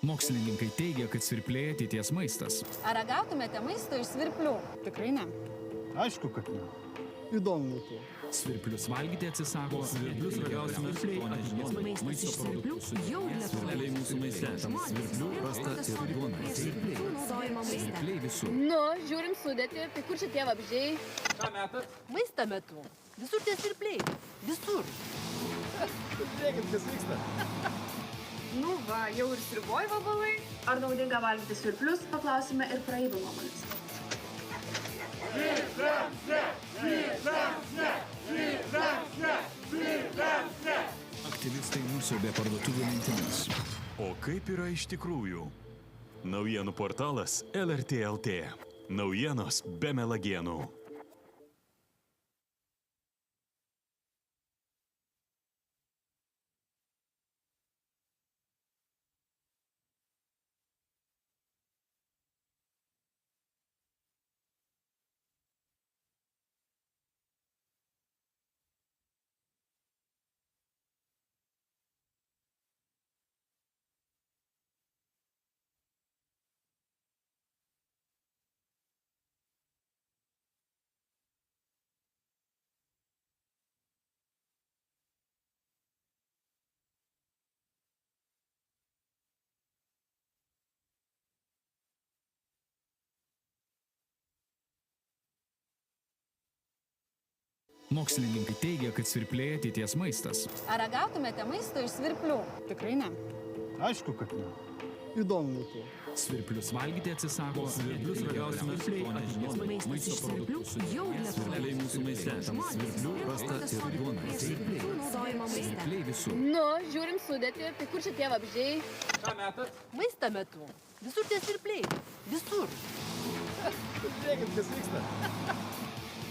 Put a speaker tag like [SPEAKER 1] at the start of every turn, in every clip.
[SPEAKER 1] Mokslininkai teigia, kad svirpliai ateities maistas.
[SPEAKER 2] Ar ragautumėte maisto iš svirplių?
[SPEAKER 3] Tikrai ne.
[SPEAKER 4] Aišku, kad ne. Įdomu būtų.
[SPEAKER 1] Svirplius valgyti atsisako.
[SPEAKER 5] Svirplius ragausime maistas iš svirplių jau Lietuvoje.
[SPEAKER 1] Mūsų maiste. Svirplių rasta ir duona. Svirpliai visur.
[SPEAKER 2] Nu, žiūrim sudėtį, tai kur čia tie vabzdžiai?
[SPEAKER 4] Ką metat?
[SPEAKER 2] Maistą metu. Visur tie svirpliai. Visur.
[SPEAKER 4] Žiūrėkit, kas vyksta.
[SPEAKER 2] Nu va, jau ir sriuboj vabalai. Ar naudinga valgyti svirplius, paklausime ir praeivių nuomonės.
[SPEAKER 1] Aktyvistai nusiaubė parduotuvių mintimis.
[SPEAKER 6] O kaip yra iš tikrųjų? Naujienų portalas LRT LT. Naujienos be melagienų.
[SPEAKER 1] Mokslininkai teigia, kad svirpliai ateities maistas.
[SPEAKER 2] Ar ragautumėte maisto iš svirplių?
[SPEAKER 3] Tikrai ne.
[SPEAKER 4] Aišku, kad ne. Įdomu būtų.
[SPEAKER 1] Svirplius valgyti atsisako.
[SPEAKER 5] Svirplius ragausime maistas iš svirplių jau Lietuvoje.
[SPEAKER 1] Mūsų maiste. Svirplių rasta ir duona. Svirpliai visur.
[SPEAKER 2] Nu, žiūrim sudėtį, tai kur čia tie vabzdžiai?
[SPEAKER 4] Ką metat?
[SPEAKER 2] Maistą metu. Visur tie svirpliai. Visur.
[SPEAKER 4] Žiūrėkit, kas vyksta.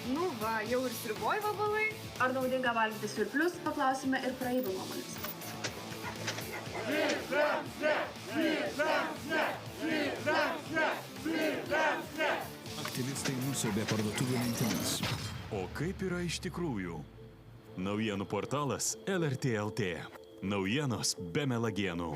[SPEAKER 2] Nu va, jau ir sriuboj vabalai. Ar naudinga valgyti svirplius, paklausime ir praeivių nuomonės.
[SPEAKER 1] Aktyvistai nusiaubė parduotuvių mintimis.
[SPEAKER 6] O kaip yra iš tikrųjų? Naujienų portalas LRT LT. Naujienos be melagienų.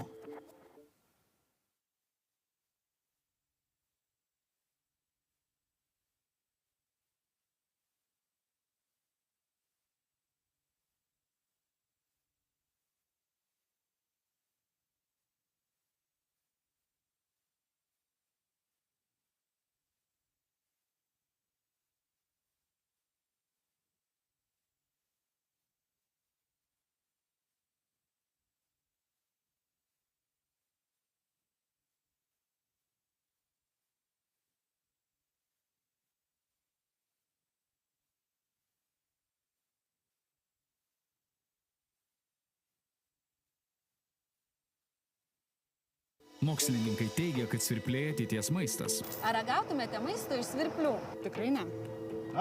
[SPEAKER 1] Mokslininkai teigia, kad svirpliai ateities maistas.
[SPEAKER 2] Ar ragautumėte maisto iš svirplių?
[SPEAKER 3] Tikrai ne.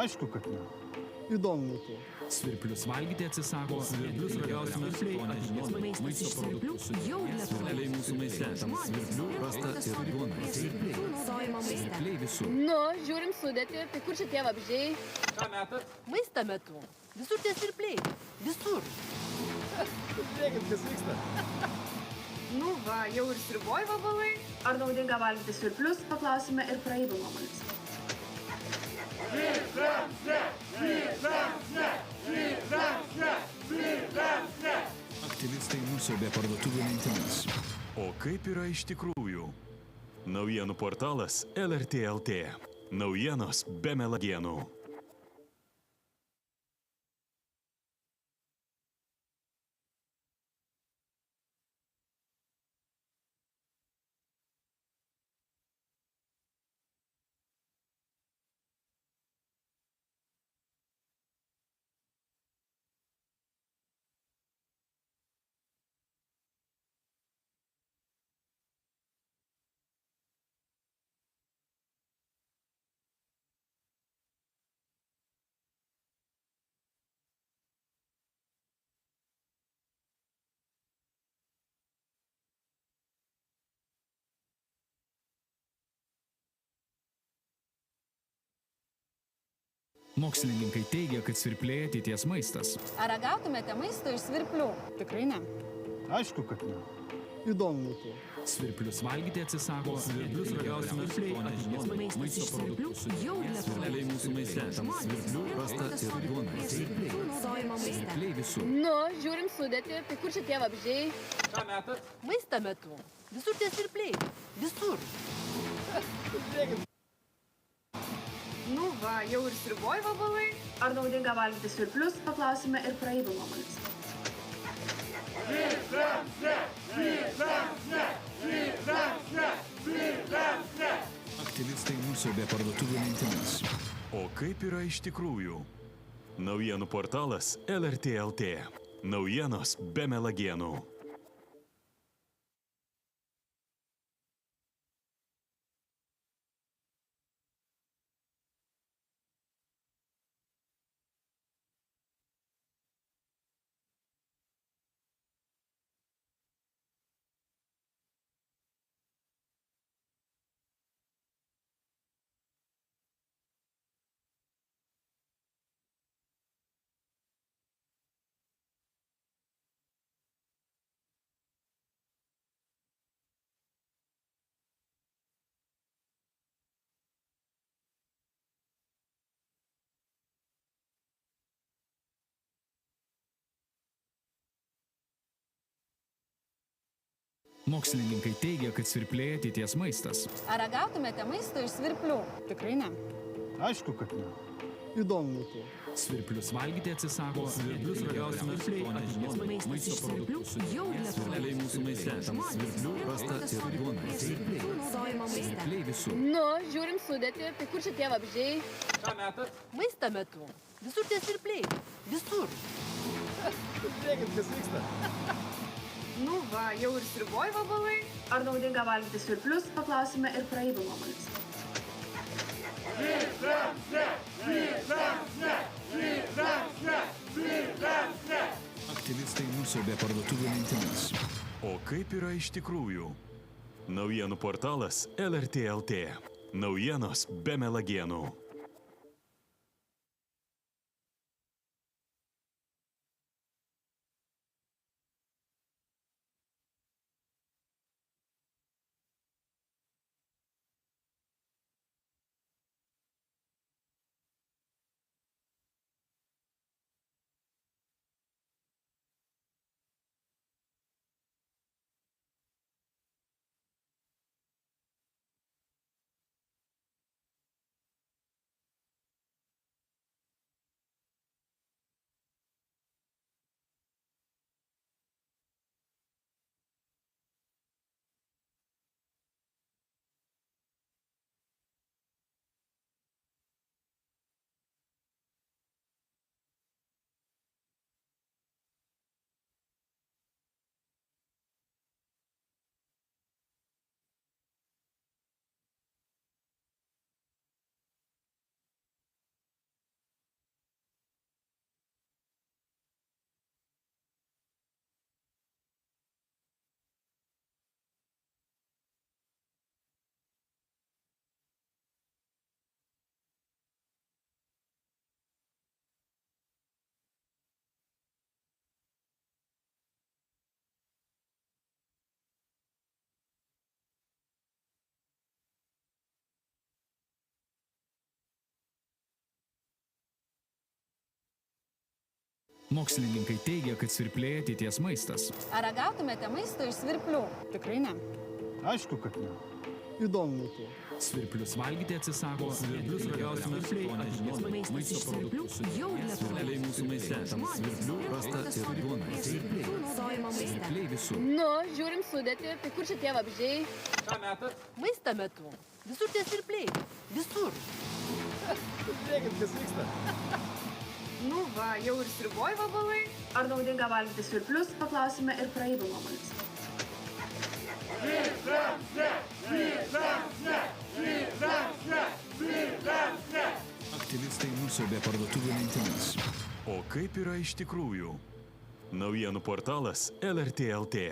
[SPEAKER 4] Aišku, kad ne. Įdomu būtų.
[SPEAKER 1] Svirplius valgyti atsisako.
[SPEAKER 5] Svirplius ragausime maistas iš svirplių jau Lietuvoje.
[SPEAKER 1] Mūsų maiste. Svirplių rasta ir duona. Svirpliai visur.
[SPEAKER 2] Nu, žiūrim sudėtį, tai kur čia tie vabzdžiai?
[SPEAKER 4] Ką metat?
[SPEAKER 2] Maistą metu. Visur tie svirpliai. Visur.
[SPEAKER 4] Žiūrėkit, kas vyksta.
[SPEAKER 2] Nu va, jau ir sriuboj vabalai. Ar naudinga valgyti svirplius, paklausime ir praeivių nuomonės.
[SPEAKER 1] Aktyvistai nusiaubė parduotuvių mintimis.
[SPEAKER 6] O kaip yra iš tikrųjų? Naujienų portalas LRT LT. Naujienos be melagienų.
[SPEAKER 1] Mokslininkai teigia, kad svirpliai ateities maistas.
[SPEAKER 2] Ar ragautumėte maisto iš svirplių?
[SPEAKER 3] Tikrai ne.
[SPEAKER 4] Aišku, kad ne. Įdomu tuo.
[SPEAKER 5] Svirplius valgyti atsisako, svirplius ragausime maisto produktų jau lietuviai mūsų maiste.
[SPEAKER 1] Svirplių rasta ir duona.
[SPEAKER 5] Svirpliai visur.
[SPEAKER 3] Nu, žiūrim sudėti, tai kur čia tie vabzdžiai?
[SPEAKER 4] Ką metat?
[SPEAKER 3] Maistą metu. Visur tie svirpliai. Visur.
[SPEAKER 2] Nu va, jau ir sriuboj vabalai. Ar naudinga valgyti svirplius, paklausime ir praeivių nuomonės.
[SPEAKER 5] Aktyvistai nusiaubė parduotuvių mintimis.
[SPEAKER 6] O kaip yra iš tikrųjų? Naujienų portalas LRT LT. Naujienos be melagienų.
[SPEAKER 5] Mokslininkai teigia, kad svirpliai ateities maistas.
[SPEAKER 3] Ar ragautumėte maisto iš svirplių? Tikrai ne.
[SPEAKER 4] Aišku, kad ne. Įdomu tuo.
[SPEAKER 5] Svirplius valgyti atsisako, svirplius ragausime maisto produktų jau lietuviai mūsų maiste.
[SPEAKER 1] Svirplių rasta ir duona.
[SPEAKER 5] Svirpliai visur.
[SPEAKER 3] Nu, žiūrim sudėti, tai kur čia tie vabzdžiai?
[SPEAKER 4] Ką metat?
[SPEAKER 3] Maistą metu. Visur tie svirpliai. Visur.
[SPEAKER 4] Žiūrėkit, kas vyksta.
[SPEAKER 2] Nu va, jau ir sriuboj vabalai. Ar naudinga valgyti svirplius, paklausime ir praeivių nuomonės.
[SPEAKER 5] Aktyvistai nusiaubė parduotuvių mintimis.
[SPEAKER 6] O kaip yra iš tikrųjų? Naujienų portalas LRT LT. Naujienos be melagienų.
[SPEAKER 5] Mokslininkai teigia, kad svirpliai ateities maistas.
[SPEAKER 3] Ar ragautumėte maisto iš svirplių? Tikrai ne.
[SPEAKER 4] Aišku, kad ne. Įdomu tuo.
[SPEAKER 5] Svirplius valgyti atsisako, svirplius ragausime maisto produktų jau lietuviai mūsų maiste.
[SPEAKER 1] Svirplių rasta ir duona.
[SPEAKER 5] Svirpliai visur.
[SPEAKER 3] Nu, žiūrim sudėti, tai kur čia tie vabzdžiai?
[SPEAKER 4] Ką metat?
[SPEAKER 3] Maistą metu. Visur tie svirpliai. Visur.
[SPEAKER 4] Žiūrėkit, kas vyksta.
[SPEAKER 2] Nu va, jau ir sriuboj vabalai. Ar naudinga valgyti svirplius, paklausime ir praeivių nuomonės.
[SPEAKER 5] Aktyvistai nusiaubė parduotuvių mintimis.
[SPEAKER 6] O kaip yra iš tikrųjų? Naujienų portalas LRT LT.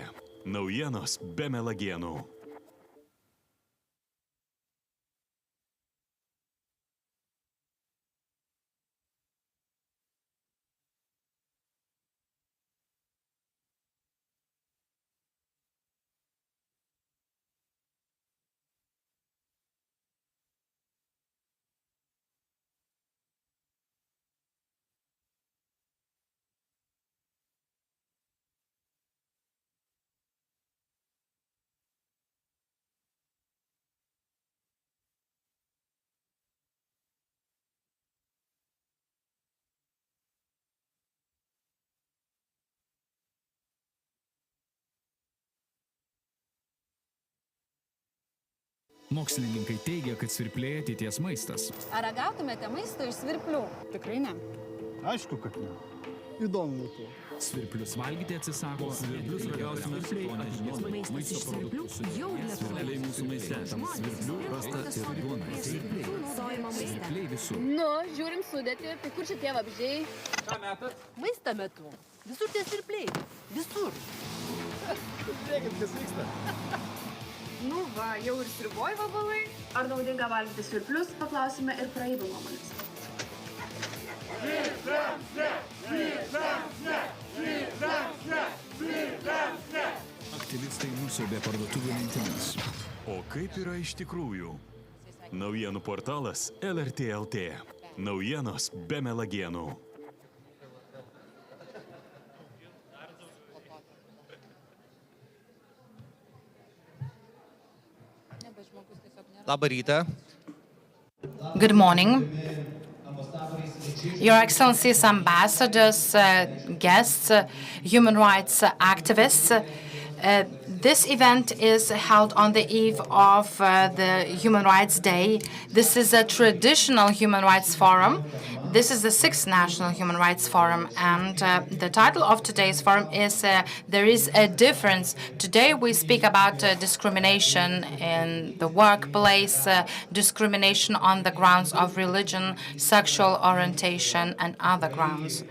[SPEAKER 6] Naujienos be melagienų.
[SPEAKER 5] Mokslininkai teigia, kad svirpliai ateities maistas.
[SPEAKER 3] Ar ragautumėte maisto iš svirplių? Tikrai ne.
[SPEAKER 4] Aišku, kad ne. Įdomu būtų.
[SPEAKER 5] Svirplius valgyti atsisako. Svirplius ragausime ateities maisto produktų. Svirpliai mūsų maiste. Svirplių rasta ir duona. Svirpliai visur.
[SPEAKER 7] Nu, žiūrim sudėti, tai kur šitie vabzdžiai?
[SPEAKER 4] Ką metat?
[SPEAKER 3] Maistą metu. Visur tie svirpliai. Visur.
[SPEAKER 4] Žiūrėkit, kas vyksta.
[SPEAKER 2] Nu va, jau ir sriuboj vabalai. Ar naudinga valgyti svirplius, paklausime ir praeivių nuomonės.
[SPEAKER 5] Aktyvistai nusiaubė parduotuvių lentynas.
[SPEAKER 6] O kaip yra iš tikrųjų? Naujienų portalas LRT LT. Naujienos be melagienų.
[SPEAKER 8] Labą rytą.
[SPEAKER 9] Good morning. Your Excellencies, ambassadors, guests, human rights activists. This event is held on the eve of the Human Rights Day. This is a traditional human rights forum. This is the 6th National Human Rights Forum, and the title of today's forum is There is a Difference. Today we speak about discrimination in the workplace, discrimination on the grounds of religion, sexual orientation, and other grounds.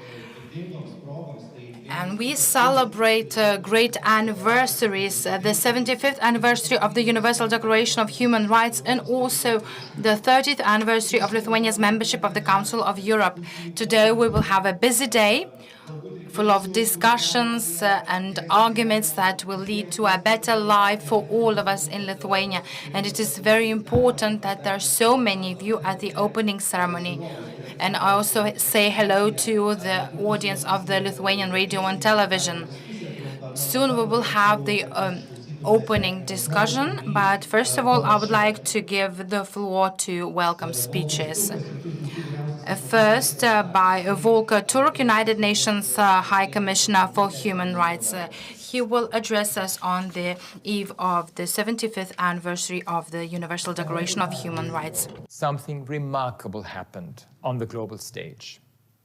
[SPEAKER 9] And we celebrate great anniversaries, the 75th anniversary of the Universal Declaration of Human Rights and also the 30th anniversary of Lithuania's membership of the Council of Europe. Today we will have a busy day full of discussions and arguments that will lead to a better life for all of us in Lithuania. And it is very important that there are so many of you at the opening ceremony. And I also say hello to the audience of the Lithuanian radio and television. Soon we will have the opening discussion, but first of all, I would like to give the floor to welcome speeches. First, by Volker Turk, United Nations High Commissioner for Human Rights. He will address us on the eve of the 75th anniversary of the Universal Declaration of Human Rights.
[SPEAKER 10] Something remarkable happened on the global stage.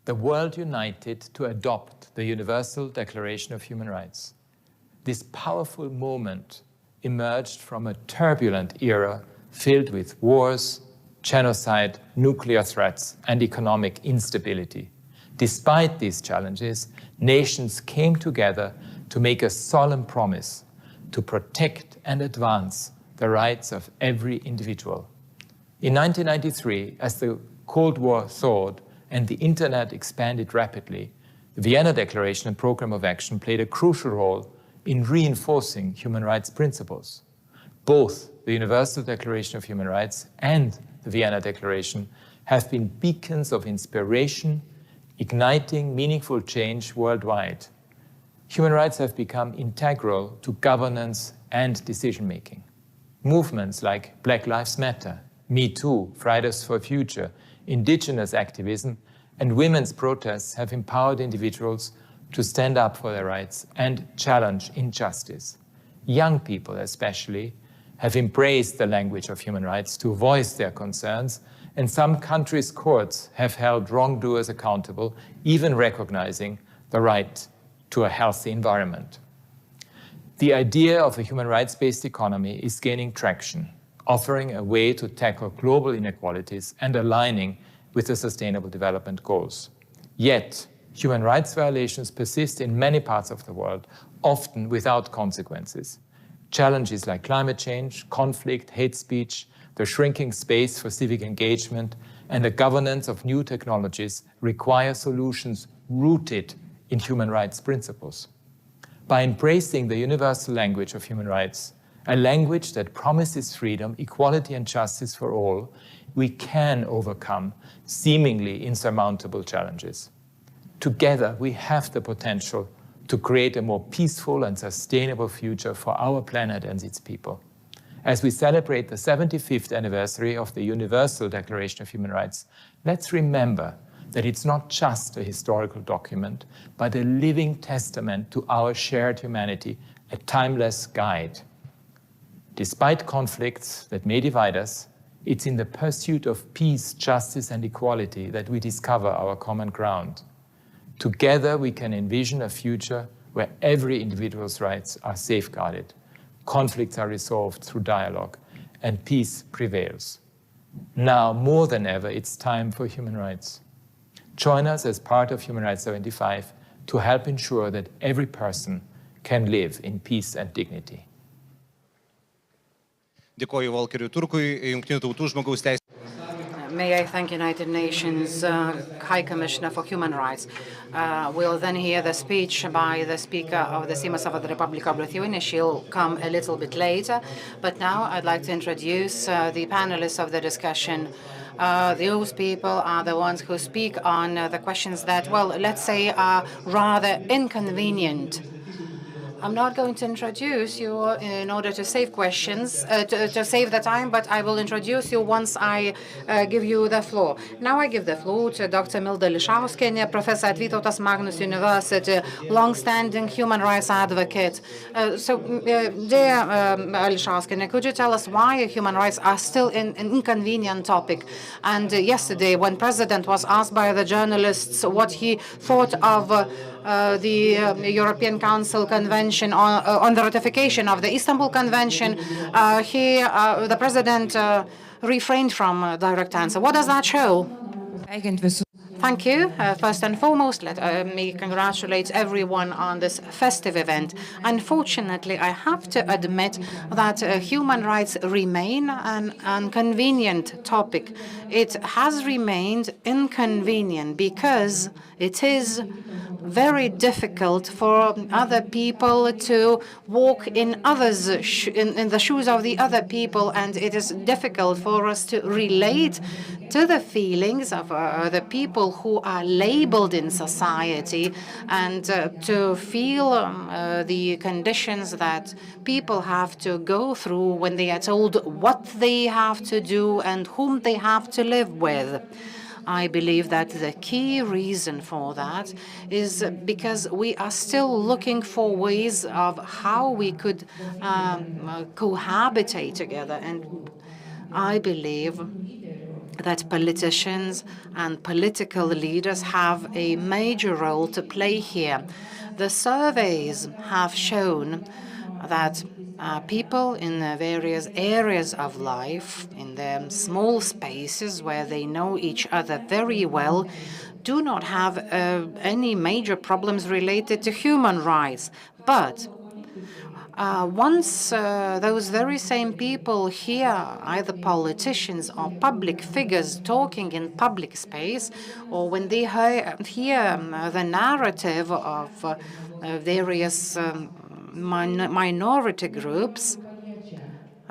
[SPEAKER 10] The world united to adopt the Universal Declaration of Human Rights. This powerful moment emerged from a turbulent era filled with wars, genocide, nuclear threats, and economic instability. Despite these challenges, nations came together to make a solemn promise to protect and advance the rights of every individual. In 1993, as the Cold War thawed and the Internet expanded rapidly, the Vienna Declaration and Programme of Action played a crucial role in reinforcing human rights principles. Both the Universal Declaration of Human Rights and the Vienna Declaration have been beacons of inspiration, igniting meaningful change worldwide. Human rights have become integral to governance and decision-making. Movements like Black Lives Matter, Me Too, Fridays for Future, indigenous activism, and women's protests have empowered individuals to stand up for their rights and challenge injustice. Young people, especially, have embraced the language of human rights to voice their concerns, and some countries' courts have held wrongdoers accountable, even recognizing the right to a healthy environment. The idea of a human rights-based economy is gaining traction, offering a way to tackle global inequalities and aligning with the Sustainable Development Goals. Yet, human rights violations persist in many parts of the world, often without consequences. Challenges like climate change, conflict, hate speech, the shrinking space for civic engagement, and the governance of new technologies require solutions rooted in human rights principles. By embracing the universal language of human rights, a language that promises freedom, equality, and justice for all, we can overcome seemingly insurmountable challenges. Together, we have the potential to create a more peaceful and sustainable future for our planet and its people. As we celebrate the 75th anniversary of the Universal Declaration of Human Rights, let's remember that it's not just a historical document, but a living testament to our shared humanity, a timeless guide. Despite conflicts that may divide us, it's in the pursuit of peace, justice, and equality that we discover our common ground. Together, we can envision a future where every individual's rights are safeguarded, conflicts are resolved through dialogue, and peace prevails. Now, more than ever, it's time for human rights. Join us as part of Human Rights 75 to help ensure that every person can live in peace and dignity.
[SPEAKER 8] Dėkoju Volkeriui Turkui, Jungtinių tautų žmogaus teisės.
[SPEAKER 9] May I thank United Nations High Commissioner for Human Rights. We'll then hear the speech by the Speaker of the Seimas of the Republic of Lithuania. She'll come a little bit later. But now I'd like to introduce the panelists of the discussion. Those people are the ones who speak on the questions that, well, let's say, are rather inconvenient. I'm not going to introduce you in order to save questions, to save the time, but I will introduce you once I give you the floor. Now I give the floor to Dr. Milda Lišauskienė, professor at Vytautas Magnus University, long-standing human rights advocate. Dear Lišauskienė, could you tell us why human rights are still an inconvenient topic? And yesterday, when President was asked by the journalists what he thought of the European Council Convention on the ratification of the Istanbul Convention, the President refrained from a direct answer. What does that show? Thank you. First and foremost, let me congratulate everyone on this festive event. Unfortunately, I have to admit that human rights remain an inconvenient topic. It has remained inconvenient because it is very difficult for other people to walk in the shoes of the other people, and it is difficult for us to relate to the feelings of the people who are labeled in society, and to feel the conditions that people have to go through when they are told what they have to do and whom they have to live with. I believe that the key reason for that is because we are still looking for ways of how we could cohabitate together. And I believe that politicians and political leaders have a major role to play here. The surveys have shown that people in various areas of life, in their small spaces where they know each other very well, do not have any major problems related to human rights. But once those very same people hear either politicians or public figures talking in public space, or when they hear the narrative of various minority groups,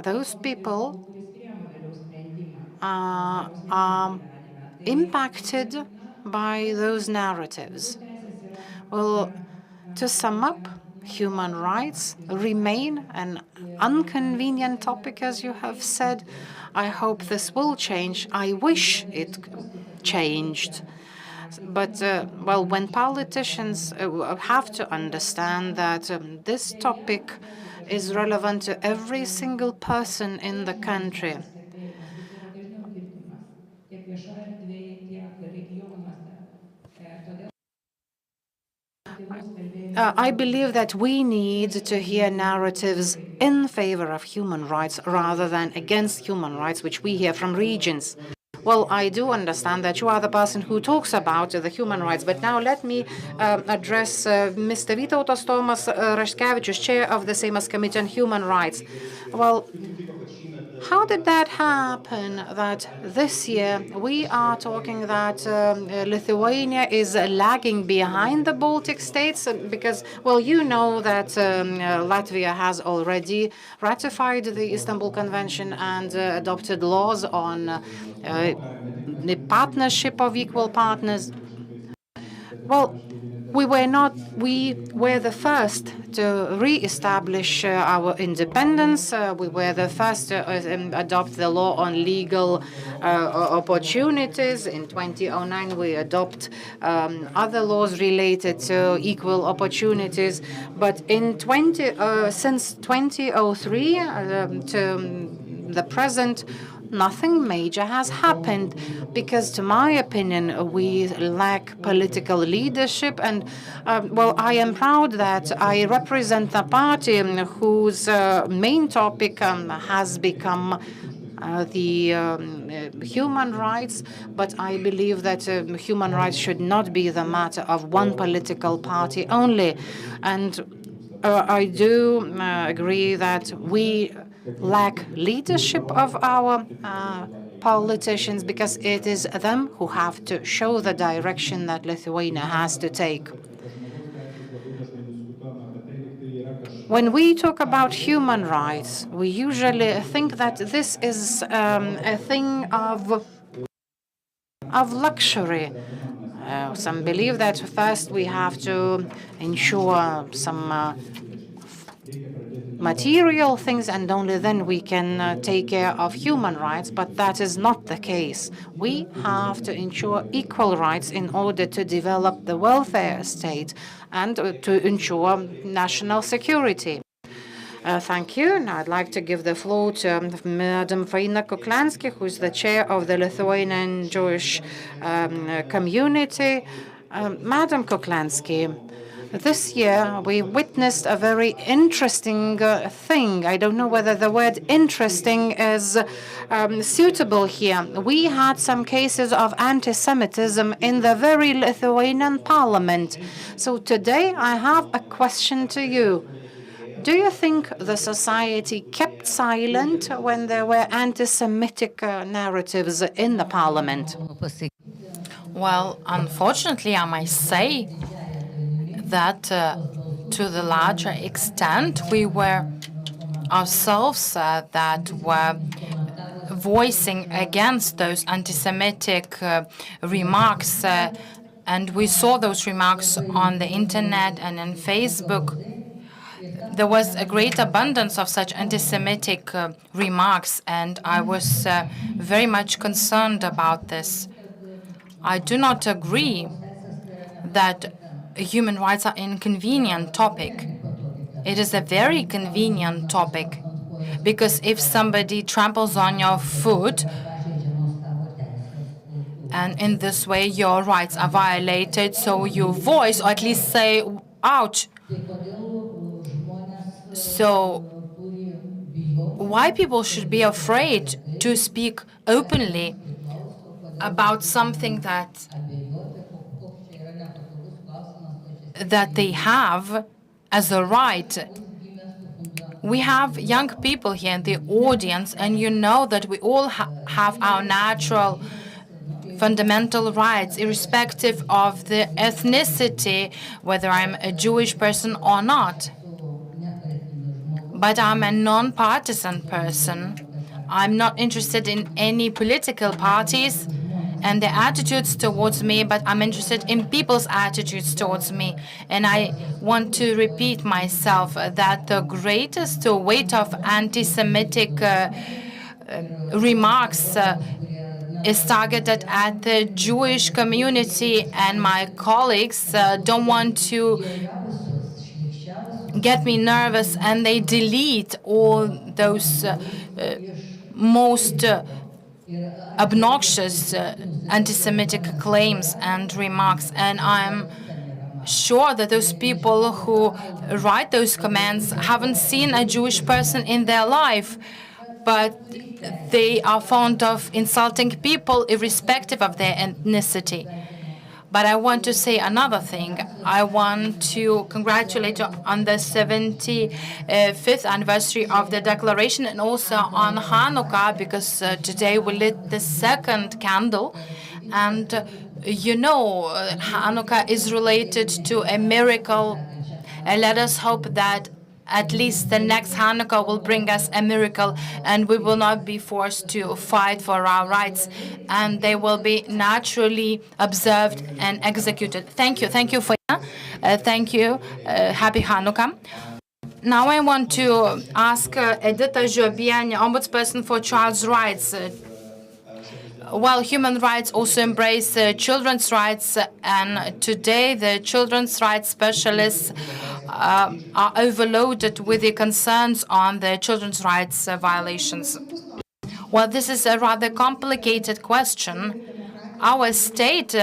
[SPEAKER 9] those people are impacted by those narratives. Well, to sum up, human rights remain an inconvenient topic, as you have said. I hope this will change. I wish it changed. But, well, when politicians have to understand that this topic is relevant to every single person in the country. I believe that we need to hear narratives in favor of human rights rather than against human rights, which we hear from regions. Well, I do understand that you are the person who talks about the human rights, but now let me address Mr. Vytautas Tomas Raškevičius, chair of the Seimas Committee on Human Rights. Well, how did that happen that this year we are talking that Lithuania is lagging behind the Baltic states? Because, well, you know that Latvia has already ratified the Istanbul Convention and adopted laws on the partnership of equal partners. Well, We were the first to re-establish our independence. We were the first to adopt the law on legal opportunities. In 2009, we adopt other laws related to equal opportunities. But since 2003 to the present, nothing major has happened because, to my opinion, we lack political leadership. And, I am proud that I represent a party whose main topic has become the human rights, but I believe that human rights should not be the matter of one political party only. And I do agree that we lack leadership of our politicians because it is them who have to show the direction that Lithuania has to take. When we talk about human rights, we usually think that this is a thing of luxury. Some believe that first we have to ensure some material things, and only then we can take care of human rights, but that is not the case. We have to ensure equal rights in order to develop the welfare state and to ensure national security. Thank you. Now I'd like to give the floor to Madam Faina Kuklansky, who is the chair of the Lithuanian Jewish community. Madam Kuklansky, this year we witnessed a very interesting thing. I don't know whether the word interesting is suitable here. We had some cases of anti-Semitism in the very Lithuanian parliament. So today I have a question to you. Do you think the society kept silent when there were anti-Semitic narratives in the parliament?
[SPEAKER 3] Well, unfortunately, I might say that to the larger extent, we were ourselves that were voicing against those anti-Semitic remarks, and we saw those remarks on the internet and on Facebook. There was a great abundance of such anti-Semitic remarks, and I was very much concerned about this. I do not agree that human rights are an inconvenient topic. It is a very convenient topic, because if somebody tramples on your foot, and in this way your rights are violated, so you voice, or at least say, ouch. So why people should be afraid to speak openly about something that they have as a right? We have young people here in the audience, and you know that we all have our natural fundamental rights, irrespective of the ethnicity, whether I'm a Jewish person or not. But I'm a non-partisan person. I'm not interested in any political parties and their attitudes towards me, but I'm interested in people's attitudes towards me. And I want to repeat myself that the greatest weight of anti-Semitic remarks is targeted at the Jewish community, and my colleagues don't want to get me nervous, and they delete all those most obnoxious anti-Semitic claims and remarks. And I'm sure that those people who write those comments haven't seen a Jewish person in their life, but they are fond of insulting people irrespective of their ethnicity. But I want to say another thing. I want to congratulate you on the 75th anniversary of the declaration, and also on Hanukkah, because today we lit the second candle. And you know, Hanukkah is related to a miracle. And let us hope that
[SPEAKER 9] at least the next Hanukkah will bring us a miracle, and we will not be forced to fight for our rights, and they will be naturally observed and executed. Thank you. Thank you for thank you. Happy Hanukkah. Now I want to ask Edita Žiobienė, Ombudsperson for Child's Rights. Well, human rights also embrace children's rights, and today the children's rights specialists are overloaded with the concerns on the children's rights violations. Well, this is a rather complicated question. Our state,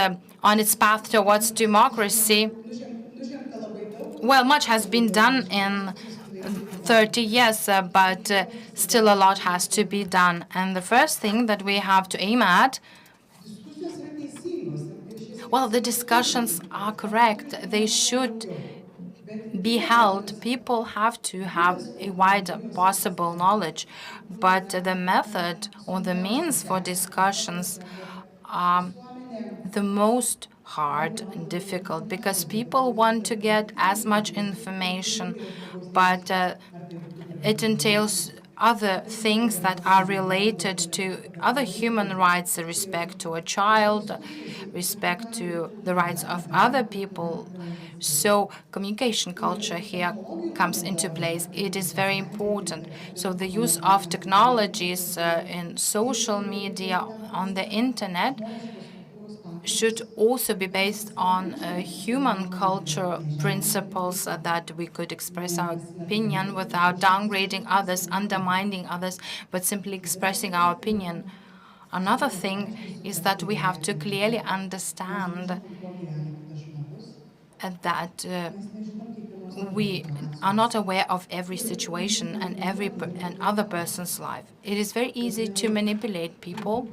[SPEAKER 9] on its path towards democracy, well, much has been done in 30 years, but still a lot has to be done. And the first thing that we have to aim at, well, the discussions are correct. They should be held. People have to have a wider possible knowledge, but the method or the means for discussions are the most hard and difficult, because people want to get as much information, but it entails other things that are related to other human rights, respect to a child, respect to the rights of other people. So communication culture here comes into place. It is very important. So the use of technologies in social media, on the internet, should also be based on human culture principles, that we could express our opinion without downgrading others, undermining others, but simply expressing our opinion. Another thing is that we have to clearly understand that we are not aware of every situation and every other person's life. It is very easy to manipulate people.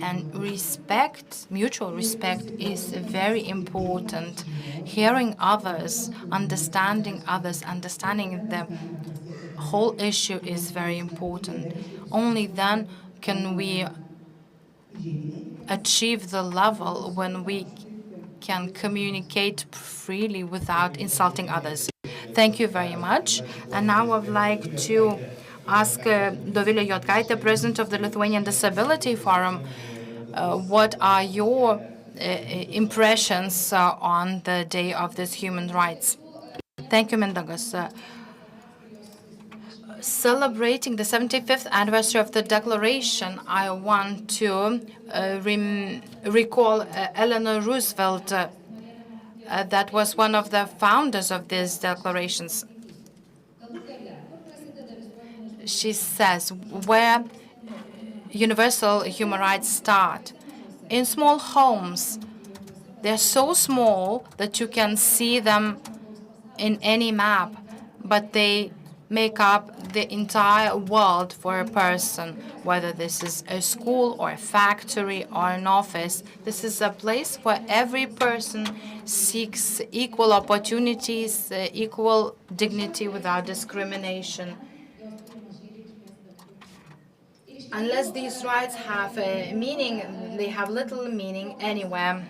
[SPEAKER 9] And respect, mutual respect, is very important. Hearing others, understanding the whole issue is very important. Only then can we achieve the level when we can communicate freely without insulting others. Thank you very much. And now I would like to ask Dovilė Juodkaitė, President of the Lithuanian Disability Forum, what are your impressions on the Day of this Human Rights? Thank you, Mindaugas. Celebrating the 75th anniversary of the Declaration, I want to recall Eleanor Roosevelt, that was one of the founders of these declarations. She says, where universal human rights start? In small homes. They're so small that you can see them in any map, but they make up the entire world for a person, whether this is a school or a factory or an office. This is a place where every person seeks equal opportunities, equal dignity without discrimination. Unless these rights have a meaning, they have little meaning anywhere.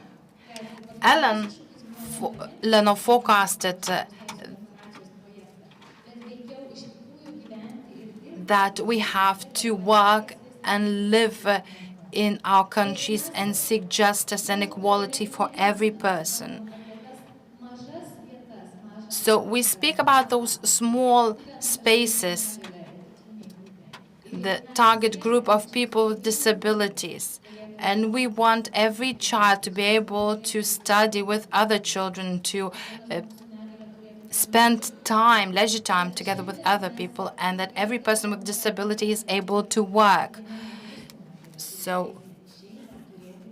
[SPEAKER 9] Eleanor forecasted that we have to work and live in our countries and seek justice and equality for every person. So we speak about those small spaces, the target group of people with disabilities. And we want every child to be able to study with other children, to spend time, leisure time together with other people, and that every person with disability is able to work. So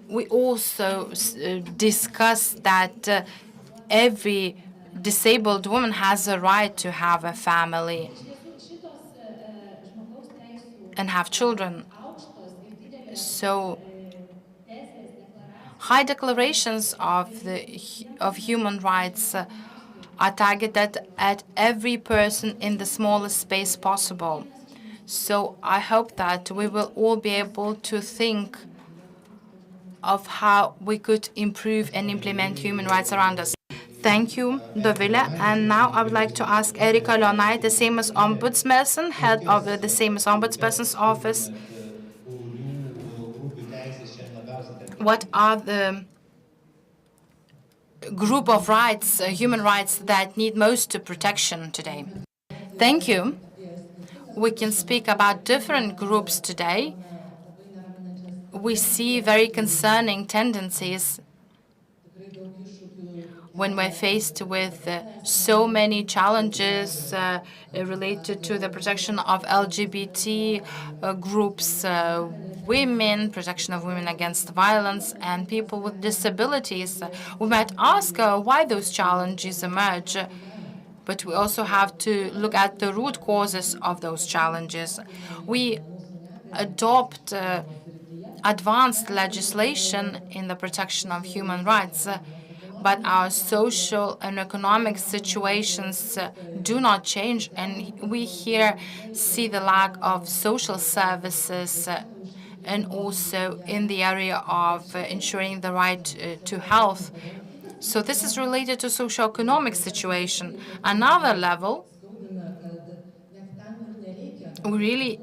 [SPEAKER 9] we also discuss that every disabled woman has a right to have a family and have children. So high declarations of human rights are targeted at every person in the smallest space possible. So I hope that we will all be able to think of how we could improve and implement human rights around us. Thank you, Dovile. And now I would like to ask Erika Leonai, the Seimas Ombudsperson, head of the Seimas Ombudsperson's office. What are the group of rights, human rights, that need most protection today? Thank you. We can speak about different groups today. We see very concerning tendencies when we're faced with so many challenges related to the protection of LGBT groups, women, protection of women against violence, and people with disabilities. We might ask why those challenges emerge, but we also have to look at the root causes of those challenges. We adopt advanced legislation in the protection of human rights, but our social and economic situations do not change, and we here see the lack of social services and also in the area of ensuring the right to health. So this is related to socio-economic situation. Another level, we really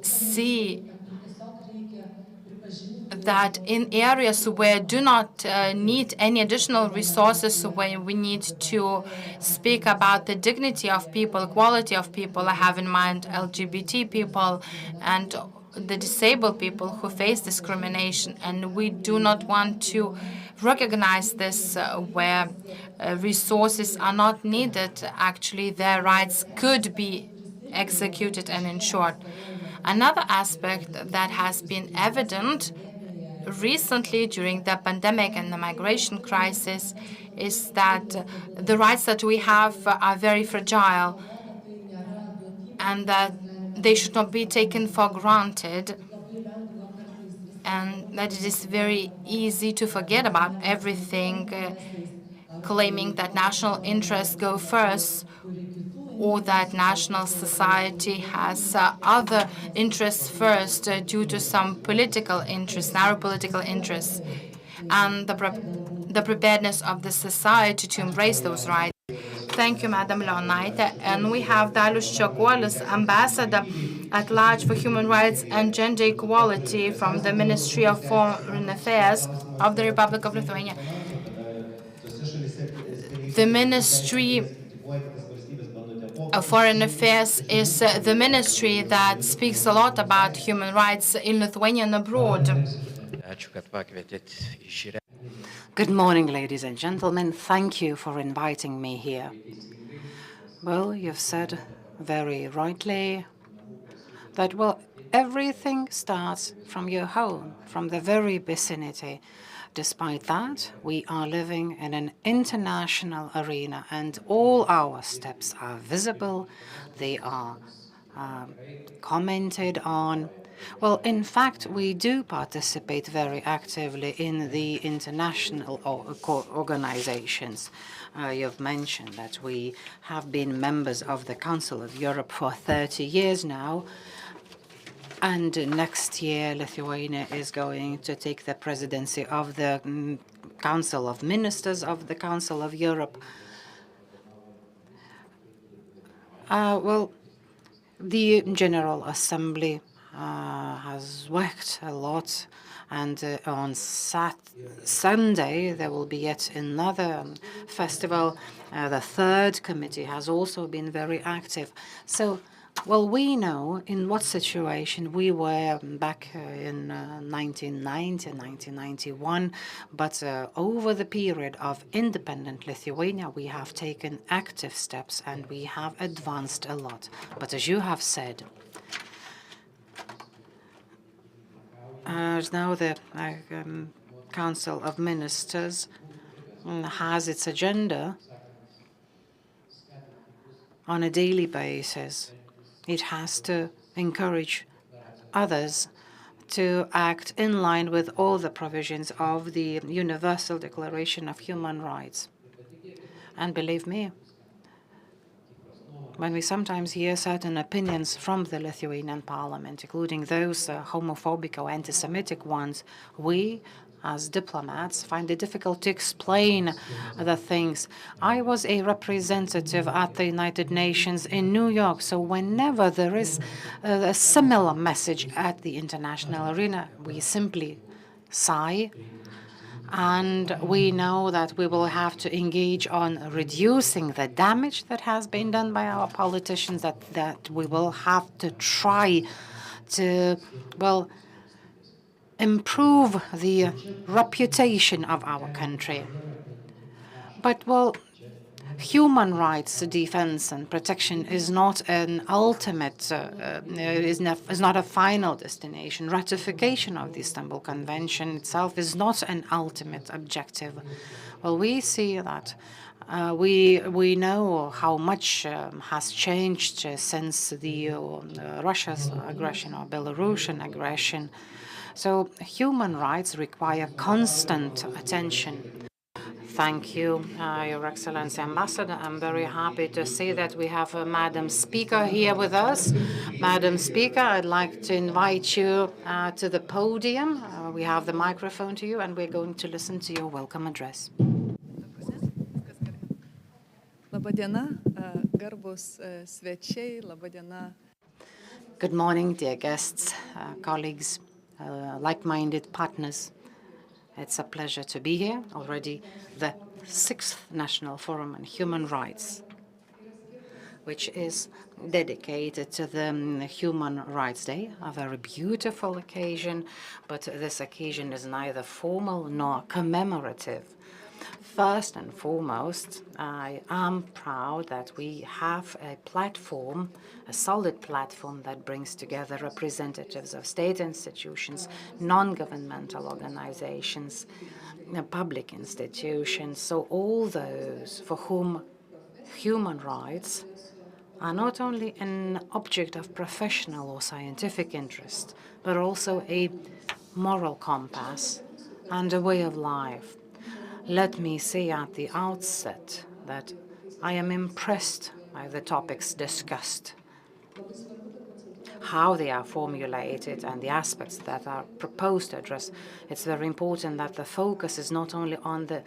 [SPEAKER 9] see that in areas where do not need any additional resources, when we need to speak about the dignity of people, equality of people, I have in mind LGBT people and the disabled people who face discrimination, and we do not want to recognize this where resources are not needed. Actually, their rights could be executed and ensured. Another aspect that has been evident recently during the pandemic and the migration crisis is that the rights that we have are very fragile and that they should not be taken for granted, and that it is very easy to forget about everything, claiming that national interests go first, or that national society has other interests first due to some political interests, narrow political interests, and the preparedness of the society to embrace those rights. Thank you, Madam Leonaite. And we have Dalius Čekuolis, Ambassador at Large for Human Rights and Gender Equality from the Ministry of Foreign Affairs of the Republic of Lithuania. The Ministry of Foreign Affairs is the ministry that speaks a lot about human rights in Lithuania and abroad.
[SPEAKER 11] Good morning, ladies and gentlemen. Thank you for inviting me here. Well, you've said very rightly that, well, everything starts from your home, from the very vicinity. Despite that, we are living in an international arena, and all our steps are visible. They are commented on. Well, in fact, we do participate very actively in the international organizations. You've mentioned that we have been members of the Council of Europe for 30 years now. And next year, Lithuania is going to take the presidency of the Council of Ministers of the Council of Europe. Well, the General Assembly has worked a lot, and on Sunday there will be yet another festival. The third committee has also been very active. So, well, we know in what situation we were back in 1990, 1991, but over the period of independent Lithuania, we have taken active steps and we have advanced a lot. But as you have said, now the Council of Ministers has its agenda on a daily basis. It has to encourage others to act in line with all the provisions of the Universal Declaration of Human Rights. And believe me, when we sometimes hear certain opinions from the Lithuanian parliament, including those homophobic or anti-Semitic ones, we as diplomats, find it difficult to explain the things. I was a representative at the United Nations in New York, so whenever there is a similar message at the international arena, we simply sigh, and we know that we will have to engage on reducing the damage that has been done by our politicians, that we will have to try to, well, improve the reputation of our country. But, well, human rights defense and protection is not an ultimate, is not a final destination. Ratification of the Istanbul Convention itself is not an ultimate objective. Well, we see that we know how much has changed since the Russia's aggression or Belarusian aggression. So human rights require constant attention. Thank you, Your Excellency Ambassador. I'm very happy to see that we have a Madam Speaker here with us. Madam Speaker, I'd like to invite you to the podium. We have the microphone to you, and we're going to listen to your welcome address. Good morning, dear guests, colleagues, like-minded partners. It's a pleasure to be here, already the 6th National Forum on Human Rights, which is dedicated to the Human Rights Day, a very beautiful occasion, but this occasion is neither formal nor commemorative. First and foremost, I am proud that we have a platform, a solid platform that brings together representatives of state institutions, non-governmental organizations, public institutions, so all those for whom human rights are not only an object of professional or scientific interest, but also a moral compass and a way of life. Let me say at the outset that I am impressed by the topics discussed, how they are formulated, and the aspects that are proposed to address. It's very important that the focus is not only on the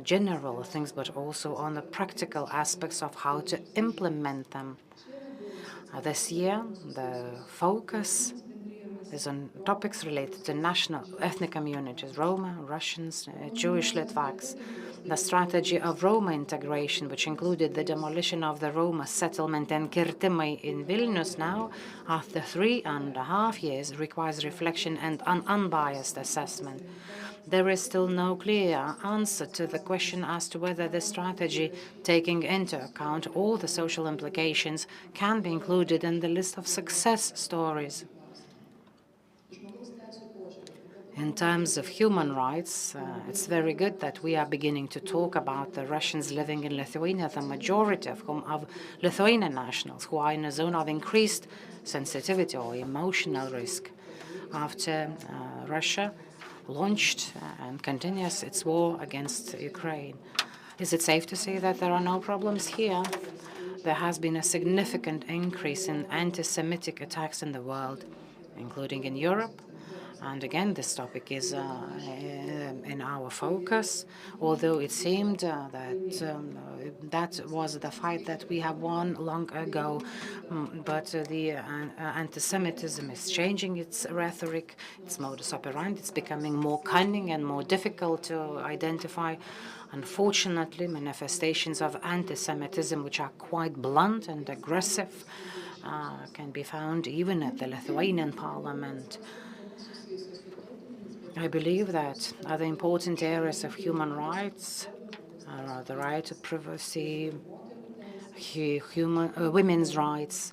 [SPEAKER 11] general things, but also on the practical aspects of how to implement them. This year, the focus is on topics related to national ethnic communities, Roma, Russians, Jewish Litvaks, the strategy of Roma integration, which included the demolition of the Roma settlement in Kirtimai in Vilnius now, after 3.5 years, requires reflection and an unbiased assessment. There is still no clear answer to the question as to whether the strategy, taking into account all the social implications, can be included in the list of success stories. In terms of human rights, it's very good that we are beginning to talk about the Russians living in Lithuania, the majority of whom are Lithuanian nationals who are in a zone of increased sensitivity or emotional risk after Russia launched and continues its war against Ukraine. Is it safe to say that there are no problems here? There has been a significant increase in anti-Semitic attacks in the world, including in Europe. And again, this topic is in our focus, although it seemed that was the fight that we have won long ago. But the anti-Semitism is changing its rhetoric, its modus operandi. It's becoming more cunning and more difficult to identify. Unfortunately, manifestations of anti-Semitism, which are quite blunt and aggressive, can be found even at the Lithuanian parliament. I believe that other important areas of human rights are the right to privacy, women's rights,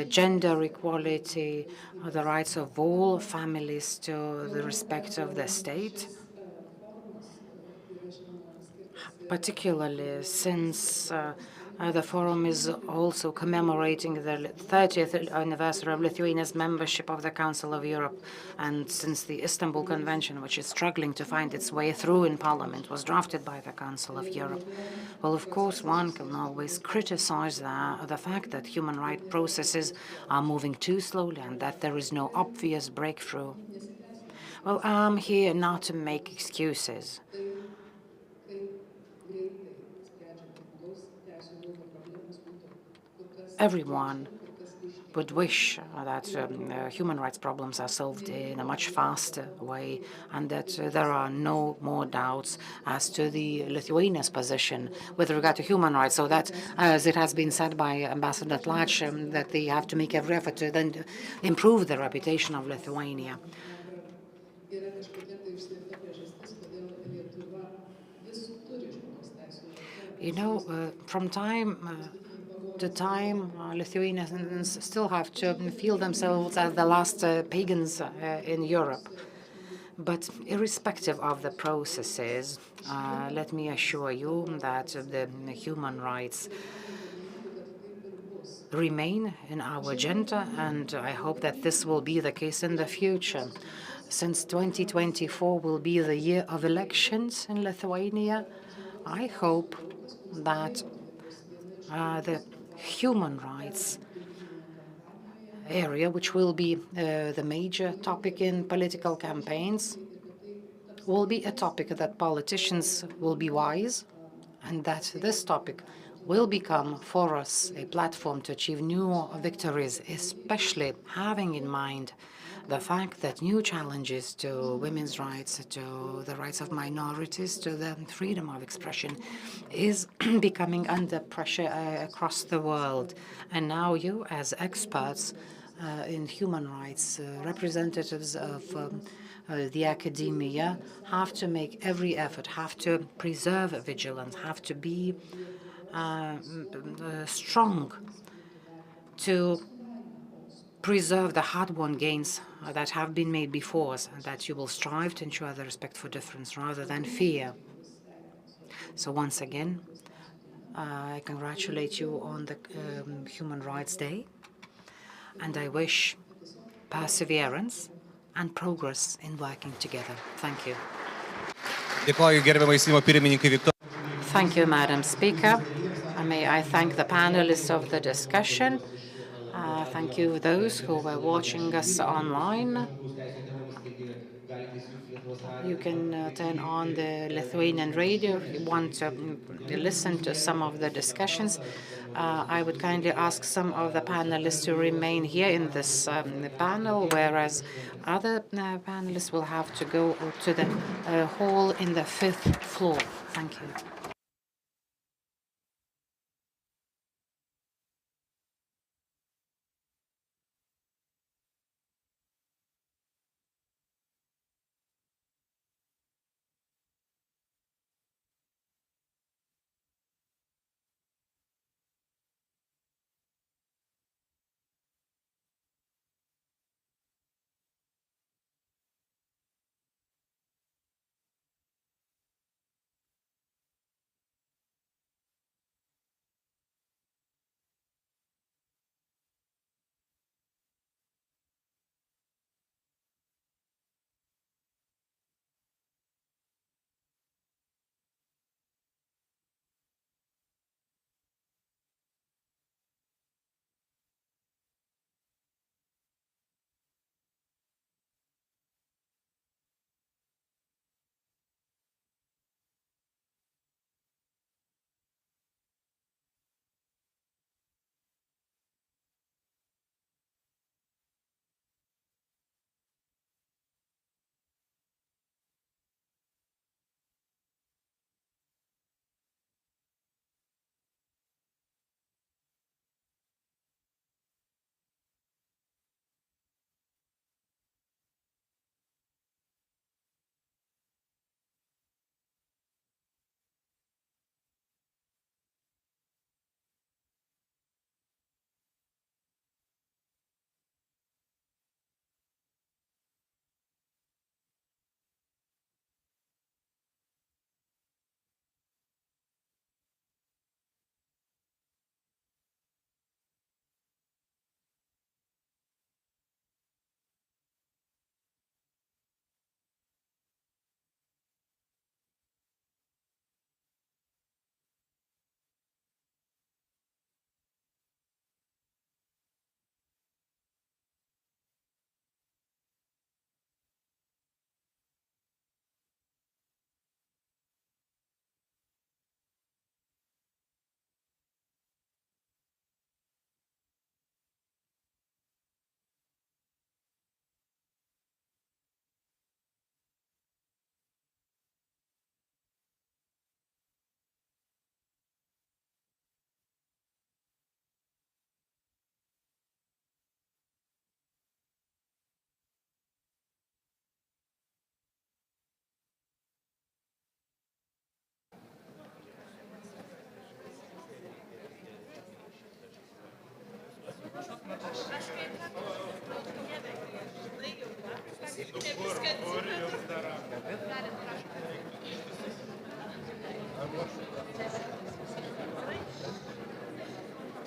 [SPEAKER 11] gender equality, the rights of all families to the respect of the state, particularly since the forum is also commemorating the 30th anniversary of Lithuania's membership of the Council of Europe, and since the Istanbul Convention, which is struggling to find its way through in Parliament, was drafted by the Council of Europe. Well, of course, one can always criticize the fact that human rights processes are moving too slowly and that there is no obvious breakthrough. Well, I'm here not to make excuses. Everyone would wish that human rights problems are solved in a much faster way and that there are no more doubts as to the Lithuania's position with regard to human rights. So that, as it has been said by Ambassador Tlach, that they have to make every effort to then improve the reputation of Lithuania. You know, from time to time, Lithuanians still have to feel themselves as the last pagans in Europe. But irrespective of the processes, let me assure you that the human rights remain in our agenda, and I hope that this will be the case in the future. Since 2024 will be the year of elections in Lithuania, I hope that the human rights area, which will be the major topic in political campaigns, will be a topic that politicians will be wise, and that this topic will become for us a platform to achieve new victories, especially having in mind the fact that new challenges to women's rights, to the rights of minorities, to the freedom of expression is becoming under pressure across the world. And now you, as experts in human rights, representatives of the academia, have to make every effort, have to preserve vigilance, have to be strong to preserve the hard-won gains that have been made before us, and that you will strive to ensure the respect for difference rather than fear. So once again, I congratulate you on the Human Rights Day, and I wish perseverance and progress in working together. Thank you. Thank you, Madam Speaker. And may I thank the panelists of the discussion. Thank you those who were watching us online. You can turn on the Lithuanian radio if you want to listen to some of the discussions. I would kindly ask some of the panelists to remain here in this panel, whereas other panelists will have to go to the hall in the 5th floor. Thank you.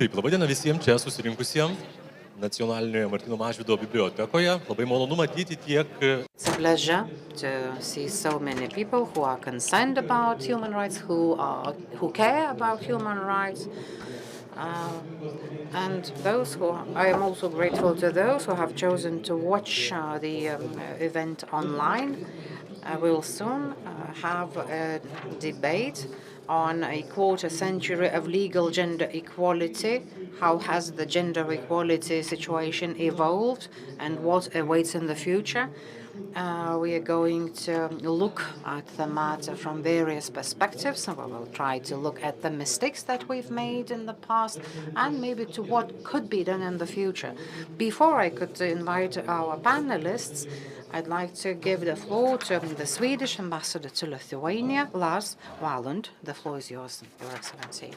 [SPEAKER 12] Taip, labai diena visiems čia susirinkusiems nacionalinėje Martyno Mažvydo bibliotekoje. Labai malonu matyti tiek.
[SPEAKER 11] It's a pleasure to see so many people who are concerned about human rights, who care about human rights. And those who I am also grateful to those who have chosen to watch the event online. We will soon have a debate on a quarter century of legal gender equality. How has the gender equality situation evolved and what awaits in the future? We are going to look at the matter from various perspectives. We will try to look at the mistakes that we've made in the past and maybe to what could be done in the future. Before I could invite our panelists, I'd like to give the floor to the Swedish ambassador to Lithuania, Lars Walland. The floor is yours, Your Excellency.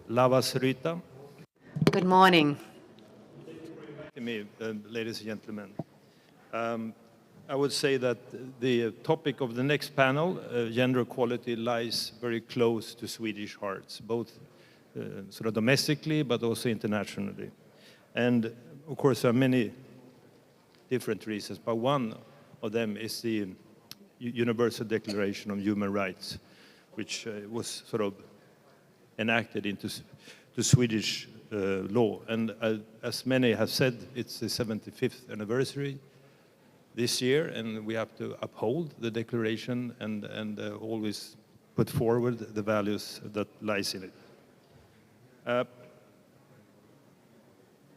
[SPEAKER 13] Labas ryta.
[SPEAKER 11] Good morning.
[SPEAKER 13] Ladies and gentlemen. I would say that the topic of the next panel, gender equality, lies very close to Swedish hearts, both sort of domestically, but also internationally. And of course, there are many different reasons, but one of them is the Universal Declaration of Human Rights, which was sort of enacted into the Swedish law. And as many have said, it's the 75th anniversary this year, and we have to uphold the declaration and always put forward the values that lies in it.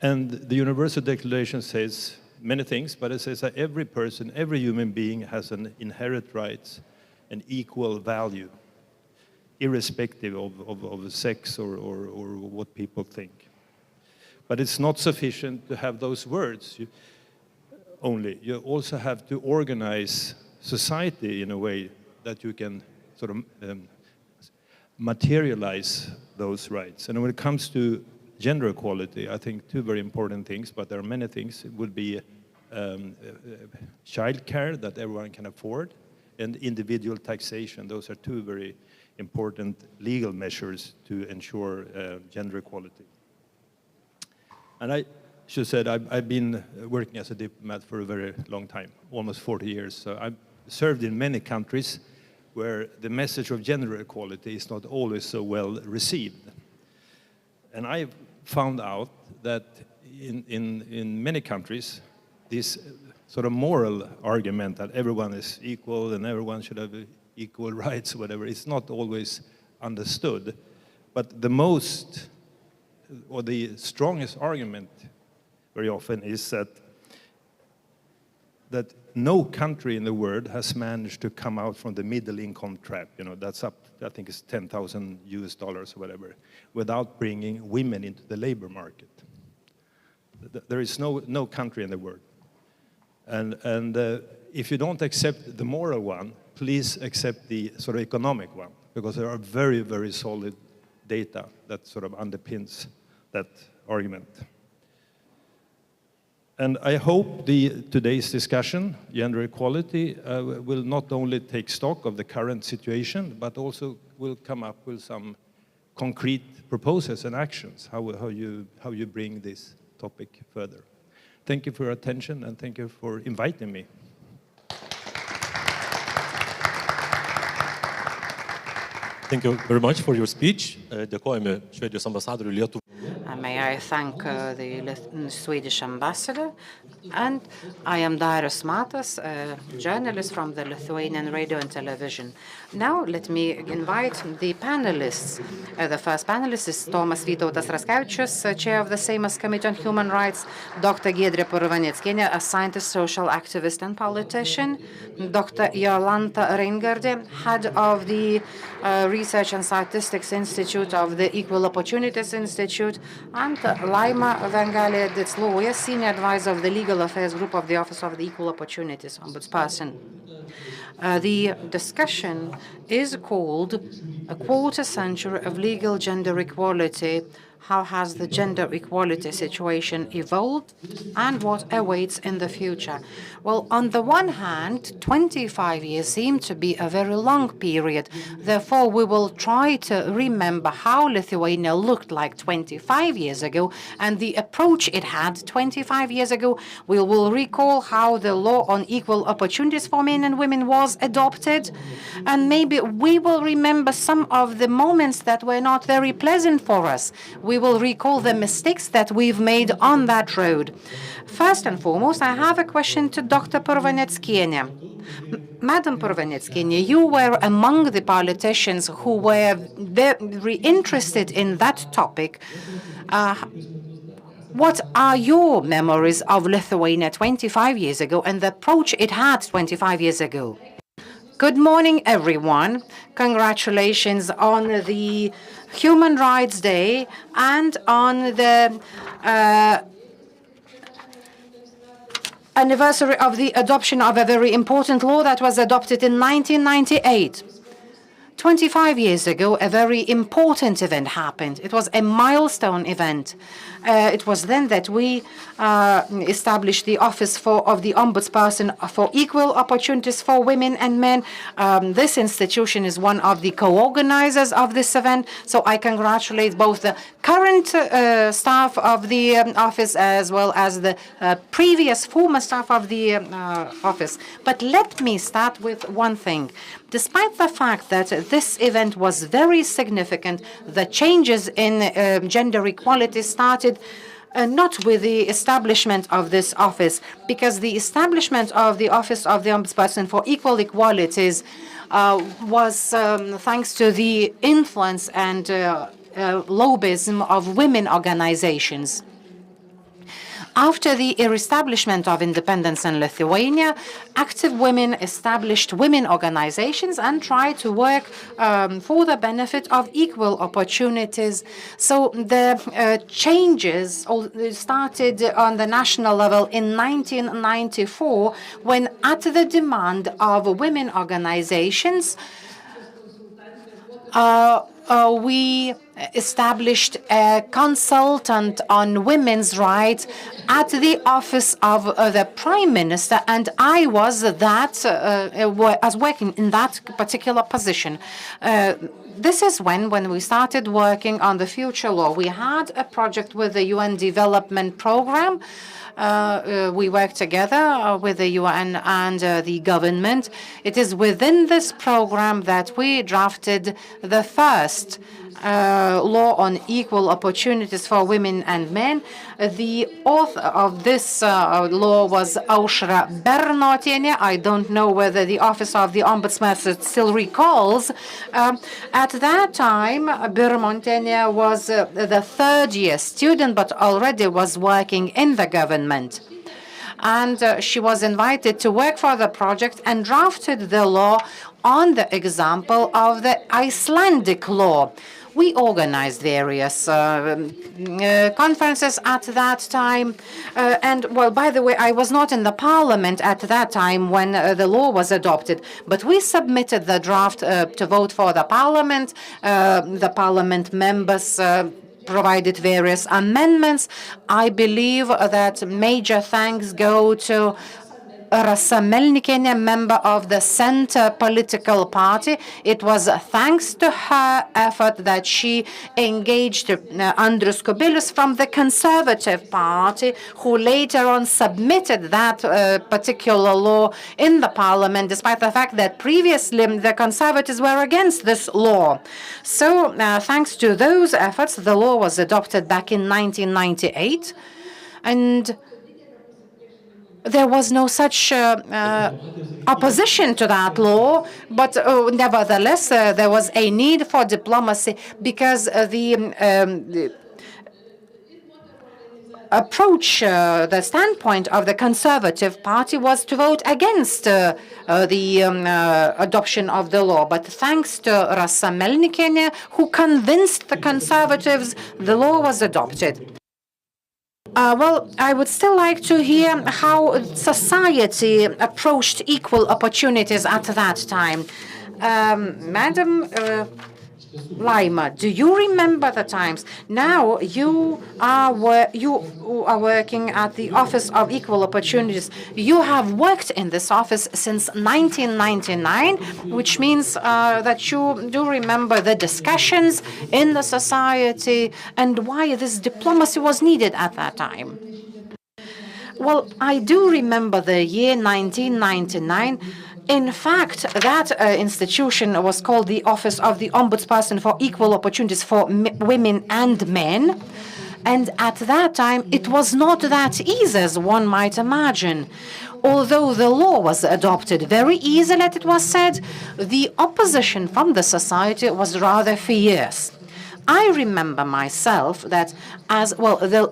[SPEAKER 13] And the Universal Declaration says many things, but it says that every person, every human being has an inherent rights and equal value, irrespective of sex or what people think. But it's not sufficient to have those words only. You also have to organize society in a way that you can sort of materialize those rights. And when it comes to gender equality, I think two very important things, but there are many things. It would be child care that everyone can afford, and individual taxation. Those are two very important legal measures to ensure gender equality. And I should say I've been working as a diplomat for a very long time, almost 40 years. So I've served in many countries where the message of gender equality is not always so well received. And I found out that in many countries, this sort of moral argument that everyone is equal and everyone should have equal rights or whatever, it's not always understood. But the most, or the strongest argument very often is that no country in the world has managed to come out from the middle income trap, you know, that's up, I think it's $10,000 or whatever, without bringing women into the labor market. There is no country in the world. And if you don't accept the moral one, please accept the sort of economic one, because there are very, very solid data that sort of underpins that argument. And I hope today's discussion, gender equality, will not only take stock of the current situation, but also will come up with some concrete proposals and actions, how you bring this topic further. Thank you for your attention, and thank you for inviting me.
[SPEAKER 12] Thank you very much for your speech. Dėkojame Švedijos ambasadoriui Lietuvai.
[SPEAKER 11] May I thank the Swedish ambassador. And I am Darius Matas, a journalist from the Lithuanian radio and television. Now let me invite the panelists. The first panelist is Tomas Vytautas Raskevičius, chair of the Seimas Committee on Human Rights, Dr. Giedrė Purvaneckienė, a scientist, social activist and politician, Dr. Jolanta Reingardė, head of the Research and Statistics Institute of the Equal Opportunities Institute, and Laima Vengalė Ditsluoja, senior advisor of the Legal Affairs Group of the Office of the Equal Opportunities Ombudsperson. The discussion is called A Quarter Century of Legal Gender Equality, How has the gender equality situation evolved and what awaits in the future? Well, on the one hand, 25 years seem to be a very long period. Therefore, we will try to remember how Lithuania looked like 25 years ago and the approach it had 25 years ago. We will recall how the law on equal opportunities for men and women was adopted. And maybe we will remember some of the moments that were not very pleasant for us. We will recall the mistakes that we've made on that road. First and foremost, I have a question to Dr. Purvaneckienė. Madam Purvaneckienė, you were among the politicians who were very interested in that topic. What are your memories of Lithuania 25 years ago and the approach it had 25 years ago? Good morning, everyone. Congratulations on the Human Rights Day and on the anniversary of the adoption of a very important law that was adopted in 1998. 25 years ago, a very important event happened. It was a milestone event. It was then that we established the office of the Ombudsperson for equal opportunities for women and men. This institution is one of the co-organizers of this event, so I congratulate both the current staff of the office as well as the previous former staff of the office. But let me start with one thing. Despite the fact that this event was very significant, the changes in gender equality started not with the establishment of this office, because the establishment of the Office of the Ombudsperson for Equal Equalities was thanks to the influence and lobbyism of women organizations. After the establishment of independence in Lithuania, active women established women organizations and tried to work for the benefit of equal opportunities. So the changes started on the national level in 1994, when at the demand of women organizations, we established a consultant on women's rights at the office of the Prime Minister, and I was working in that particular position. This is when we started working on the future law. We had a project with the UN Development Program. We worked together with the UN and the government. It is within this program that we drafted the first law on equal opportunities for women and men. The author of this law was Aušra Bernotienė. I don't know whether the Office of the Ombudsman still recalls. At that time, Bernotienė was the third-year student, but already was working in the government. And she was invited to work for the project and drafted the law on the example of the Icelandic law. We organized various conferences at that time. And, well, by the way, I was not in the parliament at that time when the law was adopted, but we submitted the draft to vote for the parliament. The parliament members provided various amendments. I believe that major thanks go to Rasa Melnikienė, member of the Center political party. It was thanks to her effort that she engaged Andrius Kubilius from the Conservative Party, who later on submitted that particular law in the parliament, despite the fact that previously the Conservatives were against this law. So thanks to those efforts, the law was adopted back in 1998, and there was no such opposition to that law, but nevertheless, there was a need for diplomacy, because the approach, the standpoint of the Conservative Party was to vote against the adoption of the law. But thanks to Rasa Melnikienė, who convinced the Conservatives, the law was adopted. Well, I would still like to hear how society approached equal opportunities at that time. Madam, Laima, do you remember the times? Now you are working at the Office of Equal Opportunities. You have worked in this office since 1999, which means that you do remember the discussions in the society and why this diplomacy was needed at that time. Well, I do remember the year 1999. In fact, that institution was called the Office of the Ombudsperson for Equal Opportunities for Women and Men. And at that time, it was not that easy as one might imagine. Although the law was adopted very easily, it was said, the opposition from the society was rather fierce. I remember myself that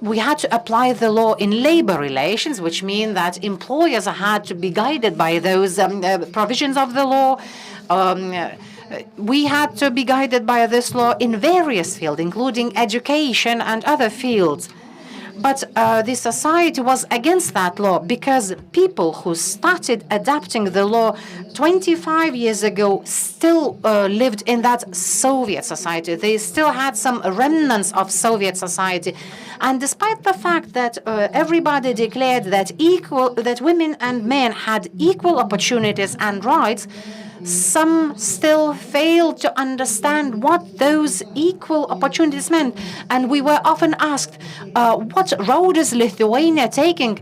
[SPEAKER 11] we had to apply the law in labor relations, which means that employers had to be guided by those provisions of the law. We had to be guided by this law in various fields, including education and other fields. But the society was against that law because people who started adapting the law 25 years ago still lived in that Soviet society. They still had some remnants of Soviet society. And despite the fact that everybody declared that women and men had equal opportunities and rights, some still failed to understand what those equal opportunities meant. And we were often asked, what road is Lithuania taking?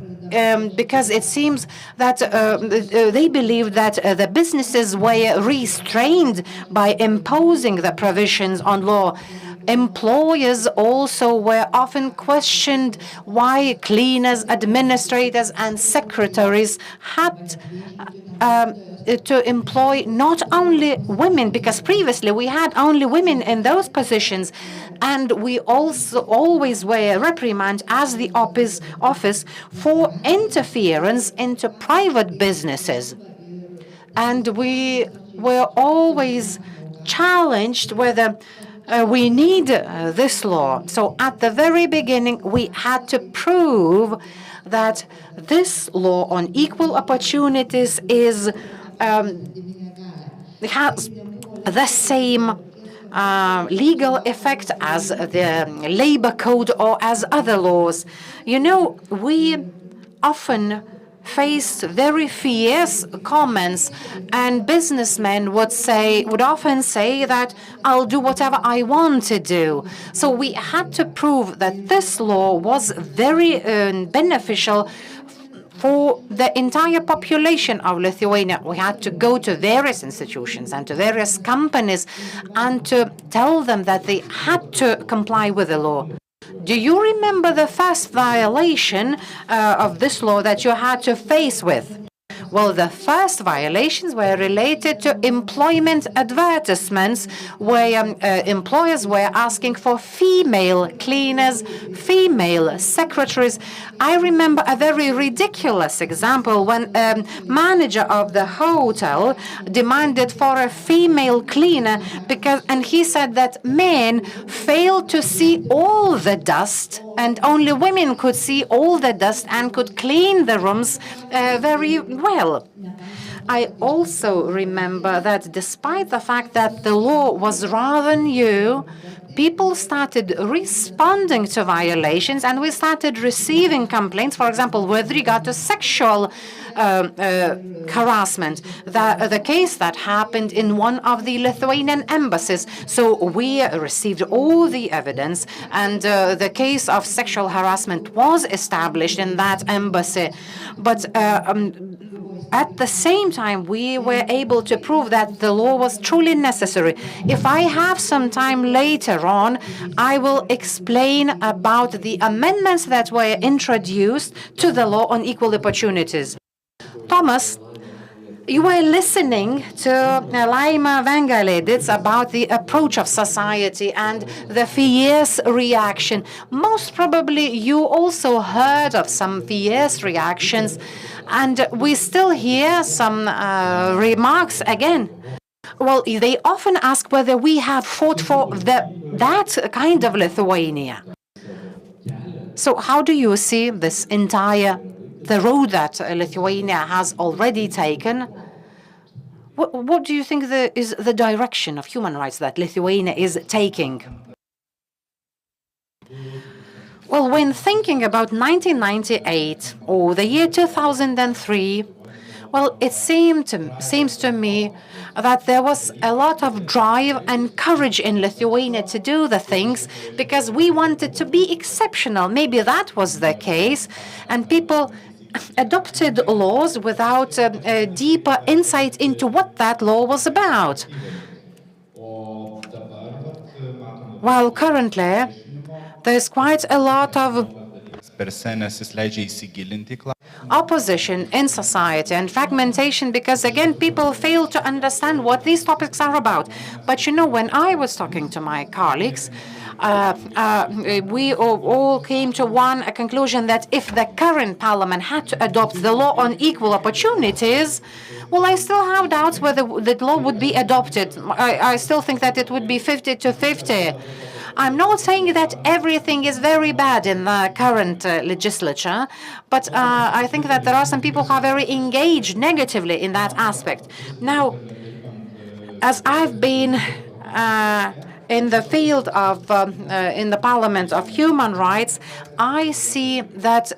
[SPEAKER 11] Because it seems that they believed that the businesses were restrained by imposing the provisions on law. Employers also were often questioned why cleaners, administrators, and secretaries had to employ not only women, because previously we had only women in those positions, and we also always were reprimanded as the office for interference into private businesses. And we were always challenged whether we need this law. So at the very beginning, we had to prove that this law on equal opportunities has the same legal effect as the labor code or as other laws. You know, we often faced very fierce comments, and businessmen would often say that I'll do whatever I want to do. So we had to prove that this law was very beneficial for the entire population of Lithuania. We had to go to various institutions and to various companies and to tell them that they had to comply with the law. Do you remember the first violation of this law that you had to face with? Well, the first violations were related to employment advertisements where employers were asking for female cleaners, female secretaries. I remember a very ridiculous example when a manager of the hotel demanded for a female cleaner and he said that men failed to see all the dust and only women could see all the dust and could clean the rooms very well. I also remember that despite the fact that the law was rather new, people started responding to violations and we started receiving complaints, for example, with regard to sexual harassment, the case that happened in one of the Lithuanian embassies. So we received all the evidence and the case of sexual harassment was established in that embassy. But at the same time, we were able to prove that the law was truly necessary. If I have some time later on, I will explain about the amendments that were introduced to the law on equal opportunities. Thomas, you were listening to Laima Vengalidis about the approach of society and the fierce reaction. Most probably you also heard of some fierce reactions, and we still hear some remarks again. Well, they often ask whether we have fought for that kind of Lithuania. So how do you see the road that Lithuania has already taken? What do you think is the direction of human rights that Lithuania is taking? Well, when thinking about 1998 or the year 2003, well, it seems to me that there was a lot of drive and courage in Lithuania to do the things because we wanted to be exceptional. Maybe that was the case, and people adopted laws without a deeper insight into what that law was about. While currently, there's quite a lot of opposition in society and fragmentation because, again, people fail to understand what these topics are about. But you know, when I was talking to my colleagues, we all came to one conclusion that if the current parliament had to adopt the law on equal opportunities, well, I still have doubts whether the law would be adopted. I still think that it would be 50-50. I'm not saying that everything is very bad in the current legislature, but I think that there are some people who are very engaged negatively in that aspect. Now, as I've been in the field of, in the Parliament of Human Rights, I see that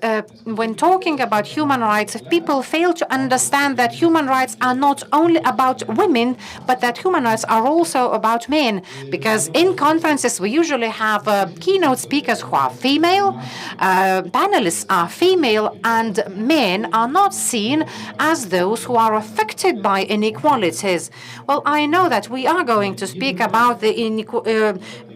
[SPEAKER 11] when talking about human rights, if people fail to understand that human rights are not only about women, but that human rights are also about men. Because in conferences, we usually have keynote speakers who are female, panelists are female, and men are not seen as those who are affected by inequalities. Well, I know that we are going to speak about the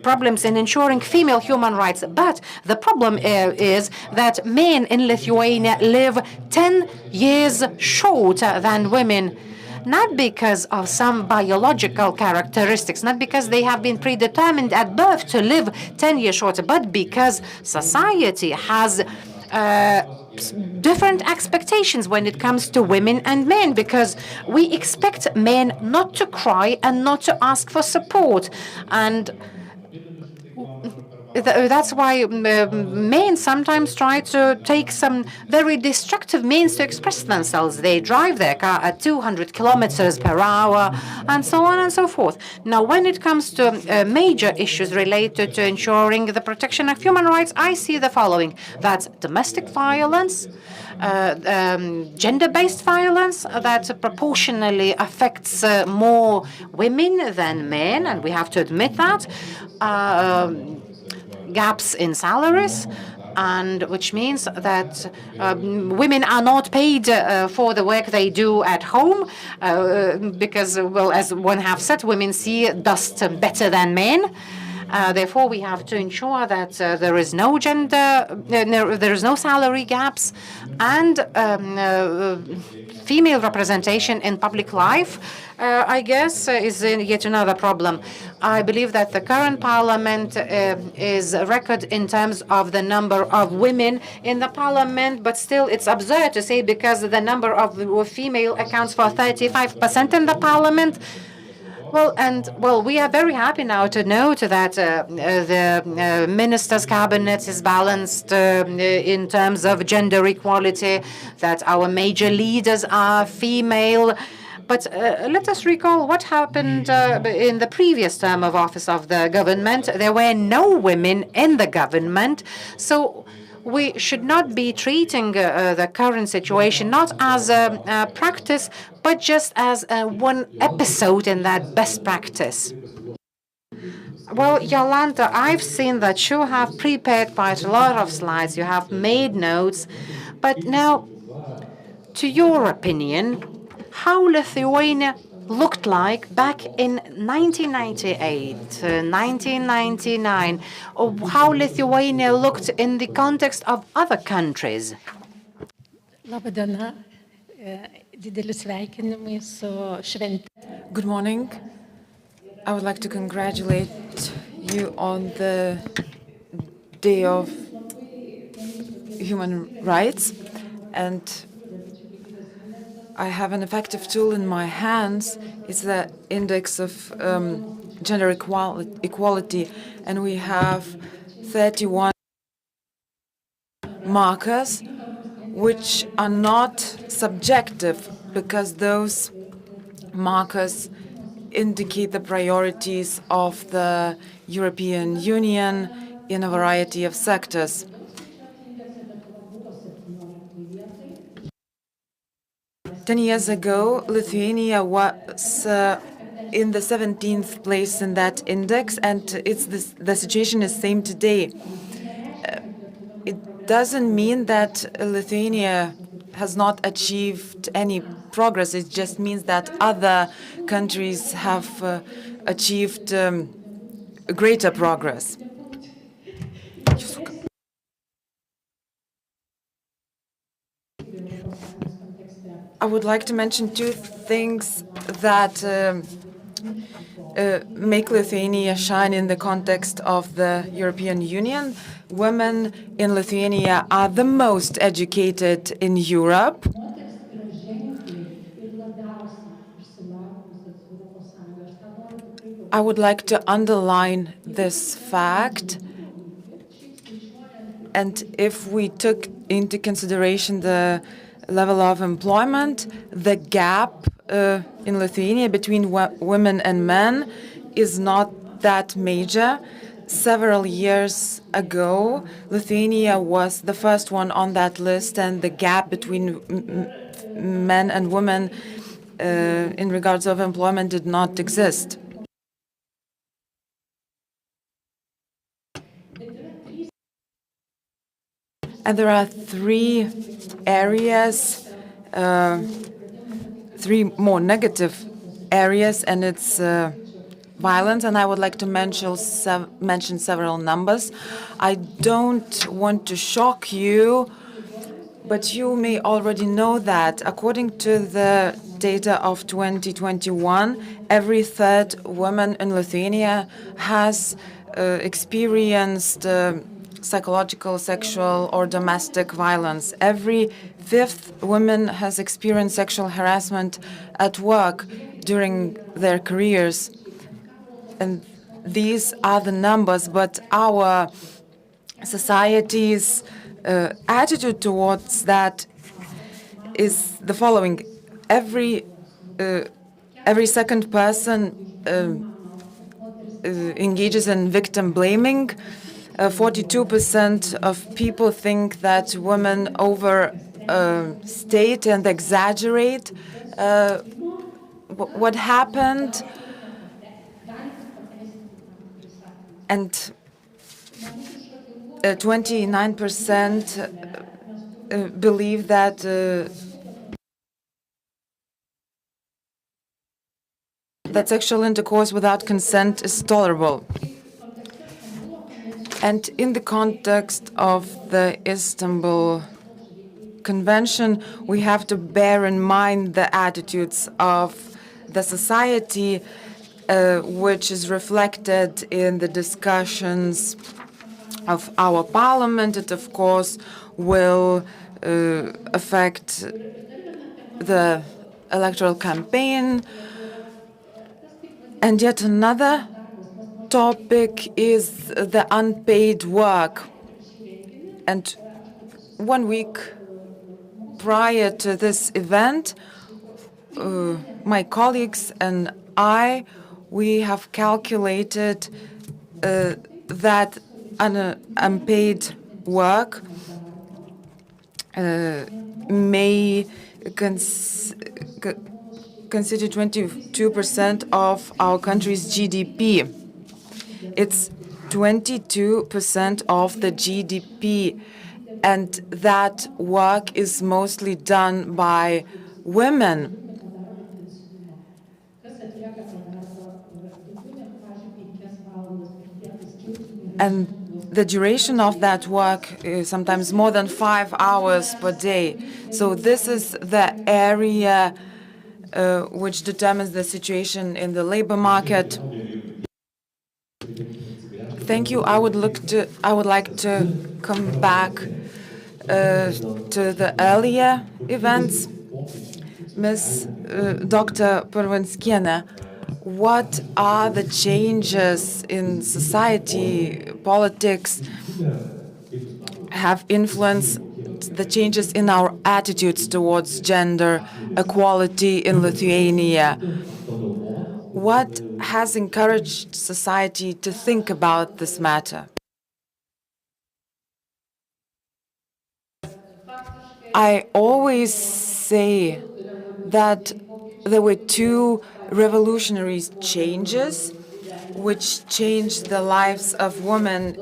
[SPEAKER 11] problems in ensuring female human rights, but the problem is that men in Lithuania live 10 years shorter than women. Not because of some biological characteristics, not because they have been predetermined at birth to live 10 years shorter, but because society has different expectations when it comes to women and men, because we expect men not to cry and not to ask for support. And that's why men sometimes try to take some very destructive means to express themselves. They drive their car at 200 kilometers per hour and so on and so forth. Now, when it comes to major issues related to ensuring the protection of human rights, I see the following. That's domestic violence, gender-based violence that proportionally affects more women than men, and we have to admit that. Gaps in salaries, and which means that women are not paid for the work they do at home because, well, as one have said, women see dust better than men. Therefore, we have to ensure that there is no there is no salary gaps, and female representation in public life, I guess, is yet another problem. I believe that the current parliament is a record in terms of the number of women in the parliament, but still it's absurd to say because the number of female accounts for 35% in the parliament. Well, we are very happy now to note that the minister's cabinet is balanced in terms of gender equality, that our major leaders are female. But let us recall what happened in the previous term of office of the government. There were no women in the government, so we should not be treating the current situation not as a practice, but just as one episode in that best practice. Well, Jolanta, I've seen that you have prepared quite a lot of slides. You have made notes. But now, to your opinion, how Lithuania looked like back in 1998, 1999, or how Lithuania looked in the context of other countries?
[SPEAKER 14] Good morning. I would like to congratulate you on the Day of Human Rights, and I have an effective tool in my hands. It's the index of gender equality, and we have 31 markers which are not subjective, because those markers indicate the priorities of the European Union in a variety of sectors. Ten years ago, Lithuania was in the 17th place in that index, and the situation is same today. It doesn't mean that Lithuania has not achieved any progress. It just means that other countries have achieved greater progress. I would like to mention two things that make Lithuania shine in the context of the European Union. Women in Lithuania are the most educated in Europe. I would like to underline this fact. And if we took into consideration the level of employment, the gap in Lithuania between women and men is not that major. Several years ago, Lithuania was the first one on that list, and the gap between men and women in regards of employment did not exist. And there are three areas, three more negative areas, and it's violence. And I would like to mention several numbers. I don't want to shock you, but you may already know that according to the data of 2021, every third woman in Lithuania has experienced psychological, sexual, or domestic violence. Every fifth woman has experienced sexual harassment at work during their careers. And these are the numbers, but our society's attitude towards that is the following. Every second person engages in victim blaming. 42% of people think that women overstate and exaggerate what happened, and 29% believe that sexual intercourse without consent is tolerable. And in the context of the Istanbul Convention, we have to bear in mind the attitudes of the society, which is reflected in the discussions of our parliament. It, of course, will affect the electoral campaign. And yet another topic is the unpaid work. And 1 week prior to this event, my colleagues and I, we have calculated that unpaid work may consider 22% of our country's GDP. It's 22% of the GDP, and that work is mostly done by women. And the duration of that work is sometimes more than 5 hours per day. So this is the area which determines the situation in the labor market. Thank you. I would like to come back to the earlier events. Ms. Dr. Pervanskiene, what are the changes in society, politics have influenced the changes in our attitudes towards gender equality in Lithuania. What has encouraged society to think about this matter? I always say that there were two revolutionary changes which changed the lives of women,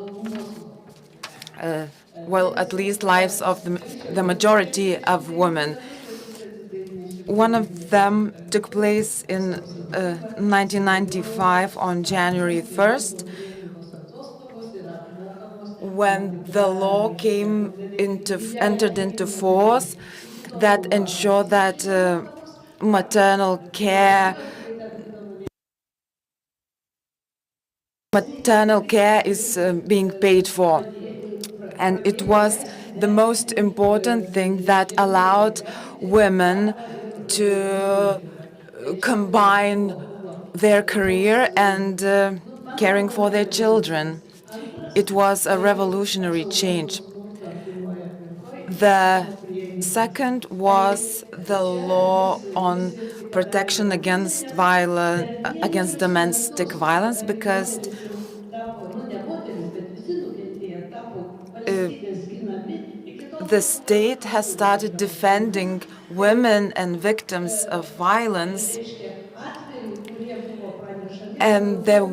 [SPEAKER 14] well, at least lives of the majority of women. One of them took place in 1995 on January 1st, when the law entered into force that ensured that maternal care is being paid for. And it was the most important thing that allowed women to combine their career and caring for their children. It was a revolutionary change. The second was the law on protection against domestic violence, because the state has started defending women and victims of violence, and there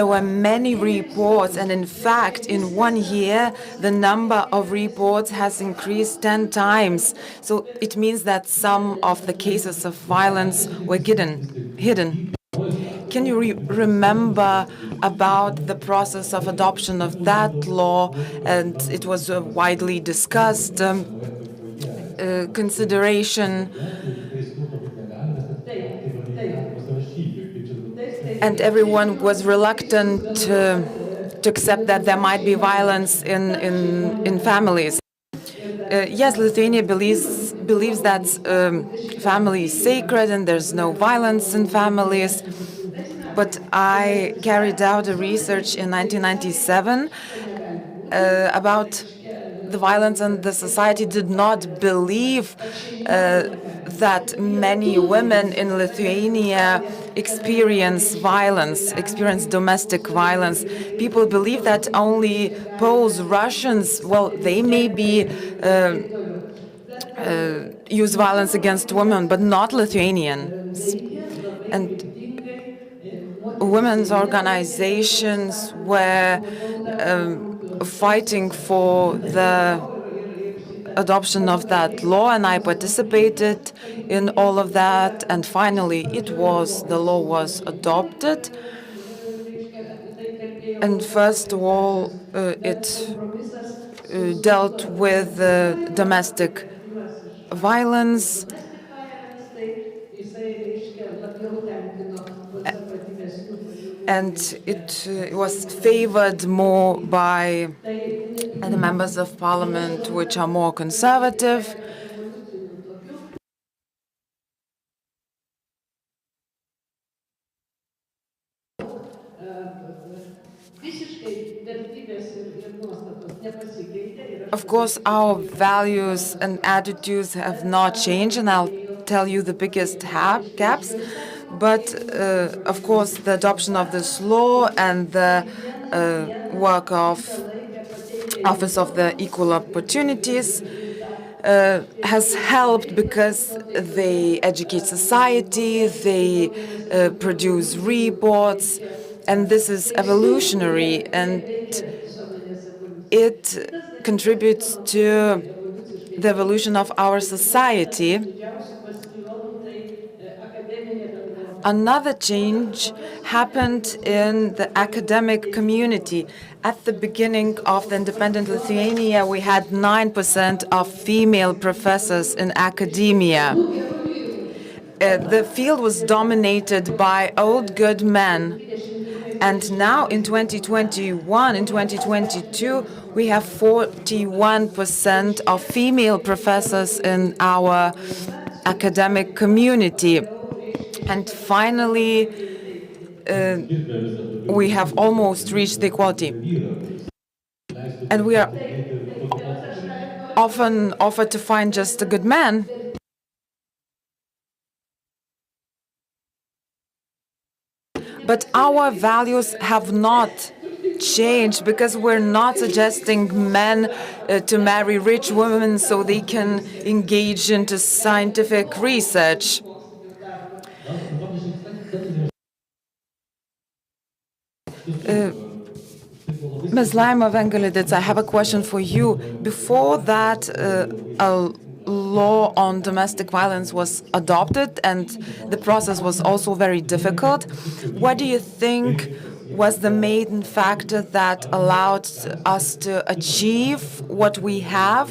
[SPEAKER 14] were many reports, and in fact, in 1 year, the number of reports has increased 10 times. So it means that some of the cases of violence were hidden. Can you remember about the process of adoption of that law? And it was widely discussed consideration, and everyone was reluctant to accept that there might be violence in families. Yes, Lithuania believes that family is sacred and there's no violence in families. But I carried out a research in 1997 about the violence, and the society did not believe that many women in Lithuania experience domestic violence. People believe that only Poles, Russians, well, they may be use violence against women, but not Lithuanians. And women's organizations were fighting for the adoption of that law, and I participated in all of that. And finally, the law was adopted. And first of all, it dealt with domestic violence. And it was favored more by the members of parliament which are more conservative. Of course, our values and attitudes have not changed, and I'll tell you the biggest gaps. But, of course, the adoption of this law and the work of Office of the Equal Opportunities has helped, because they educate society, they produce reports, and this is evolutionary, and it contributes to the evolution of our society. Another change happened in the academic community. At the beginning of the independent Lithuania, we had 9% of female professors in academia. The field was dominated by old good men. And now in 2021, in 2022, we have 41% of female professors in our academic community. And finally, we have almost reached the equality. And we are often offer to find just a good man. But our values have not changed because we're not suggesting men to marry rich women so they can engage into scientific research. Ms. Laima Vengalidits, I have a question for you. Before that, a law on domestic violence was adopted, and the process was also very difficult. What do you think was the main factor that allowed us to achieve what we have?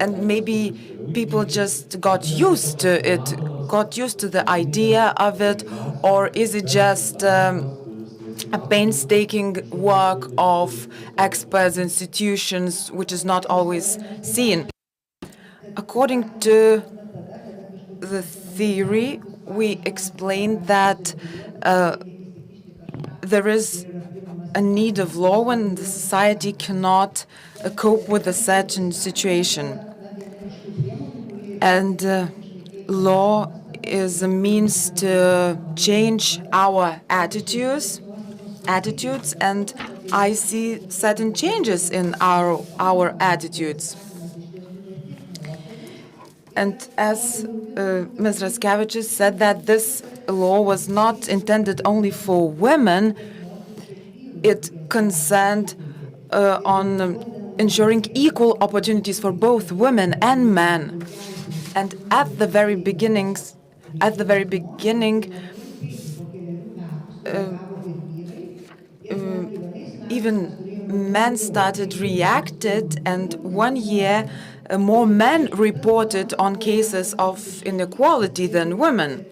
[SPEAKER 14] And maybe people just got used to it, got used to the idea of it, or is it just a painstaking work of experts, institutions, which is not always seen? According to the theory, we explained that there is a need of law when the society cannot cope with a certain situation. And law is a means to change our attitudes, and I see certain changes in our attitudes. And as Ms. Raskevicius said, that this law was not intended only for women, it concerned on ensuring equal opportunities for both women and men. And at the very beginning, even men started reacted, and 1 year more men reported on cases of inequality than women.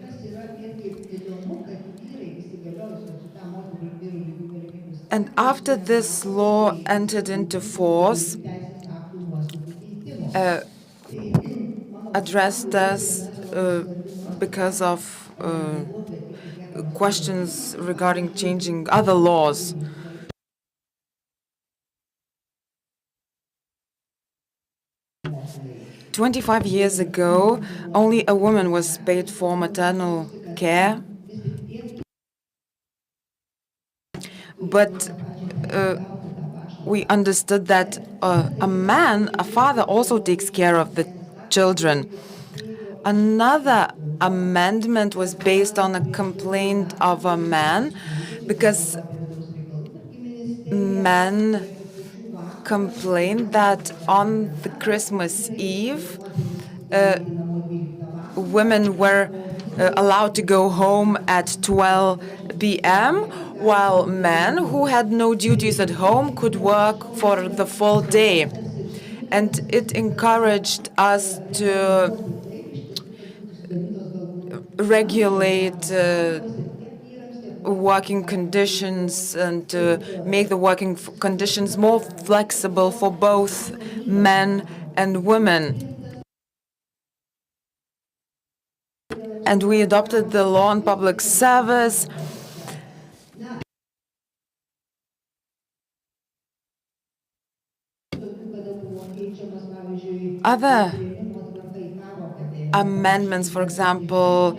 [SPEAKER 14] And after this law entered into force, addressed us because of questions regarding changing other laws. "25 years ago, only a woman was paid for maternal care, but we understood that a man, a father, also takes care of the children." Another amendment was based on a complaint of a man, because men complained that on the Christmas Eve, women were allowed to go home at 12 p.m., while men who had no duties at home could work for the full day. And it encouraged us to regulate working conditions and to make the working conditions more flexible for both men and women. And we adopted the law on public service. Other amendments, for example,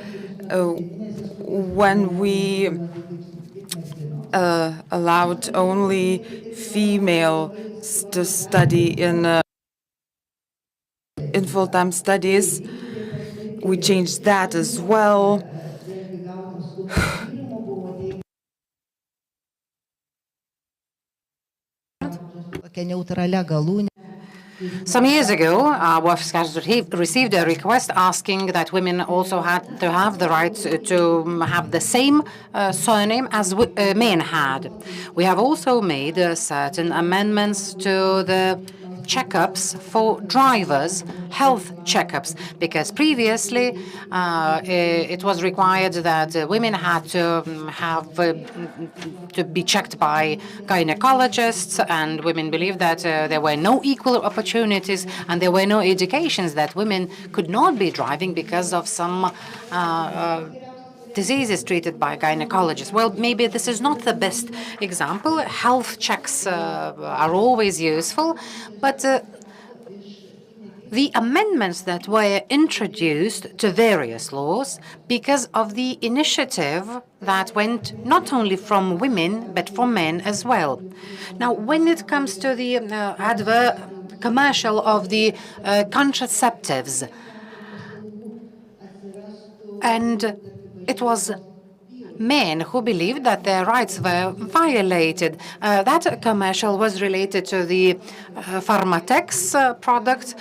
[SPEAKER 14] when we allowed only females to study in full-time studies, we changed that as well.
[SPEAKER 11] Some years ago, our workers received a request asking that women also had to have the right to have the same surname as men had. We have also made certain amendments to the checkups for drivers, health checkups, because previously it was required that women had to to be checked by gynecologists, and women believed that there were no equal opportunities and there were no educations, that women could not be driving because of some diseases treated by gynecologists. Well, maybe this is not the best example. Health checks are always useful, but the amendments that were introduced to various laws because of the initiative that went not only from women but from men as well. Now, when it comes to the commercial of the contraceptives, and it was men who believed that their rights were violated. That commercial was related to the Pharmatex product,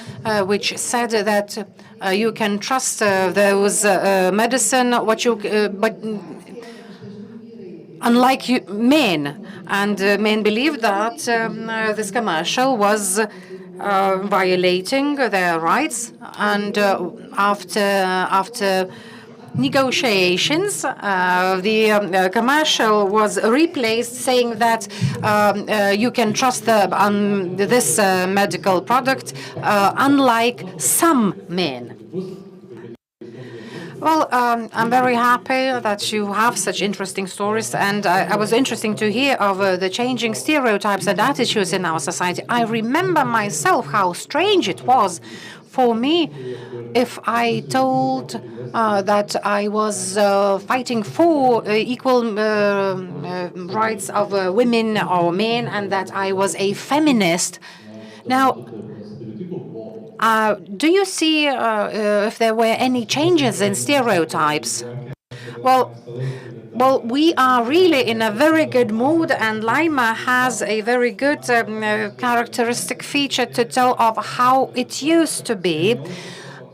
[SPEAKER 11] which said that you can trust those medicine, but unlike men. And men believed that this commercial was violating their rights. And after negotiations, the commercial was replaced, saying that you can trust this medical product, unlike some men. Well, I'm very happy that you have such interesting stories, and I was interesting to hear of the changing stereotypes and attitudes in our society. I remember myself how strange it was for me if I told that I was fighting for equal rights of women or men, and that I was a feminist. Now, do you see if there were any changes in stereotypes? Well, we are really in a very good mood, and Lima has a very good characteristic feature to tell of how it used to be.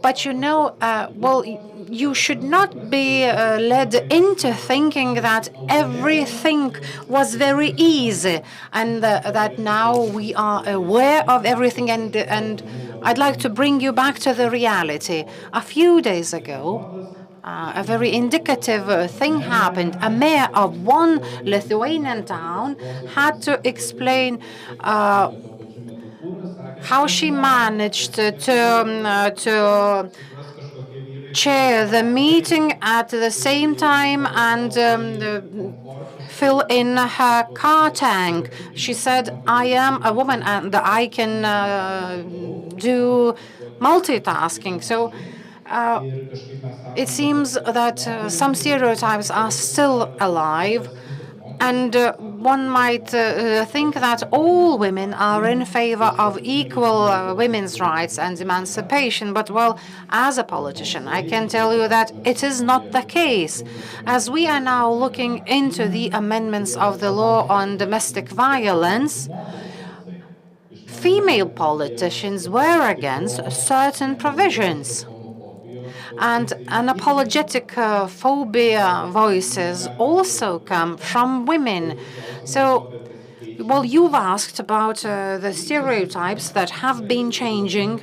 [SPEAKER 11] But you know, you should not be led into thinking that everything was very easy, and that now we are aware of everything. And I'd like to bring you back to the reality. A few days ago, a very indicative thing happened. A mayor of one Lithuanian town had to explain how she managed to chair the meeting at the same time and fill in her car tank. She said, I am a woman and I can do multitasking. So it seems that some stereotypes are still alive. And one might think that all women are in favor of equal women's rights and emancipation. But, well, as a politician, I can tell you that it is not the case. As we are now looking into the amendments of the law on domestic violence, female politicians were against certain provisions. And unapologetic phobia voices also come from women. So, well, you've asked about the stereotypes that have been changing.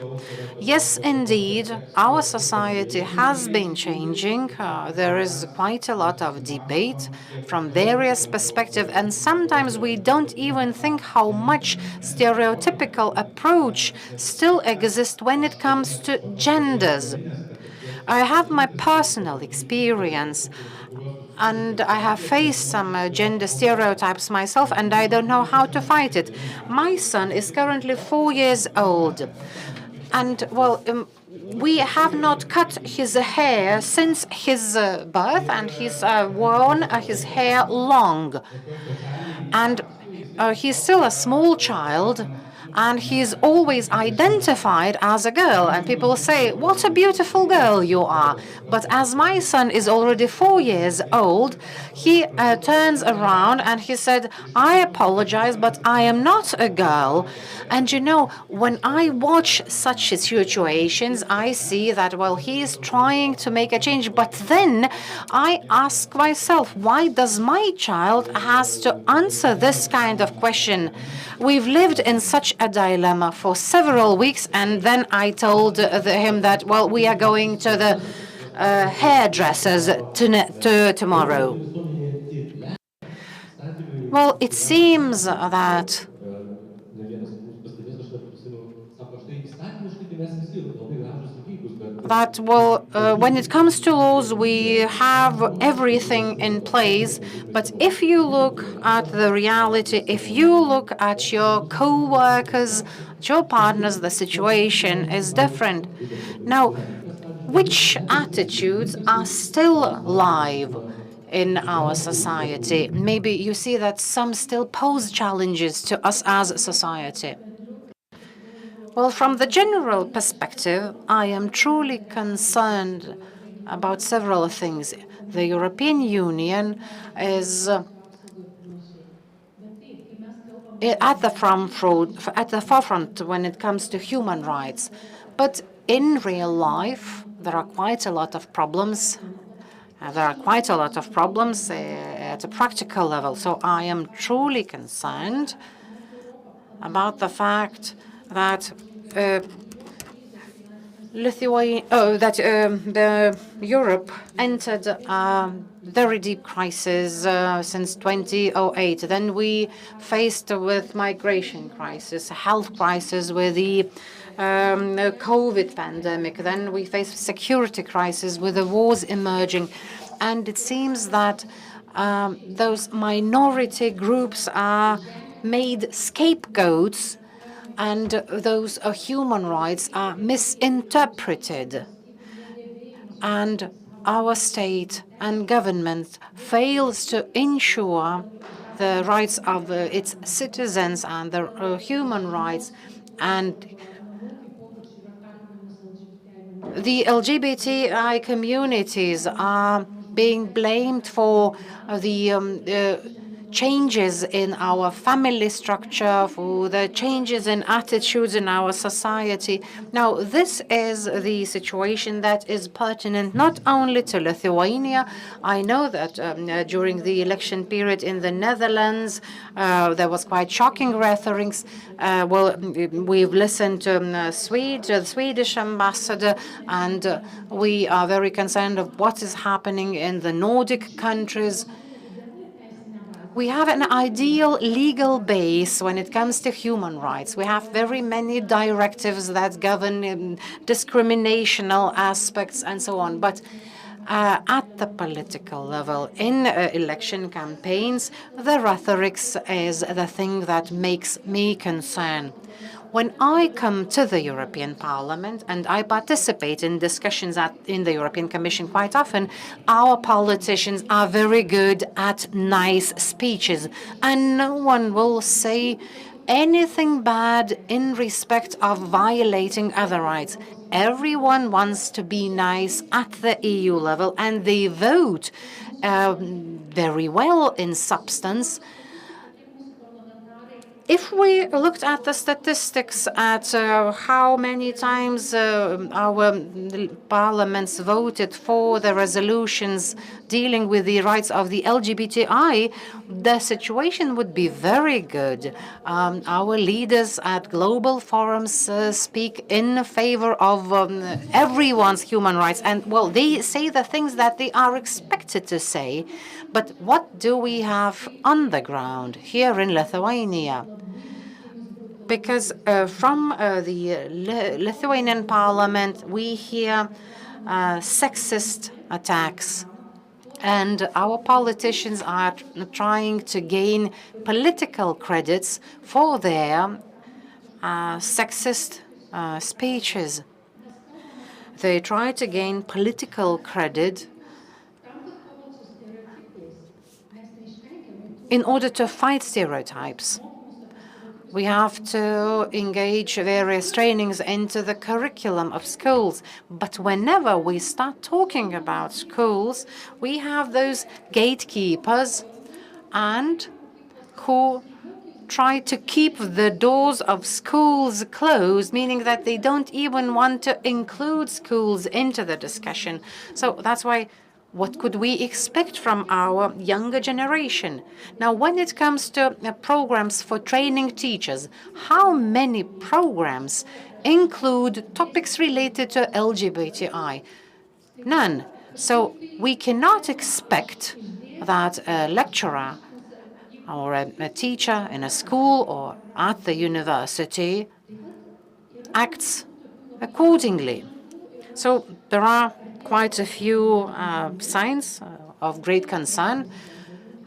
[SPEAKER 11] Yes, indeed, our society has been changing. There is quite a lot of debate from various perspectives, and sometimes we don't even think how much stereotypical approach still exists when it comes to genders. I have my personal experience, and I have faced some gender stereotypes myself, and I don't know how to fight it. My son is currently 4 years old, and, well, we have not cut his hair since his birth, and he's worn his hair long. And he's still a small child, and he's always identified as a girl. And people say, what a beautiful girl you are. But as my son is already 4 years old, he turns around and he said, I apologize, but I am not a girl. And you know, when I watch such situations, I see that, well, he is trying to make a change. But then I ask myself, why does my child has to answer this kind of question? We've lived in such a dilemma for several weeks, and then I told him that, well, we are going to the hairdressers tomorrow. Well, it seems that that, well, when it comes to laws, we have everything in place. But if you look at the reality, if you look at your co-workers, your partners, the situation is different. Now, which attitudes are still alive in our society? Maybe you see that some still pose challenges to us as a society. Well, from the general perspective, I am truly concerned about several things. The European Union is at the forefront when it comes to human rights. But in real life, there are quite a lot of problems. At a practical level. So I am truly concerned about the fact that Europe entered a very deep crisis since 2008. Then we faced with migration crisis, health crisis with the COVID pandemic. Then we faced security crisis with the wars emerging. And it seems that those minority groups are made scapegoats, and those human rights are misinterpreted. And our state and government fails to ensure the rights of its citizens and their human rights. And the LGBTI communities are being blamed for the changes in our family structure, for the changes in attitudes in our society. Now, this is the situation that is pertinent not only to Lithuania. I know that during the election period in the Netherlands, there was quite shocking rhetorics. We've listened to the Swedish ambassador, and we are very concerned of what is happening in the Nordic countries. We have an ideal legal base when it comes to human rights. We have very many directives that govern discriminational aspects and so on. But at the political level, in election campaigns, the rhetorics is the thing that makes me concerned. When I come to the European Parliament and I participate in discussions in the European Commission quite often, our politicians are very good at nice speeches, and no one will say anything bad in respect of violating other rights. Everyone wants to be nice at the EU level, and they vote very well in substance. If we looked at the statistics at how many times our parliaments voted for the resolutions dealing with the rights of the LGBTI, the situation would be very good. Our leaders at global forums speak in favor of everyone's human rights. And, well, they say the things that they are expected to say. But what do we have on the ground here in Lithuania? Because from the Lithuanian parliament, we hear sexist attacks. And our politicians are trying to gain political credits for their sexist speeches. They try to gain political credit in order to fight stereotypes. We have to engage various trainings into the curriculum of schools. But whenever we start talking about schools, we have those gatekeepers and who try to keep the doors of schools closed, meaning that they don't even want to include schools into the discussion. So that's why, what could we expect from our younger generation? Now, when it comes to programs for training teachers, how many programs include topics related to LGBTI? None. So we cannot expect that a lecturer or a teacher in a school or at the university acts accordingly. So there are quite a few signs of great concern.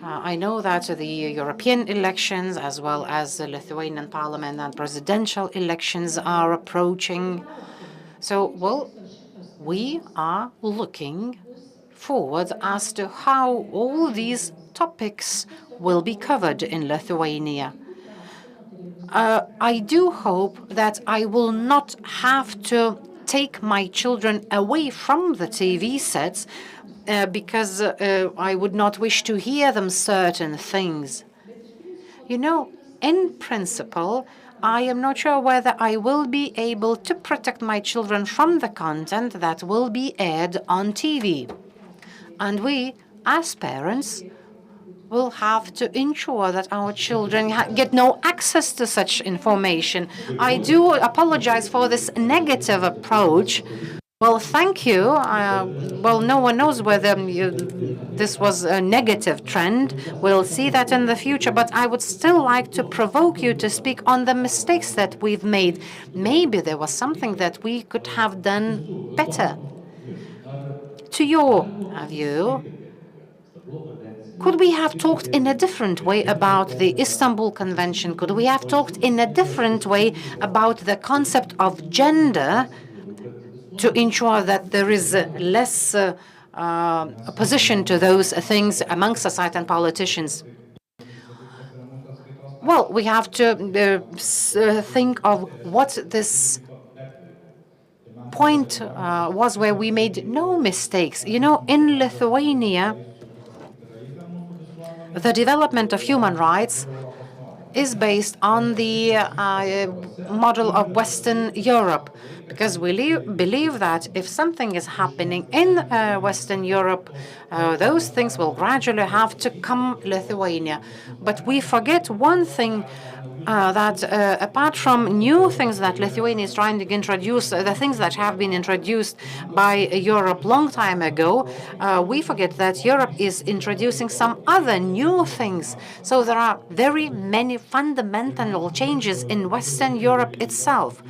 [SPEAKER 11] I know that the European elections, as well as the Lithuanian parliament and presidential elections, are approaching. So, well, we are looking forward as to how all these topics will be covered in Lithuania. I do hope that I will not have to take my children away from the TV sets because I would not wish to hear them certain things. You know, in principle, I am not sure whether I will be able to protect my children from the content that will be aired on TV. And we, as parents, will have to ensure that our children get no access to such information. I do apologize for this negative approach. Well, thank you. Well, no one knows whether this was a negative trend. We'll see that in the future, but I would still like to provoke you to speak on the mistakes that we've made. Maybe there was something that we could have done better. To your view, could we have talked in a different way about the Istanbul Convention? Could we have talked in a different way about the concept of gender to ensure that there is less opposition to those things among society and politicians? Well, we have to think of what this point was where we made no mistakes. You know, in Lithuania, the development of human rights is based on the model of Western Europe, because we believe that if something is happening in Western Europe, those things will gradually have to come Lithuania. But we forget one thing, that apart from new things that Lithuania is trying to introduce, the things that have been introduced by Europe long time ago, we forget that Europe is introducing some other new things. So there are very many fundamental changes in Western Europe itself.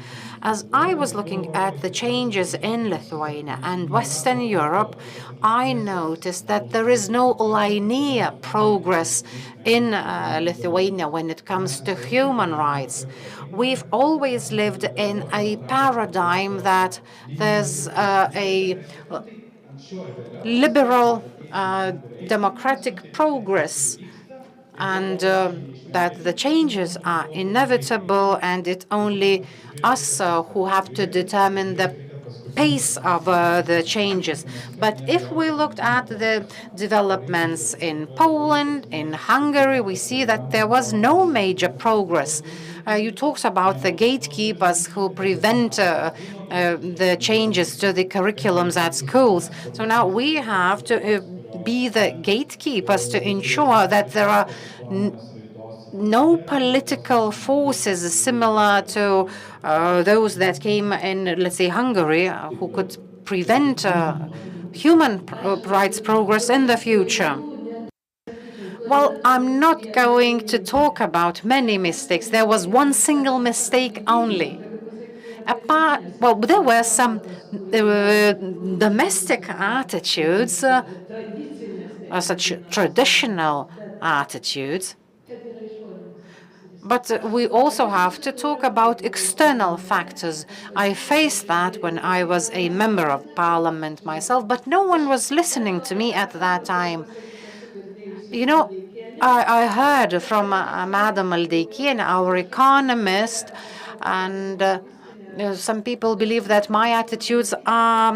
[SPEAKER 11] As I was looking at the changes in Lithuania and Western Europe, I noticed that there is no linear progress in Lithuania when it comes to human rights. We've always lived in a paradigm that there's a liberal democratic progress, and that the changes are inevitable, and it's only us who have to determine the pace of the changes. But if we looked at the developments in Poland, in Hungary, we see that there was no major progress. You talked about the gatekeepers who prevent the changes to the curriculums at schools. So now we have to be the gatekeepers to ensure that there are no political forces similar to those that came in, let's say, Hungary, who could prevent human rights progress in the future. Well, I'm not going to talk about many mistakes. There was one single mistake only. Well, there were some domestic attitudes, such traditional attitudes. But we also have to talk about external factors. I faced that when I was a member of parliament myself, but no one was listening to me at that time. You know, I heard from Madam Aldeikienė, our economist, and some people believe that my attitudes are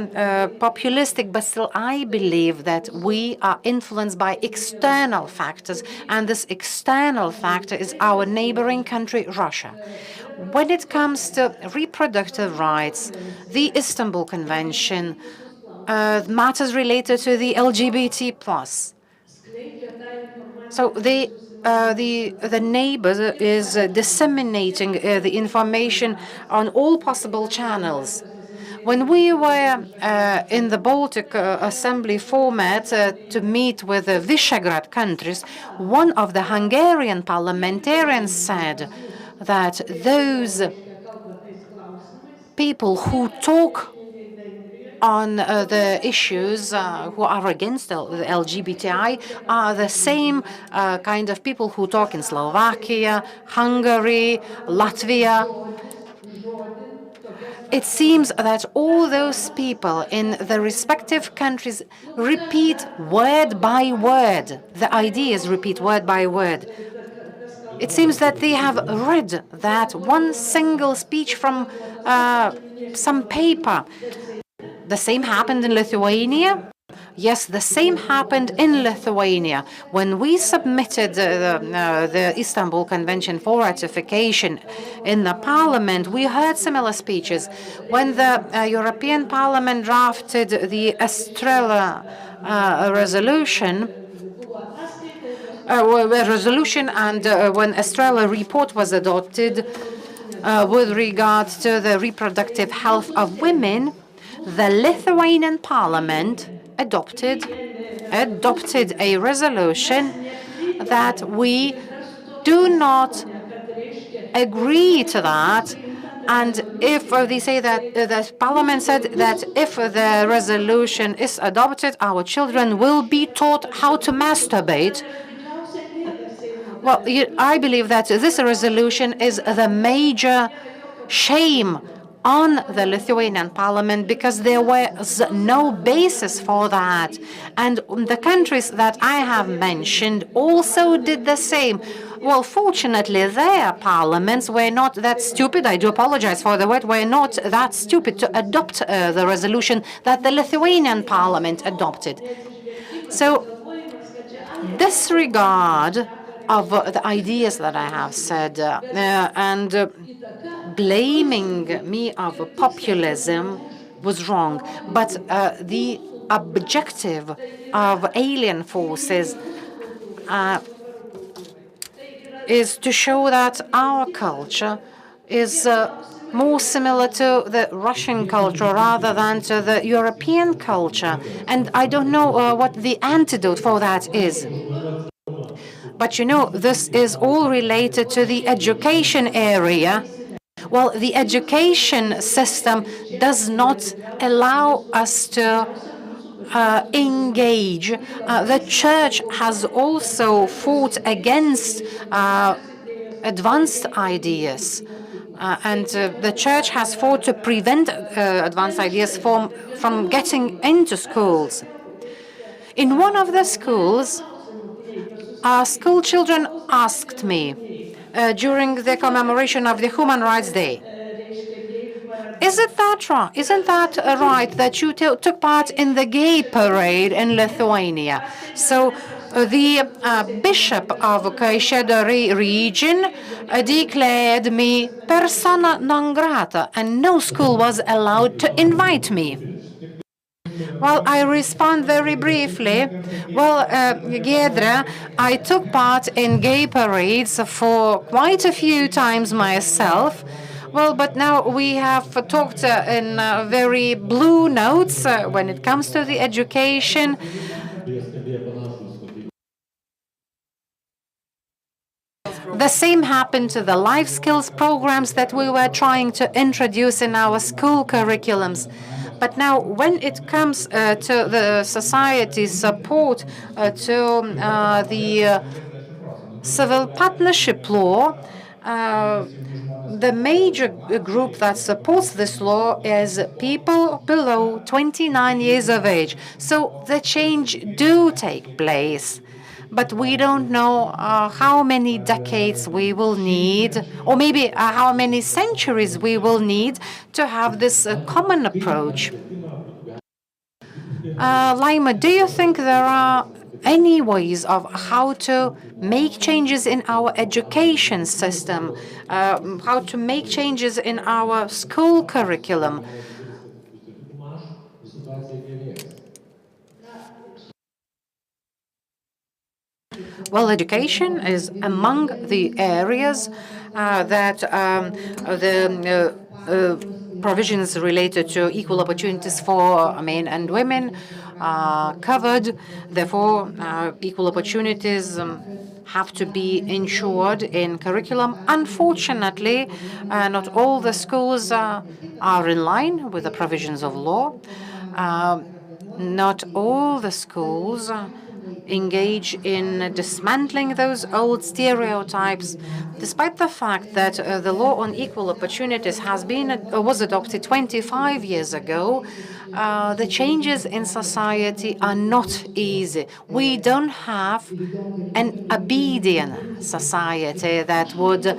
[SPEAKER 11] populistic, but still I believe that we are influenced by external factors, and this external factor is our neighboring country, Russia. When it comes to reproductive rights, the Istanbul Convention, matters related to the LGBT+. So the neighbor is disseminating the information on all possible channels. When we were in the Baltic Assembly format to meet with the Visegrad countries, one of the Hungarian parliamentarians said that those people who talk on the issues who are against the LGBTI are the same kind of people who talk in Slovakia, Hungary, Latvia. It seems that all those people in the respective countries repeat word by word. The ideas repeat word by word. It seems that they have read that one single speech from some paper. The same happened in Lithuania. Yes, the same happened in Lithuania. When we submitted the Istanbul Convention for ratification in the parliament, we heard similar speeches. When the European Parliament drafted the Estrela resolution, and when Estrela report was adopted with regard to the reproductive health of women, the Lithuanian Parliament adopted a resolution that we do not agree to that. And if they say that the Parliament said that if the resolution is adopted, our children will be taught how to masturbate. Well, I believe that this resolution is the major shame on the Lithuanian Parliament because there was no basis for that. And the countries that I have mentioned also did the same. Well, fortunately, their parliaments were not that stupid. I do apologize for the word. Were not that stupid to adopt the resolution that the Lithuanian Parliament adopted. So, disregard of the ideas that I have said and blaming me of populism was wrong. But the objective of alien forces is to show that our culture is more similar to the Russian culture rather than to the European culture. And I don't know what the antidote for that is. But this is all related to the education area. Well, the education system does not allow us to engage. The church has also fought against advanced ideas. And the church has fought to prevent advanced ideas from getting into schools. In one of the schools, school children asked me during the commemoration of the Human Rights Day, isn't that right that you took part in the gay parade in Lithuania? So the bishop of Kaišiadorių region declared me persona non grata, and no school was allowed to invite me. Well, I respond very briefly. Well, Giedra, I took part in gay parades for quite a few times myself. Well, but now we have talked in very blue notes when it comes to the education. The same happened to the life skills programs that we were trying to introduce in our school curriculums. But now, when it comes to the society's support to the civil partnership law, the major group that supports this law is people below 29 years of age. So the change do take place. But we don't know how many decades we will need, or maybe how many centuries we will need to have this common approach. Laima, do you think there are any ways of how to make changes in our education system, how to make changes in our school curriculum? Well, education is among the areas that the provisions related to equal opportunities for men and women are covered. Therefore, equal opportunities have to be ensured in curriculum. Unfortunately, not all the schools are in line with the provisions of law. Not all the schools engage in dismantling those old stereotypes, despite the fact that the law on equal opportunities was adopted 25 years ago. The changes in society are not easy. We don't have an obedient society that would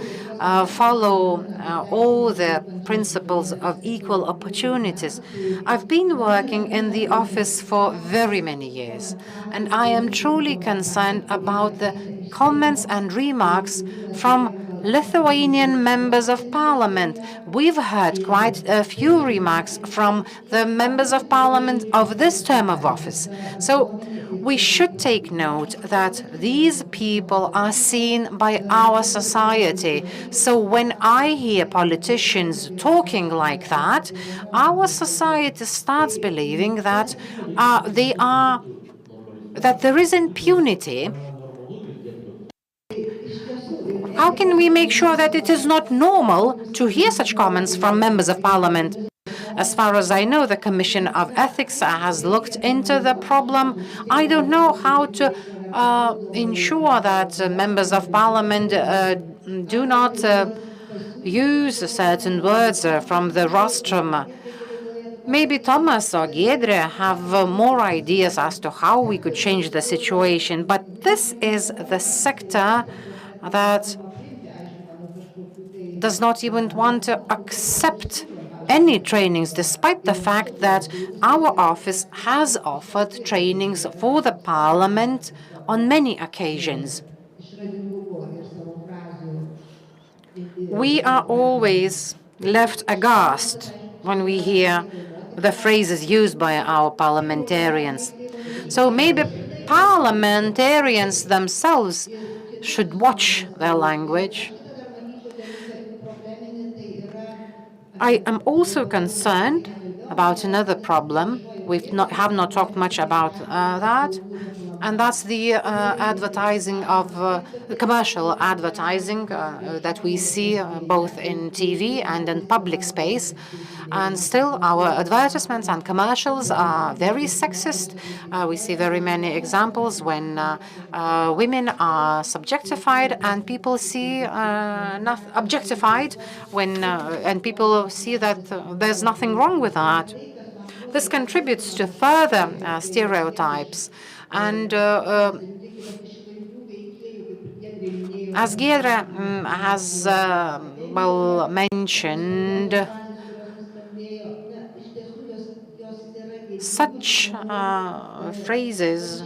[SPEAKER 11] follow all the principles of equal opportunities. I've been working in the office for very many years, and I am truly concerned about the comments and remarks from Lithuanian members of parliament. We've heard quite a few remarks from the members of parliament of this term of office. So we should take note that these people are seen by our society. So when I hear politicians talking like that, our society starts believing that that there is impunity. How can we make sure that it is not normal to hear such comments from members of parliament? As far as I know, the Commission of Ethics has looked into the problem. I don't know how to ensure that members of parliament do not use certain words from the rostrum. Maybe Thomas or Giedre have more ideas as to how we could change the situation, but this is the sector that does not even want to accept any trainings, despite the fact that our office has offered trainings for the parliament on many occasions. We are always left aghast when we hear the phrases used by our parliamentarians. So maybe parliamentarians themselves should watch their language. I am also concerned about another problem. We have not talked much about that, and that's the advertising of commercial advertising that we see both in TV and in public space. And still, our advertisements and commercials are very sexist. We see very many examples when women are subjectified, and people see objectified when and people see that there's nothing wrong with that. This contributes to further stereotypes. And as Giedre has mentioned, such phrases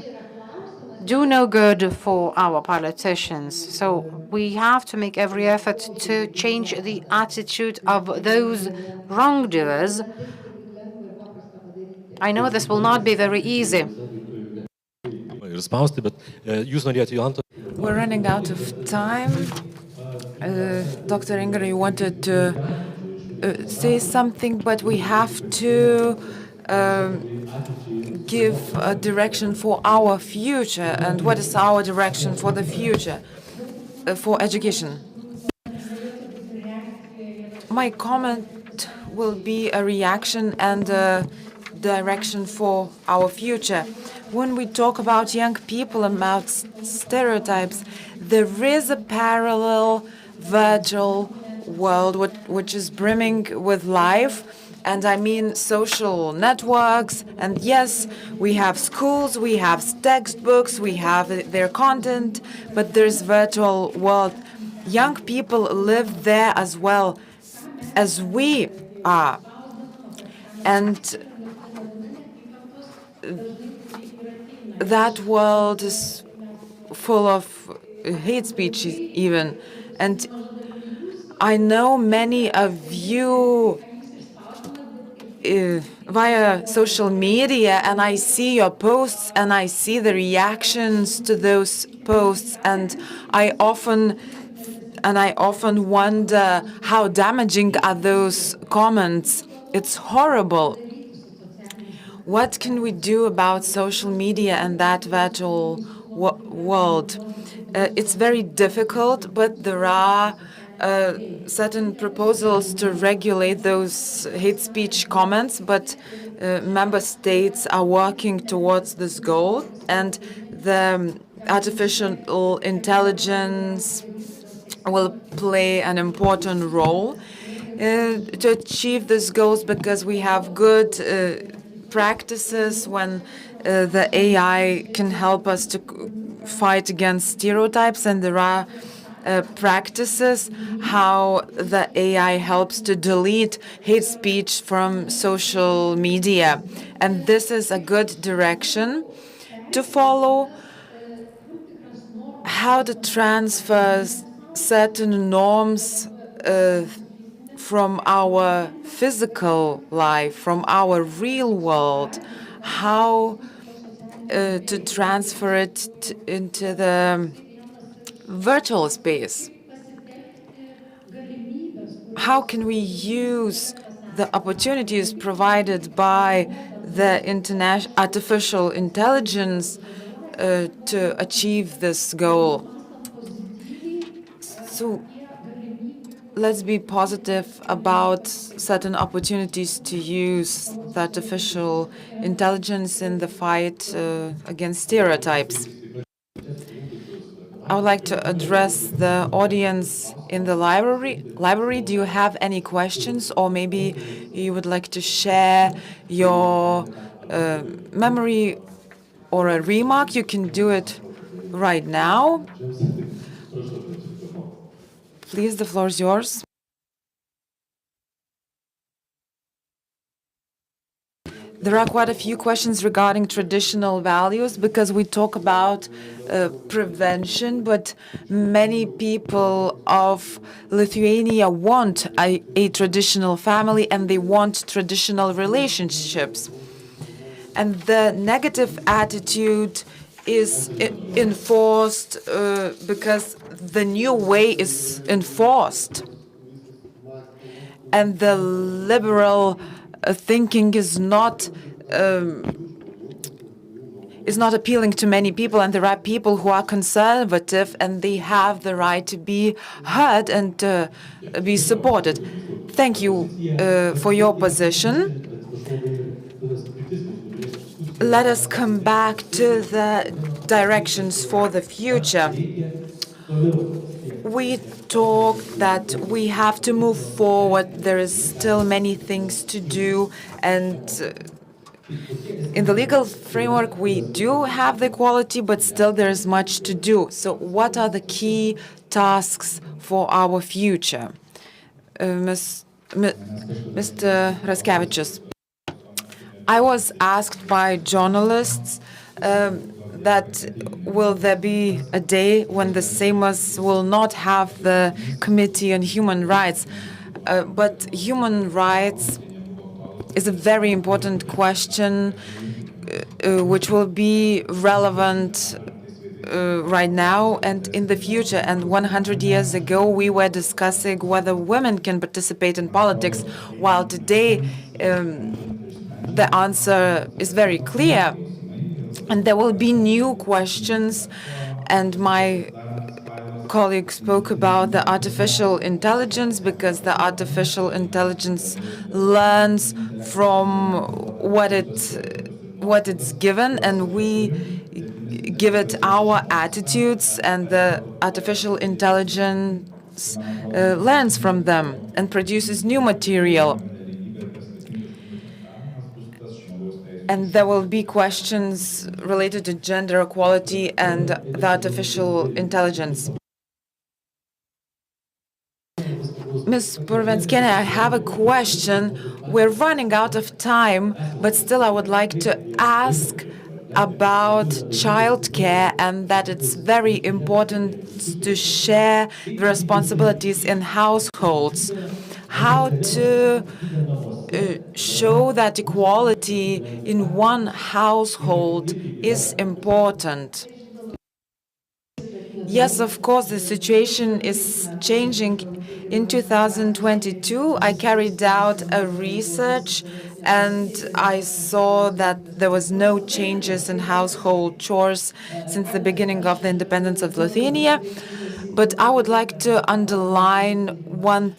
[SPEAKER 11] do no good for our politicians. So we have to make every effort to change the attitude of those wrongdoers. I know this will not be very easy.
[SPEAKER 14] We're running out of time. Dr. Inger, you wanted to say something, but we have to give a direction for our future. And what is our direction for the future, for education? My comment will be a reaction and a direction for our future. When we talk about young people and about stereotypes, there is a parallel virtual world which is brimming with life. And I mean social networks. And yes, we have schools, we have textbooks, we have their content, but there's virtual world. Young people live there as well as we are. And that world is full of hate speech even. And I know many of you via social media, and I see your posts and I see the reactions to those posts, and I often wonder how damaging are those comments. It's horrible. What can we do about social media and that virtual world? It's very difficult, but there are certain proposals to regulate those hate speech comments, but member states are working towards this goal, and the artificial intelligence will play an important role to achieve these goals, because we have good practices when the AI can help us to fight against stereotypes, and there are practices how the AI helps to delete hate speech from social media. And this is a good direction to follow. How to transfer certain norms from our physical life, from our real world, how to transfer it into the virtual space. How can we use the opportunities provided by the artificial intelligence to achieve this goal? So let's be positive about certain opportunities to use the artificial intelligence in the fight against stereotypes. I would like to address the audience in the library. Do you have any questions, or maybe you would like to share your memory or a remark? You can do it right now. Please, the floor is yours. There are quite a few questions regarding traditional values, because we talk about prevention, but many people of Lithuania want a traditional family, and they want traditional relationships. And the negative attitude is enforced because the new way is enforced. And the liberal thinking is not appealing to many people, and there are people who are conservative, and they have the right to be heard and to be supported. Thank you for your position. Let us come back to the directions for the future. We talk that we have to move forward. There is still many things to do, and in the legal framework we do have the equality, but still there is much to do. So what are the key tasks for our future? Mr. Raskevičius. I was asked by journalists that will there be a day when the Seimas will not have the Committee on Human Rights? But human rights is a very important question which will be relevant right now and in the future. And 100 years ago, we were discussing whether women can participate in politics, while today the answer is very clear. And there will be new questions, and my colleague spoke about the artificial intelligence, because the artificial intelligence learns from what it's given, and we give it our attitudes, and the artificial intelligence learns from them and produces new material. And there will be questions related to gender equality and the artificial intelligence. Ms. Purvenskene, I have a question. We're running out of time, but still I would like to ask about childcare, and that it's very important to share the responsibilities in households. How to show that equality in one household is important. Yes, of course, the situation is changing. In 2022, I carried out a research, and I saw that there was no changes in household chores since the beginning of the independence of Lithuania. But I would like to underline one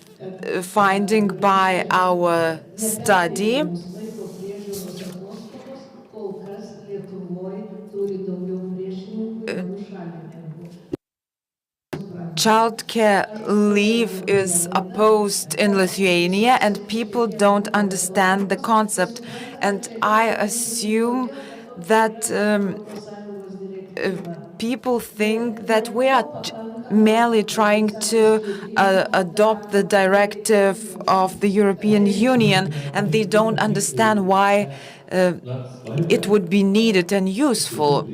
[SPEAKER 14] finding by our study. Childcare leave is opposed in Lithuania, and people don't understand the concept. And I assume that people think that we are merely trying to adopt the directive of the European Union, and they don't understand why it would be needed and useful.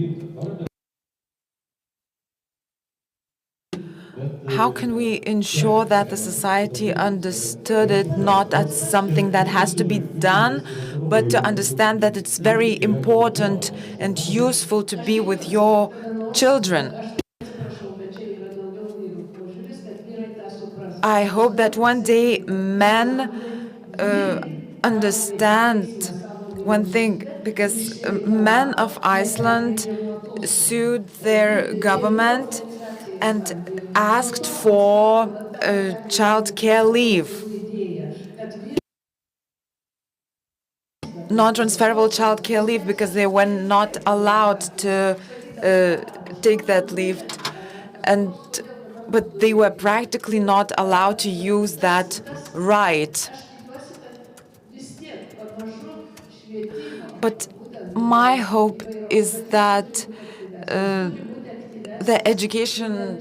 [SPEAKER 14] How can we ensure that the society understood it not as something that has to be done, but to understand that it's very important and useful to be with your children? I hope that one day men understand one thing, because men of Iceland sued their government and asked for child care leave, non-transferable child care leave, because they were not allowed to take that leave, but they were practically not allowed to use that right. But my hope is that the education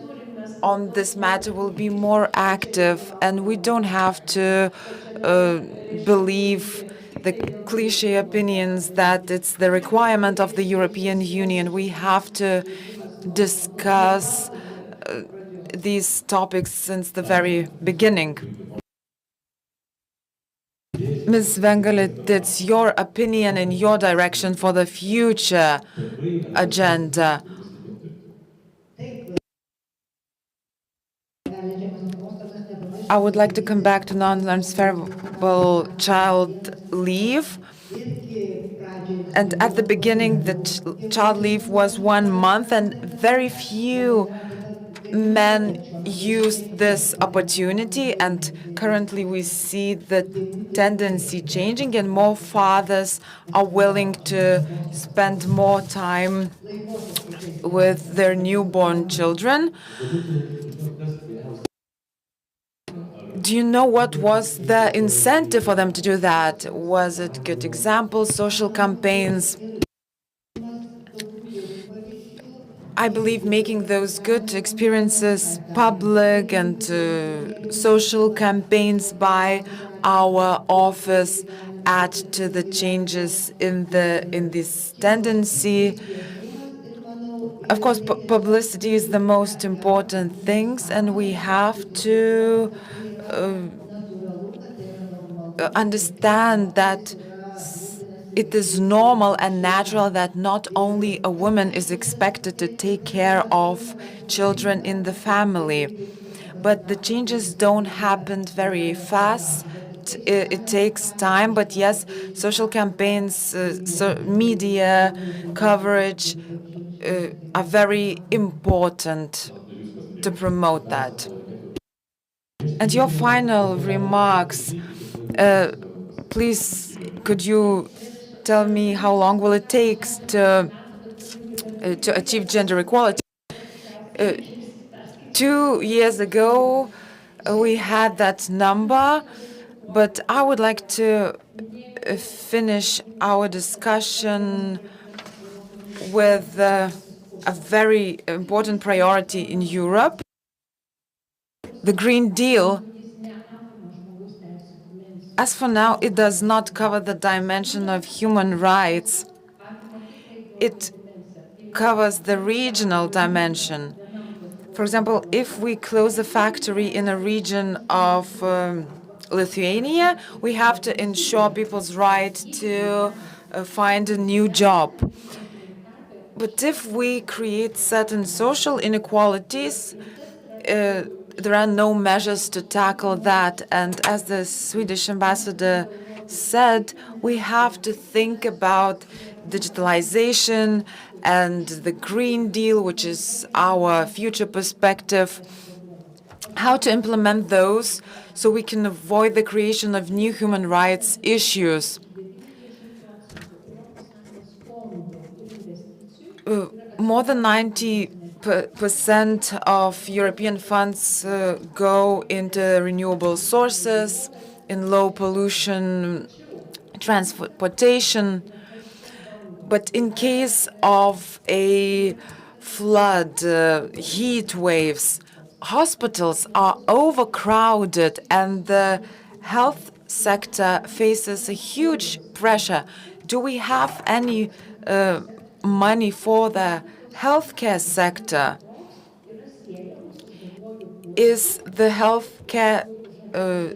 [SPEAKER 14] on this matter will be more active, and we don't have to believe the cliche opinions that it's the requirement of the European Union. We have to discuss these topics since the very beginning. Ms. Vengelit, it's your opinion and your direction for the future agenda. I would like to come back to non-transferable child leave. And at the beginning, the child leave was 1 month, and very few men used this opportunity. And currently, we see the tendency changing, and more fathers are willing to spend more time with their newborn children. Do you know what was the incentive for them to do that? Was it good examples, social campaigns? I believe making those good experiences public and social campaigns by our office add to the changes in this tendency. Of course, publicity is the most important things, and we have to understand that it is normal and natural that not only a woman is expected to take care of children in the family, but the changes don't happen very fast. It takes time, but yes, social campaigns, media coverage are very important to promote that. And your final remarks, please, could you tell me how long will it take to achieve gender equality? 2 years ago, we had that number, but I would like to finish our discussion with a very important priority in Europe, the Green Deal. As for now, it does not cover the dimension of human rights. It covers the regional dimension. For example, if we close a factory in a region of Lithuania, we have to ensure people's right to find a new job. But if we create certain social inequalities, there are no measures to tackle that. And as the Swedish ambassador said, we have to think about digitalization and the Green Deal, which is our future perspective, how to implement those so we can avoid the creation of new human rights issues. More than 90% of European funds go into renewable sources, in low pollution transportation. But in case of a flood, heat waves, hospitals are overcrowded and the health sector faces a huge pressure. Do we have any money for the healthcare sector? Is the healthcare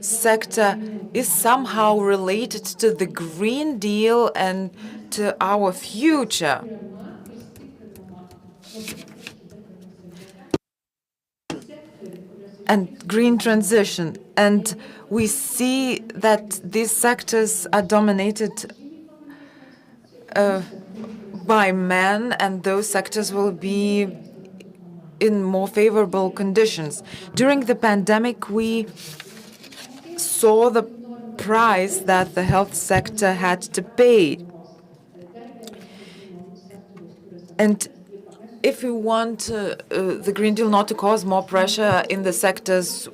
[SPEAKER 14] sector is somehow related to the Green Deal and to our future? And green transition. And we see that these sectors are dominated by men, and those sectors will be in more favorable conditions. During the pandemic, we saw the price that the health sector had to pay. And if we want the Green Deal not to cause more pressure in the sectors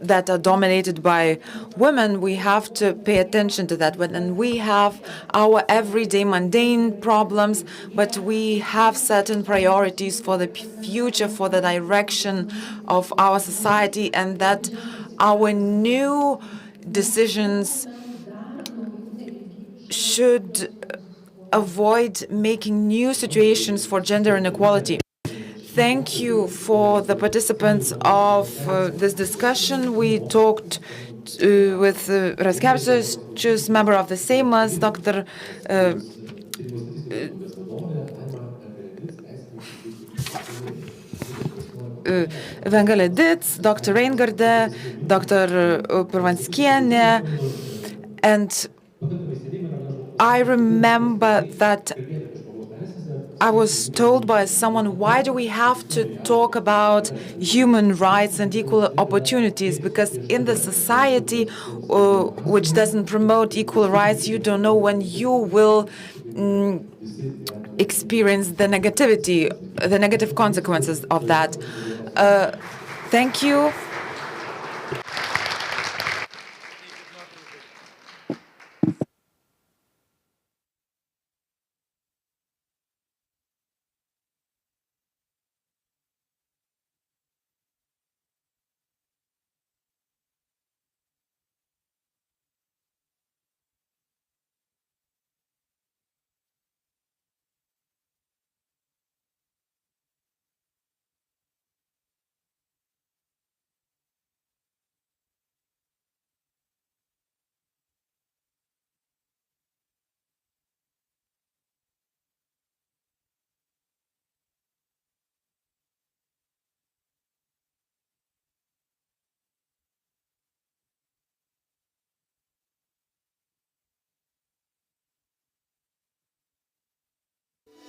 [SPEAKER 14] that are dominated by women, we have to pay attention to that. And we have our everyday mundane problems, but we have certain priorities for the future, for the direction of our society, and that our new decisions should avoid making new situations for gender inequality. Thank you for the participants of this discussion. We talked with Raskevičius, member of the Seimas, Dr. Vengaledits, Dr. Reingarde, Dr. Purvanskienė, and I remember that I was told by someone, why do we have to talk about human rights and equal opportunities? Because in the society which doesn't promote equal rights, you don't know when you will experience the negative consequences of that. Thank you.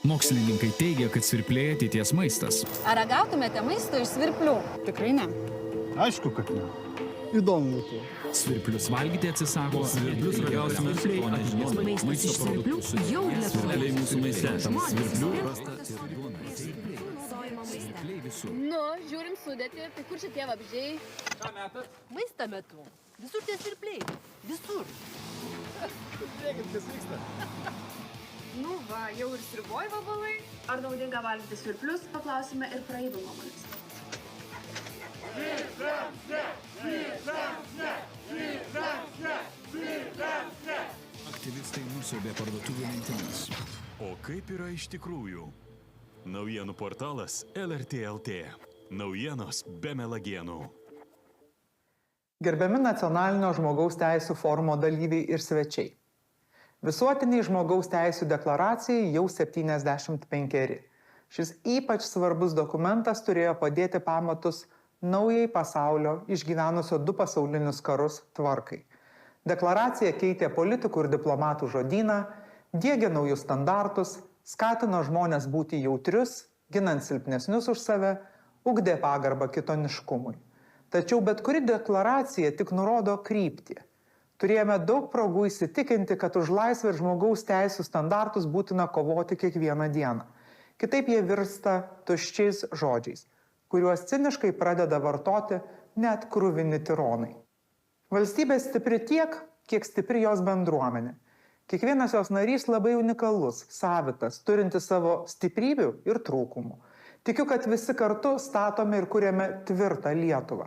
[SPEAKER 5] Mokslininkai teigia, kad svirpliai ateities maistas.
[SPEAKER 7] Ar ragautumėte maisto iš svirplių? Tikrai ne.
[SPEAKER 4] Aišku, kad ne. Įdomu būtų.
[SPEAKER 5] Svirplius valgyti atsisako. Svirplius ragausime ateities maistas iš svirplių jau Lietuvoje. Mūsų maiste. Svirplių rasta ir duona. Svirpliai visur.
[SPEAKER 7] Nu, žiūrim sudėtį, tai kur šitie vabzdžiai?
[SPEAKER 4] Ką metat?
[SPEAKER 7] Maistą metu. Visur tie svirpliai. Visur.
[SPEAKER 4] Žiūrėkit, kas vyksta.
[SPEAKER 2] Nu va, jau ir sriuboj vabalai. Ar naudinga valgyti svirplius, paklausime ir praeivių nuomonės.
[SPEAKER 5] Aktyvistai nusiaubė parduotuvių lentynas.
[SPEAKER 6] O kaip yra iš tikrųjų? Naujienų portalas LRT LT. Naujienos be melagienų.
[SPEAKER 15] Gerbiami nacionalinio žmogaus teisų forumo dalyviai ir svečiai. Visuotiniai žmogaus teisų deklaracijai jau 75. Šis ypač svarbus dokumentas turėjo padėti pamatus naujai pasaulio išgyvenusio 2 pasaulinius karus tvarkai. Deklaracija keitė politikų ir diplomatų žodyną, diegė naujus standartus, skatino žmonės būti jautrius, ginant silpnesnius už save, ugdė pagarbą kitoniškumui. Tačiau bet kuri deklaracija tik nurodo kryptį. Turėjome daug progų įsitikinti, kad už laisvę ir žmogaus teisų standartus būtina kovoti kiekvieną dieną. Kitaip jie virsta tuščiais žodžiais, kuriuos ciniškai pradeda vartoti net kruvini tironai. Valstybė stipri tiek, kiek stipri jos bendruomenė. Kiekvienas jos narys labai unikalus, savitas, turintis savo stiprybių ir trūkumų. Tikiu, kad visi kartu statome ir kuriame tvirtą Lietuvą.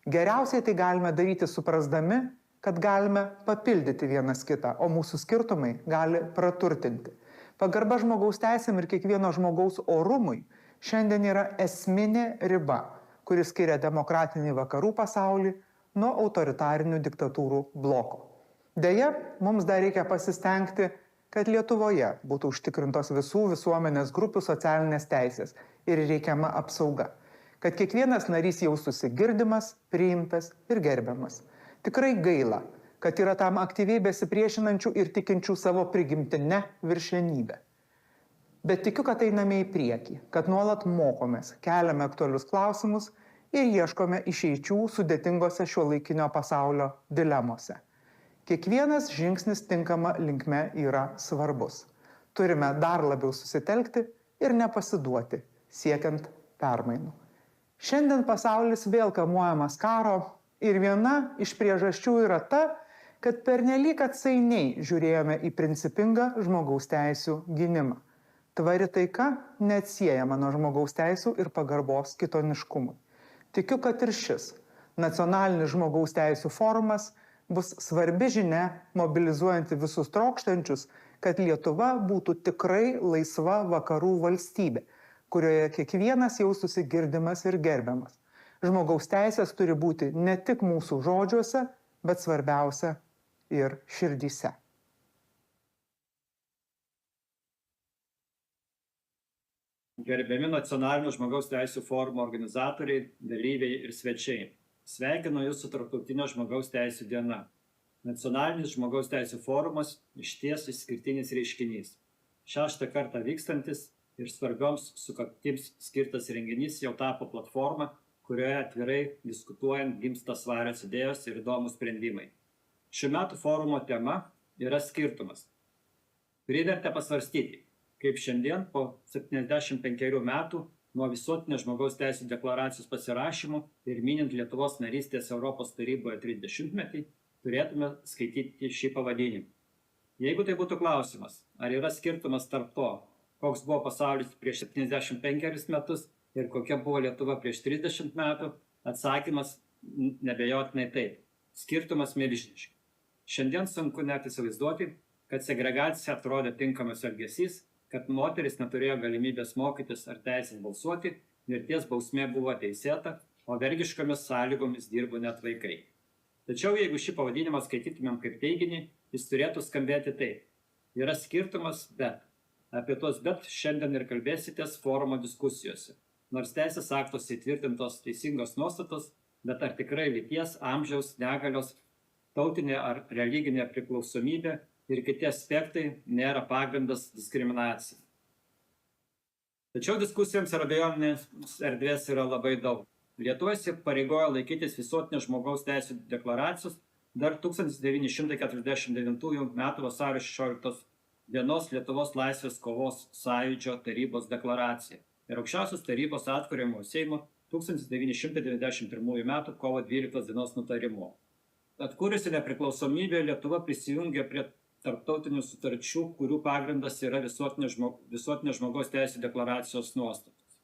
[SPEAKER 15] Geriausiai tai galime daryti suprasdami, kad galime papildyti vienas kitą, o mūsų skirtumai gali praturtinti. Pagarba žmogaus teisėm ir kiekvieno žmogaus orumui šiandien yra esminė riba, kuris skiria demokratinį vakarų pasaulį nuo autoritarinių diktatūrų bloko. Deja, mums dar reikia pasistengti, kad Lietuvoje būtų užtikrintos visų visuomenės grupių socialinės teisės ir reikiama apsauga, kad kiekvienas narys jaustųsi girdimas, priimtas ir gerbiamas. Tikrai gaila, kad yra tam aktyviai besipriešinančių ir tikinčių savo prigimtine viršenybę. Bet tikiu, kad einame į priekį, kad nuolat mokomės, keliame aktualius klausimus ir ieškome išeičių sudėtingose šiuolaikinio pasaulio dilemose. Kiekvienas žingsnis tinkama linkme yra svarbus. Turime dar labiau susitelkti ir nepasiduoti, siekiant permainų. Šiandien pasaulis vėl kamuojamas karo ir viena iš priežasčių yra ta, kad pernelyg atsainiai žiūrėjome į principingą žmogaus teisių gynimą. Tvari taika neatsiejama nuo žmogaus teisių ir pagarbos kitoniškumui. Tikiu, kad ir šis nacionalinis žmogaus teisių forumas bus svarbi žinia, mobilizuojanti visus trokštančius, kad Lietuva būtų tikrai laisva vakarų valstybė, kurioje kiekvienas jaustųsi girdimas ir gerbiamas. Žmogaus teisės turi būti ne tik mūsų žodžiuose, bet svarbiausia ir širdyse.
[SPEAKER 16] Gerbiami nacionalinio žmogaus teisų forumo organizatoriai, dalyviai ir svečiai. Sveikinu Jūs su Tarptautinio žmogaus teisų diena. Nacionalinis žmogaus teisų forumas išties išskirtinis reiškinys. 6. kartą vykstantis ir svarbioms sukaktims skirtas renginys jau tapo platforma, kurioje atvirai diskutuojant gimsta svarios idėjos ir įdomūs sprendimai. Šių metų forumo tema yra skirtumas. Privertė pasvarstyti, kaip šiandien po 75 metų nuo visuotinės žmogaus teisų deklaracijos pasirašymų ir minint Lietuvos narystės Europos taryboje 30-metį, turėtume skaityti šį pavadinimą. Jeigu tai būtų klausimas, ar yra skirtumas tarp to, koks buvo pasaulis prieš 75 metus ir kokia buvo Lietuva prieš 30 metų, atsakymas nebejotinai taip. Skirtumas milžiniškas. Šiandien sunku net įsivaizduoti, kad segregacija atrodė tinkamas elgesys, kad moteris neturėjo galimybės mokytis ar teisės balsuoti, mirties bausmė buvo teisėta, o vergiškomis sąlygomis dirbo net vaikai. Tačiau jeigu šį pavadinimą skaitytumėm kaip teiginį, jis turėtų skambėti taip. Yra skirtumas, bet. Apie tos bet šiandien ir kalbėsitės forumo diskusijose. Nors teisės aktuose įtvirtintos teisingos nuostatos, bet ar tikrai lyties, amžiaus, negalios, tautinė ar religinė priklausomybė ir kiti aspektai nėra pagrindas diskriminacijai. Tačiau diskusijoms ir abejonės erdvės yra labai daug. Lietuva įsipareigojo laikytis visuotinės žmogaus teisų deklaracijos dar 1949 m. vasario 16 dienos Lietuvos laisvės kovos sąjūdžio tarybos deklaracija ir aukščiausios tarybos atkuriamo Seimo 1991 m. kovo 12 dienos nutarimo. Atkūrusi nepriklausomybę, Lietuva prisijungė prie tarptautinių sutarčių, kurių pagrindas yra visuotinės žmogaus teisų deklaracijos nuostatos.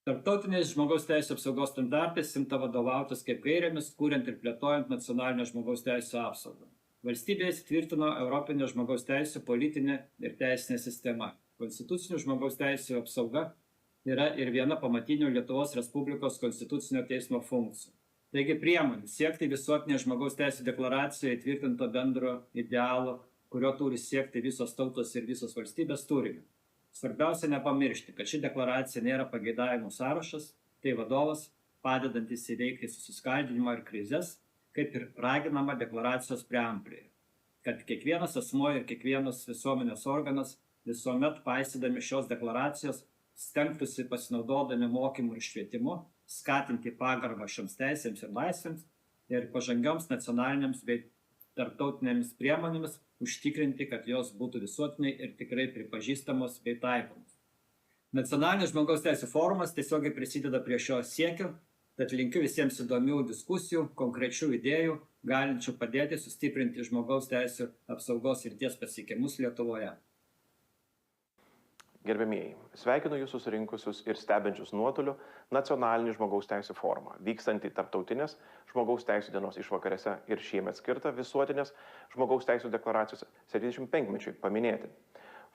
[SPEAKER 16] Tarptautiniais žmogaus teisų apsaugos standartais imta vadovautis kaip gairėmis, kuriant ir plėtojant nacionalinę žmogaus teisų apsaugą. Valstybėje įsitvirtino Europinė žmogaus teisų politinė ir teisinė sistema. Konstitucinių žmogaus teisų apsauga yra ir viena pamatinių Lietuvos Respublikos konstitucinio teismo funkcijų. Taigi priemonių siekti visuotinės žmogaus teisų deklaracijoje įtvirtinto bendro idealo, kurio turi siekti visos tautos ir visos valstybės, turime. Svarbiausia nepamiršti, kad ši deklaracija nėra pageidavimų sąrašas, tai vadovas, padedantis įveikti susiskaldinimą ir krizes, kaip ir raginama deklaracijos preambulėje, kad kiekvienas asmuo ir kiekvienas visuomenės organas visuomet paisydami šios deklaracijos stengtųsi pasinaudodami mokymu ir švietimu, skatinti pagarbą šioms teisėms ir laisvėms ir pažangioms nacionalinėms bei tarptautinėmis priemonėmis užtikrinti, kad jos būtų visuotinai ir tikrai pripažįstamos bei taikomos. Nacionalinis žmogaus teisų forumas tiesiogiai prisideda prie šio siekio, tad linkiu visiems įdomių diskusijų, konkrečių idėjų, galinčių padėti sustiprinti žmogaus teisų apsaugos srities pasiekimus Lietuvoje.
[SPEAKER 17] Gerbėmieji, sveikinu jūs susirinkusius ir stebinčius nuotoliu Nacionalinį žmogaus teisų forumą, vykstantį tarptautinės žmogaus teisų dienos išvakarėse ir šiemet skirtą visuotinės žmogaus teisų deklaracijos 75-mečiui paminėti.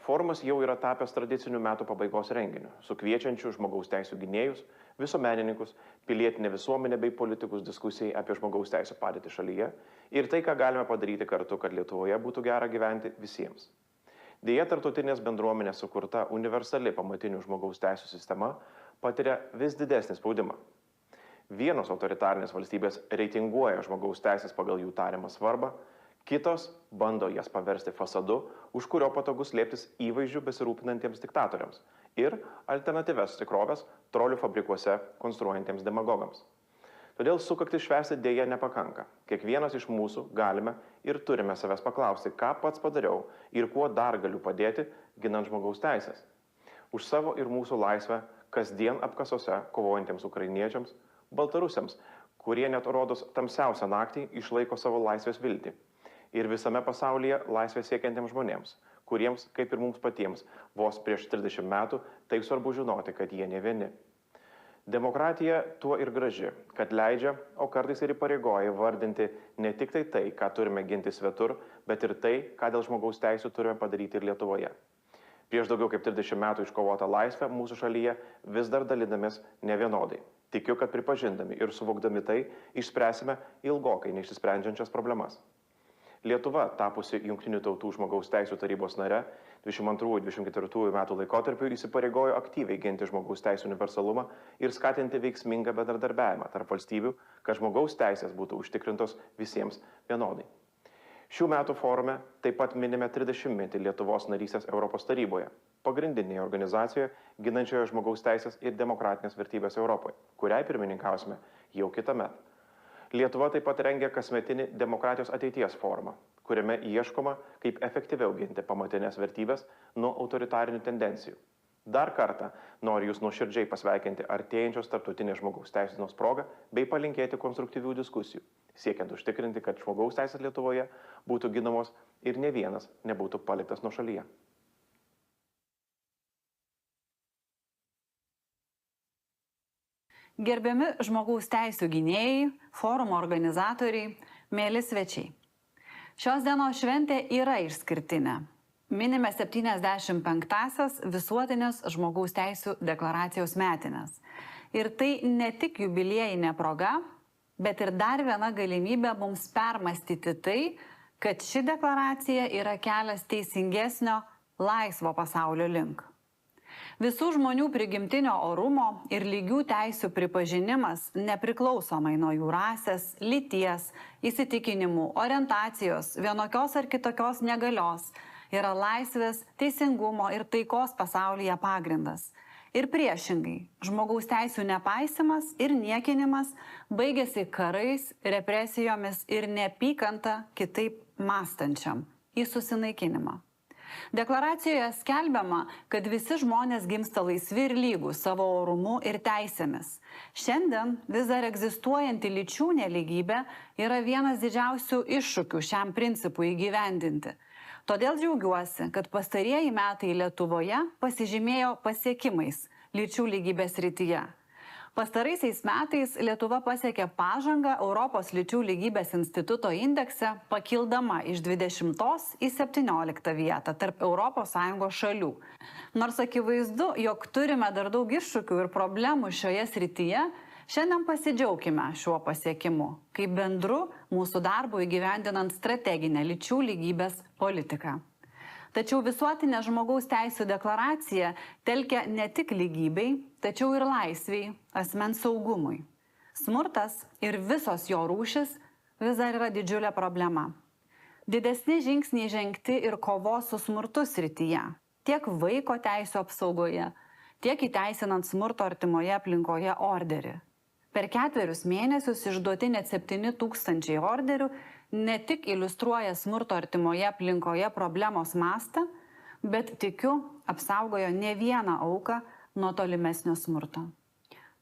[SPEAKER 17] Forumas jau yra tapęs tradicinių metų pabaigos renginiu, sukviečiančių žmogaus teisų gynėjus, visuomenininkus, pilietinę visuomenę bei politikus diskusijai apie žmogaus teisų padėtį šalyje ir tai, ką galime padaryti kartu, kad Lietuvoje būtų gera gyventi visiems. Deja, tarptautinės bendruomenės sukurta universali pamatinių žmogaus teisų sistema patiria vis didesnį spaudimą. Vienos autoritarinės valstybės reitinguoja žmogaus teisės pagal jų tariamą svarbą, kitos bando jas paversti fasadu, už kurio patogu slėptis įvaizdžių besirūpinantiems diktatoriams ir alternatyvias tikrovės trolių fabrikuose konstruojantiems demagogams. Todėl sukakti švęsti dėja nepakanka. Kiekvienas iš mūsų galime ir turime savęs paklausti, ką pats padariau ir kuo dar galiu padėti, ginant žmogaus teisės. Už savo ir mūsų laisvę kasdien apkasuose kovojantiems ukrainiečiams, baltarusiams, kurie net rodos tamsiausią naktį išlaiko savo laisvės viltį. Ir visame pasaulyje laisvės siekiantiems žmonėms, kuriems, kaip ir mums patiems, vos prieš 30 metų, taip svarbu žinoti, kad jie ne vieni. Demokratija tuo ir graži, kad leidžia, o kartais ir įpareigoja vardinti ne tik tai, ką turime ginti svetur, bet ir tai, ką dėl žmogaus teisų turime padaryti ir Lietuvoje. Prieš daugiau kaip 30 metų iškovotą laisvę mūsų šalyje vis dar dalinamės nevienodai. Tikiu, kad pripažindami ir suvokdami tai, išspręsime ilgokai neišsisprendžiančias problemas. Lietuva, tapusi Jungtinių tautų žmogaus teisų tarybos nare, 22-24 metų laikotarpiu įsipareigojo aktyviai ginti žmogaus teisų universalumą ir skatinti veiksmingą bendradarbiavimą tarp valstybių, kad žmogaus teisės būtų užtikrintos visiems vienodai. Šių metų forume taip pat minime 30-metį Lietuvos narystės Europos taryboje, pagrindinėje organizacijoje ginančioje žmogaus teisės ir demokratinės vertybės Europoje, kuriai pirmininkausime jau kitąmet. Lietuva taip pat rengia kasmetinį demokratijos ateities forumą, kuriame ieškoma, kaip efektyviau ginti pamatinės vertybės nuo autoritarinių tendencijų. Dar kartą noriu jūs nuoširdžiai pasveikinti artėjančios tarptautinės žmogaus teisės dienos progą bei palinkėti konstruktyvių diskusijų, siekiant užtikrinti, kad žmogaus teisės Lietuvoje būtų ginamos ir ne vienas nebūtų paliktas nuošalyje.
[SPEAKER 18] Gerbiami žmogaus teisų gynėjai, forumo organizatoriai, mėly svečiai. Šios dienos šventė yra išskirtinė. Minime 75-asias visuotinės žmogaus teisų deklaracijos metinės. Ir tai ne tik jubiliejinė proga, bet ir dar viena galimybė mums permastyti tai, kad ši deklaracija yra kelias teisingesnio, laisvo pasaulio link. Visų žmonių prigimtinio orumo ir lygių teisių pripažinimas nepriklausomai nuo jų rasės, lyties, įsitikinimų, orientacijos, vienokios ar kitokios negalios yra laisvės, teisingumo ir taikos pasaulyje pagrindas. Ir priešingai, žmogaus teisių nepaisimas ir niekinimas baigėsi karais, represijomis ir neapykanta kitaip mąstančiam į susinaikinimą. Deklaracijoje skelbiama, kad visi žmonės gimsta laisvi ir lygūs savo orumu ir teisėmis. Šiandien vis dar egzistuojanti lyčių nelygybė yra vienas didžiausių iššūkių šiam principui įgyvendinti. Todėl džiaugiuosi, kad pastarieji metai Lietuvoje pasižymėjo pasiekimais lyčių lygybės srityje. Pastaraisiais metais Lietuva pasiekė pažangą Europos lyčių lygybės instituto indekse, pakildama iš 20 į 17 vietą tarp ES šalių. Nors akivaizdu, jog turime dar daug iššūkių ir problemų šioje srityje, šiandien pasidžiaukime šiuo pasiekimu, kaip bendru mūsų darbu įgyvendinant strateginę lyčių lygybės politiką. Tačiau visuotinė žmogaus teisų deklaracija telkia ne tik lygybei, tačiau ir laisviai, asmens saugumui. Smurtas ir visos jo rūšis vis dar yra didžiulė problema. Didesni žingsniai žengti ir kovos su smurtu srityje, tiek vaiko teisų apsaugoje, tiek įteisinant smurto artimoje aplinkoje orderį. Per 4 mėnesius išduoti net 7000 orderių ne tik iliustruoja smurto artimoje aplinkoje problemos mastą, bet tikiu, apsaugojo ne vieną auką nuo tolimesnio smurto.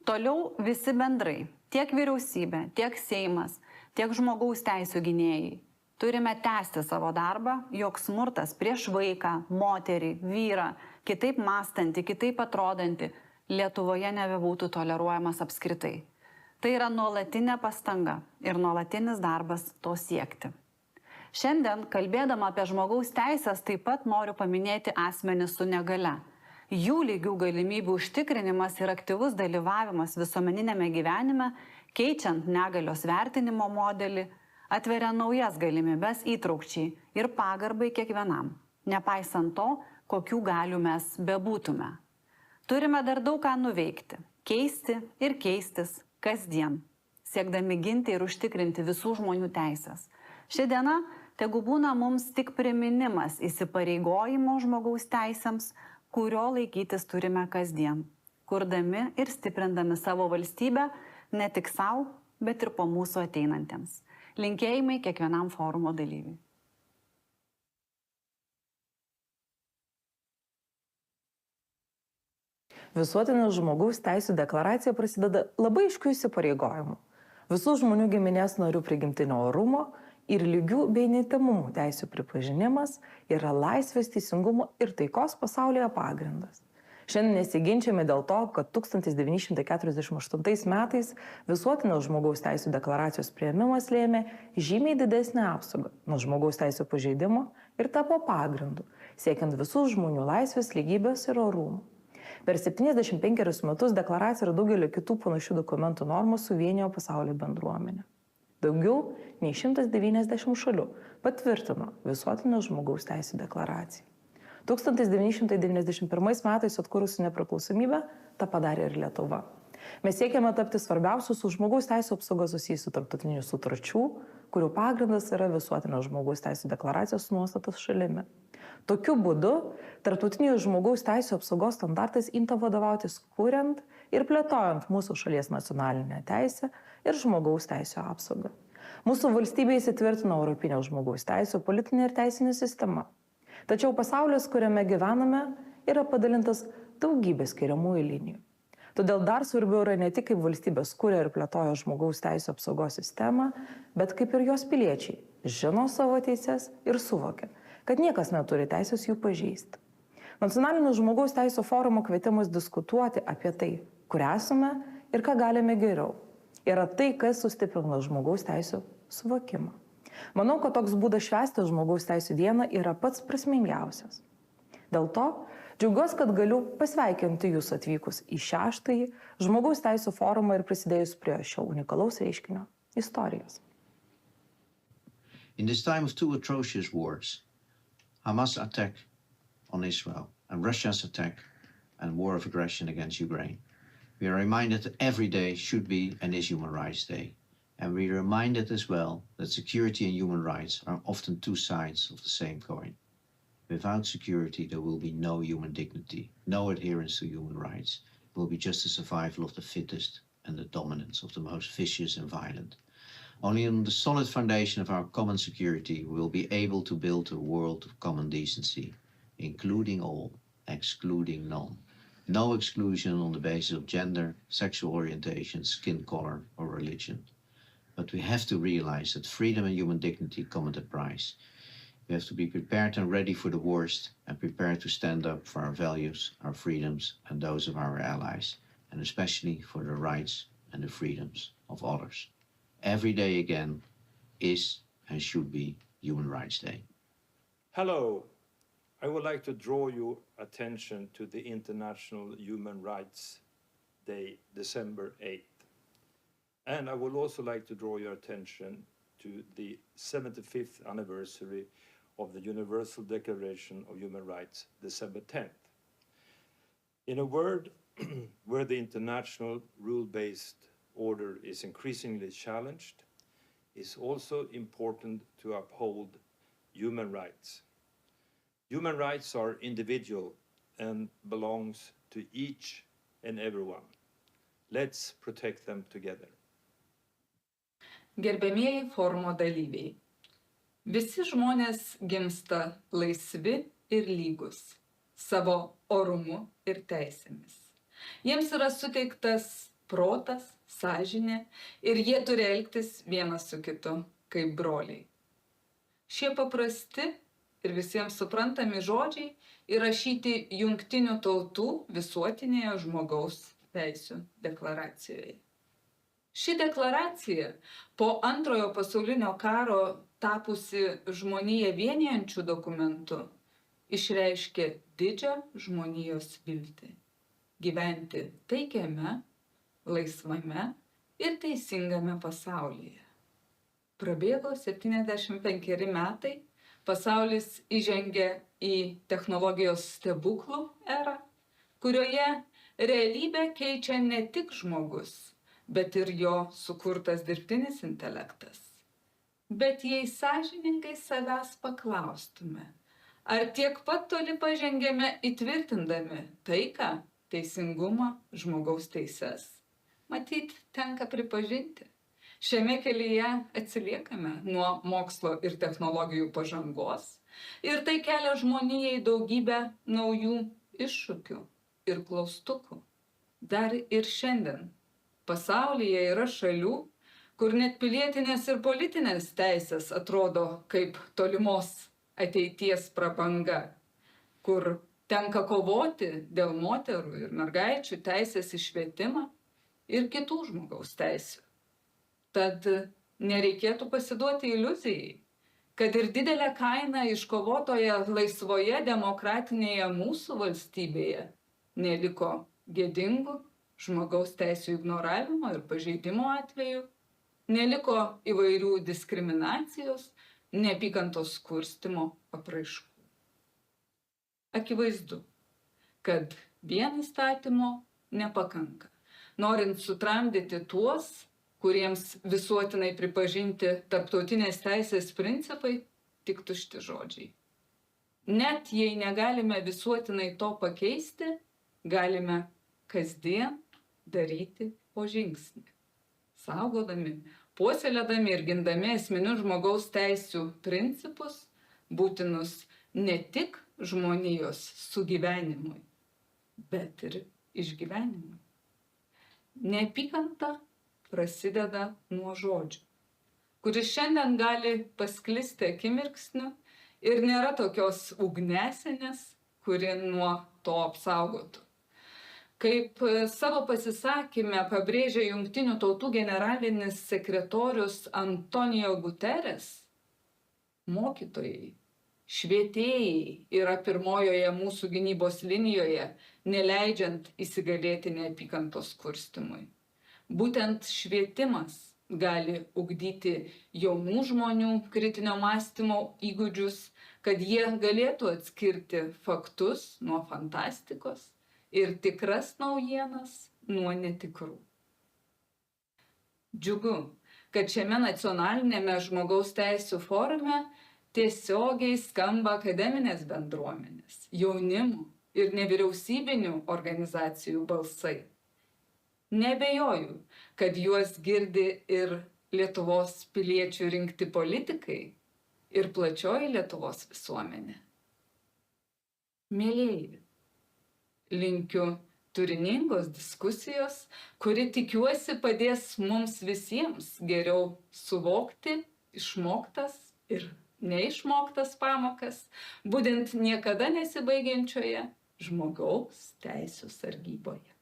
[SPEAKER 18] Toliau visi bendrai, tiek vyriausybė, tiek Seimas, tiek žmogaus teisų gynėjai, turime tęsti savo darbą, jog smurtas prieš vaiką, moterį, vyrą, kitaip mąstantį, kitaip atrodantį, Lietuvoje nebebūtų toleruojamas apskritai. Tai yra nuolatinė pastanga ir nuolatinis darbas to siekti. Šiandien, kalbėdama apie žmogaus teisės, taip pat noriu paminėti asmenis su negale. Jų lygių galimybių užtikrinimas ir aktyvus dalyvavimas visuomeninėme gyvenime, keičiant negalios vertinimo modelį, atveria naujas galimybes įtraukčiai ir pagarbai kiekvienam, nepaisant to, kokių galių mes bebūtume. Turime dar daug ką nuveikti, keisti ir keistis kasdien, siekdami ginti ir užtikrinti visų žmonių teisės. Ši diena tegu būna mums tik priminimas įsipareigojimo žmogaus teisėms, kurio laikytis turime kasdien, kurdami ir stiprindami savo valstybę ne tik savo, bet ir po mūsų ateinantiems. Linkėjimai kiekvienam forumo dalyviui.
[SPEAKER 19] Visuotinė žmogaus teisų deklaracija prasideda labai aiškių įsipareigojimų. Visų žmonių giminės narių prigimtinio orumo ir lygių bei neįtemumų teisų pripažinimas yra laisvės, teisingumo ir taikos pasaulyje pagrindas. Šiandien nesiginčiame dėl to, kad 1948 metais visuotinės žmogaus teisų deklaracijos priėmimas lėmė žymiai didesnę apsaugą nuo žmogaus teisų pažeidimo ir tapo pagrindu, siekiant visų žmonių laisvės, lygybės ir orumo. Per 75 metus deklaracija ir daugelio kitų panašių dokumentų normos suvienijo pasaulio bendruomenę. Daugiau nei 190 šalių patvirtino visuotinės žmogaus teisų deklaraciją. 1991 metais atkūrusi nepriklausomybę, tą padarė ir Lietuva. Mes siekiame tapti svarbiausių su žmogaus teisų apsauga susijusių tarptautinių sutarčių, kurių pagrindas yra visuotinės žmogaus teisų deklaracijos nuostatos šalimi. Tokiu būdu tarptautinių žmogaus teisų apsaugos standartais imta vadovautis kuriant ir plėtojant mūsų šalies nacionalinę teisę ir žmogaus teisų apsaugą. Mūsų valstybė įsitvirtino Europinė žmogaus teisų politinė ir teisinė sistema. Tačiau pasaulis, kuriame gyvename, yra padalintas daugybė skiriamųjų linijų. Todėl dar svarbiau yra ne tik kaip valstybės kuria ir plėtoja žmogaus teisų apsaugos sistemą, bet kaip ir jos piliečiai žino savo teises ir suvokia, kad niekas neturi teisės jų pažeisti. Nacionalinis žmogaus teisų forumo kvietimas diskutuoti apie tai, kur esame ir ką galime geriau, yra tai, kas sustiprina žmogaus teisų suvokimą. Manau, kad toks būdas švęsti žmogaus teisų dieną yra pats prasmingiausias. Dėl to džiaugiuosi, kad galiu pasveikinti jūs atvykus į 6-ąjį žmogaus teisų forumą ir prisidėjus prie šio unikalaus reiškinio istorijos.
[SPEAKER 20] In this time of two atrocious wars, Hamas attack on Israel and Russia's attack and war of aggression against Ukraine, we are reminded that every day should be and is Human Rights Day. And we are reminded as well that security and human rights are often two sides of the same coin. Without security, there will be no human dignity, no adherence to human rights. It will be just the survival of the fittest and the dominance of the most vicious and violent. Only on the solid foundation of our common security, we will be able to build a world of common decency, including all, excluding none. No exclusion on the basis of gender, sexual orientation, skin color, or religion. But we have to realize that freedom and human dignity come at a price. We have to be prepared and ready for the worst and prepared to stand up for our values, our freedoms, and those of our allies, and especially for the rights and the freedoms of others. Every day again is and should be Human Rights Day.
[SPEAKER 21] Hello. I would like to draw your attention to the International Human Rights Day, December 8th. And I would also like to draw your attention to the 75th anniversary of the Universal Declaration of Human Rights, December 10th. In a world where the international rule-based order is increasingly challenged, is also important to uphold human rights. Human rights are individual and belongs to each and everyone. Let's protect them together.
[SPEAKER 1] Gerbėmieji forumo dalyviai, visi žmonės gimsta laisvi ir lygus, savo orumu ir teisėmis. Jiems yra suteiktas protas, sąžinė ir jie turi elgtis vienas su kitu kaip broliai. Šie paprasti ir visiems suprantami žodžiai įrašyti Jungtinių tautų visuotinėje žmogaus teisių deklaracijoje. Ši deklaracija po Antrojo pasaulinio karo tapusi žmoniją vienijančių dokumentų išreiškė didžią žmonijos viltį gyventi taikiame, laisvame ir teisingame pasaulyje. Prabėgo 75 metai, pasaulis įžengė į technologijos stebuklų erą, kurioje realybę keičia ne tik žmogus, bet ir jo sukurtas dirbtinis intelektas. Bet jei sąžiningai savęs paklaustume, ar tiek pat toli pažengėme įtvirtindami taiką, teisingumą, žmogaus teises, matyt, tenka pripažinti. Šiame kelyje atsiliekame nuo mokslo ir technologijų pažangos ir tai kelia žmonijai daugybę naujų iššūkių ir klaustukų. Dar ir šiandien pasaulyje yra šalių, kur net pilietinės ir politinės teisės atrodo kaip tolimos ateities prabanga, kur tenka kovoti dėl moterų ir mergaičių teisės į švietimą ir kitų žmogaus teisių. Tad nereikėtų pasiduoti iliuzijai, kad ir didelė kaina iškovotoje laisvoje demokratinėje mūsų valstybėje neliko gėdingų žmogaus teisių ignoravimo ir pažeidimo atvejų, neliko įvairių diskriminacijos, neapykantos kurstymo apraiškų. Akivaizdu, kad vien įstatymo nepakanka, norint sutramdyti tuos, kuriems visuotinai pripažinti tarptautinės teisės principai, tik tušti žodžiai. Net jei negalime visuotinai to pakeisti, galime kasdien daryti po žingsnį, saugodami, puoselėdami ir gindami esminius žmogaus teisių principus, būtinus ne tik žmonijos sugyvenimui, bet ir išgyvenimui. Neapykanta prasideda nuo žodžių, kuris šiandien gali pasklisti akimirksniu ir nėra tokios ugnesenės, kuri nuo to apsaugotų. Kaip savo pasisakyme pabrėžė Jungtinių tautų generalinis sekretorius Antonijo Guteres, mokytojai, švietėjai yra pirmojoje mūsų gynybos linijoje, neleidžiant įsigalėti neapykantos kurstymui. Būtent švietimas gali ugdyti jaunų žmonių kritinio mąstymo įgūdžius, kad jie galėtų atskirti faktus nuo fantastikos ir tikras naujienas nuo netikrų. Džiugu, kad šiame nacionalinėme žmogaus teisių forume tiesiogiai skamba akademinės bendruomenės, jaunimo ir nevyriausybinių organizacijų balsai. Neabejoju, kad juos girdi ir Lietuvos piliečių rinkti politikai ir plačioji Lietuvos visuomenė. Mielieji, linkiu turiningos diskusijos, kuri tikiuosi padės mums visiems geriau suvokti išmoktas ir neišmoktas pamokas, būdint niekada nesibaigiančioje žmogaus teisių sargyboje.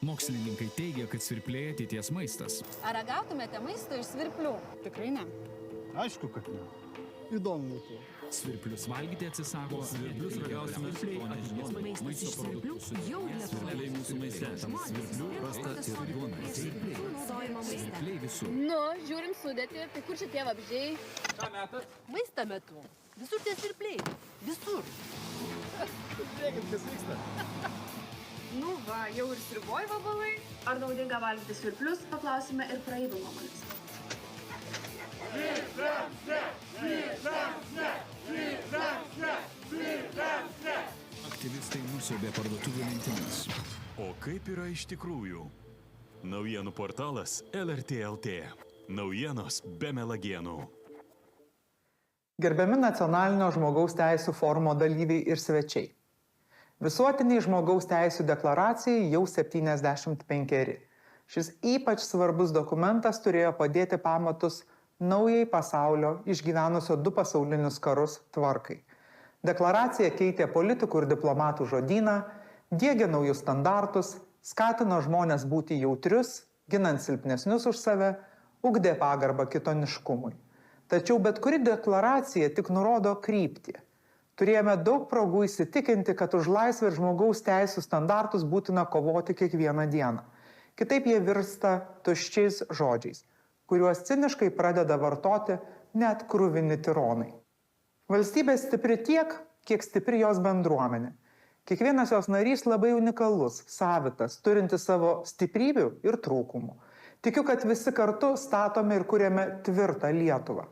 [SPEAKER 5] Mokslininkai teigia, kad svirpliai ateities maistas.
[SPEAKER 7] Ar ragautumėte maisto iš svirplių? Tikrai ne.
[SPEAKER 4] Aišku, kad ne. Įdomu būtų.
[SPEAKER 5] Svirplius valgyti atsisako. Svirplius ragausime maisto produktų svirpliai mūsų maiste. Svirplių pasta ir duona. Svirpliai visur.
[SPEAKER 7] Nu, žiūrim sudėtį, tai kur čia tie vabzdžiai?
[SPEAKER 4] Ką metat?
[SPEAKER 7] Maistą metu. Visur tie svirpliai. Visur.
[SPEAKER 4] Žiūrėkit, kas vyksta.
[SPEAKER 2] Nu va, jau ir sriuboj vabalai. Ar naudinga valgyti svirplius, paklausime ir praeivių nuomonės.
[SPEAKER 5] Aktyvistai nusiaubė parduotuvių lentynas.
[SPEAKER 6] O kaip yra iš tikrųjų? Naujienų portalas LRT LT. Naujienos be melagienų.
[SPEAKER 15] Gerbiami nacionalinio žmogaus teisų forumo dalyviai ir svečiai. Visuotiniai žmogaus teisų deklaracijai jau 75. Šis ypač svarbus dokumentas turėjo padėti pamatus naujai pasaulio išgyvenusio 2 pasaulinius karus tvarkai. Deklaracija keitė politikų ir diplomatų žodyną, diegė naujus standartus, skatino žmonės būti jautrius, ginant silpnesnius už save, ugdė pagarbą kitoniškumui. Tačiau bet kuri deklaracija tik nurodo kryptį. Turėjome daug progų įsitikinti, kad už laisvę ir žmogaus teisų standartus būtina kovoti kiekvieną dieną. Kitaip jie virsta tuščiais žodžiais, kuriuos ciniškai pradeda vartoti net kruvini tironai. Valstybė stipri tiek, kiek stipri jos bendruomenė. Kiekvienas jos narys labai unikalus, savitas, turintis savo stiprybių ir trūkumų. Tikiu, kad visi kartu statome ir kuriame tvirtą Lietuvą.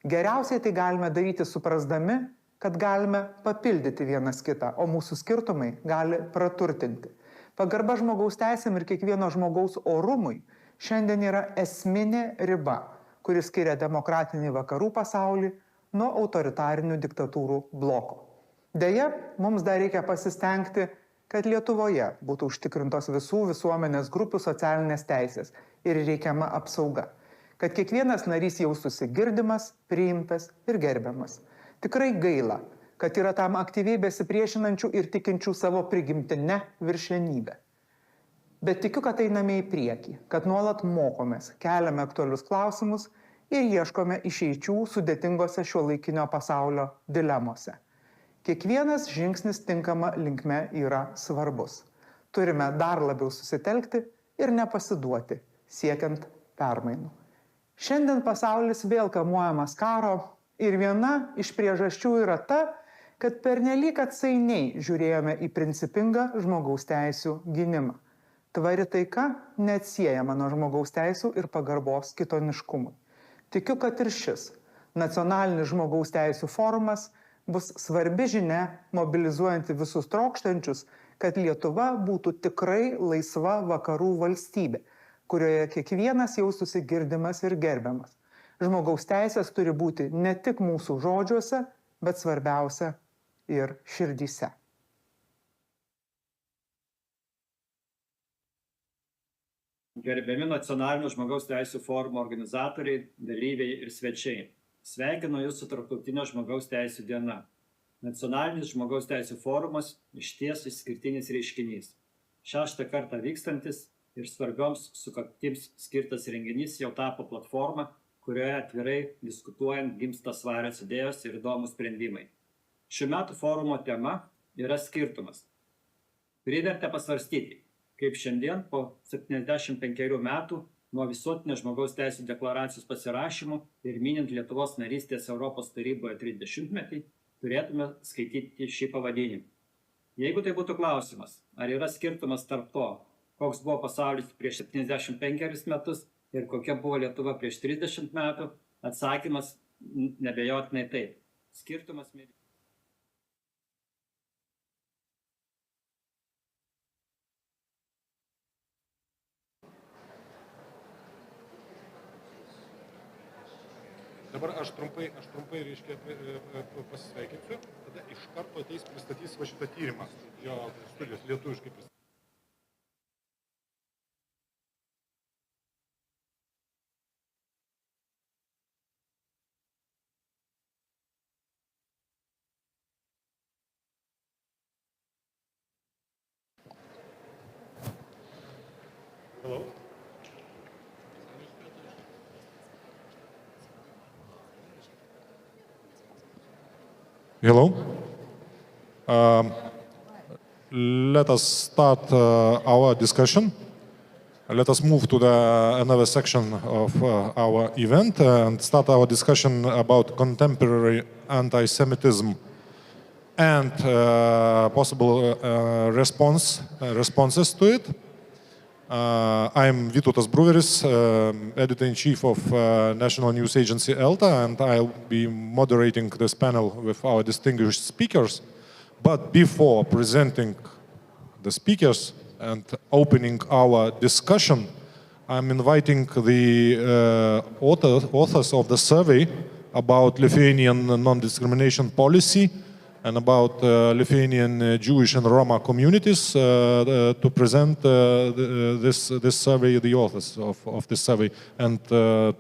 [SPEAKER 15] Geriausiai tai galime daryti suprasdami, kad galime papildyti vienas kitą, o mūsų skirtumai gali praturtinti. Pagarba žmogaus teisėm ir kiekvieno žmogaus orumui šiandien yra esminė riba, kuri skiria demokratinį vakarų pasaulį nuo autoritarinių diktatūrų bloko. Deja, mums dar reikia pasistengti, kad Lietuvoje būtų užtikrintos visų visuomenės grupių socialinės teisės ir reikiama apsauga, kad kiekvienas narys jaustųsi girdimas, priimtas ir gerbiamas. Tikrai gaila, kad yra tam aktyviai besipriešinančių ir tikinčių savo prigimtine viršenybę. Bet tikiu, kad einame į priekį, kad nuolat mokomės, keliame aktualius klausimus ir ieškome išeičių sudėtingose šiuolaikinio pasaulio dilemose. Kiekvienas žingsnis tinkama linkme yra svarbus. Turime dar labiau susitelkti ir nepasiduoti, siekiant permainų. Šiandien pasaulis vėl kamuojamas karo ir viena iš priežasčių yra ta, kad pernelyg atsainiai žiūrėjome į principingą žmogaus teisių gynimą. Tvari taika neatsiejama nuo žmogaus teisių ir pagarbos kitoniškumui. Tikiu, kad ir šis nacionalinis žmogaus teisių forumas bus svarbi žinia, mobilizuojanti visus trokštančius, kad Lietuva būtų tikrai laisva vakarų valstybė, kurioje kiekvienas jaustųsi girdimas ir gerbiamas. Žmogaus teisės turi būti ne tik mūsų žodžiuose, bet svarbiausia ir širdyse.
[SPEAKER 16] Gerbiami nacionalinio žmogaus teisų forumo organizatoriai, dalyviai ir svečiai. Sveikinu Jūs su Tarptautinio žmogaus teisų diena. Nacionalinis žmogaus teisų forumas išties išskirtinis reiškinys. 6. kartą vykstantis ir svarbioms sukaktims skirtas renginys jau tapo platforma, kurioje atvirai diskutuojant gimsta svarios idėjos ir įdomūs sprendimai. Šių metų forumo tema yra skirtumas. Privertė pasvarstyti, kaip šiandien po 75 metų nuo visuotinio žmogaus teisų deklaracijos pasirašymų ir minint Lietuvos narystės Europos taryboje 30-metį, turėtume skaityti šį pavadinimą. Jeigu tai būtų klausimas, ar yra skirtumas tarp to, koks buvo pasaulis prieš 75 metus ir kokia buvo Lietuva prieš 30 metų, atsakymas nebejotinai taip. Skirtumas
[SPEAKER 10] Dabar aš trumpai reiškia, pasisveikinsiu, tada iš karto ateis pristatys va šitą tyrimą, jo studijos lietuviškai pristatys. Hello?
[SPEAKER 8] Hello. Let us start our discussion. Let us move to another section of our event and start our discussion about contemporary anti-Semitism and possible responses to it. I'm Vytautas Bruveris, editor-in-chief of national news agency ELTA, and I'll be moderating this panel with our distinguished speakers. But before presenting the speakers and opening our discussion, I'm inviting the authors of the survey about Lithuanian non-discrimination policy and about Lithuanian Jewish and Roma communities to present this survey, the authors of this survey, and to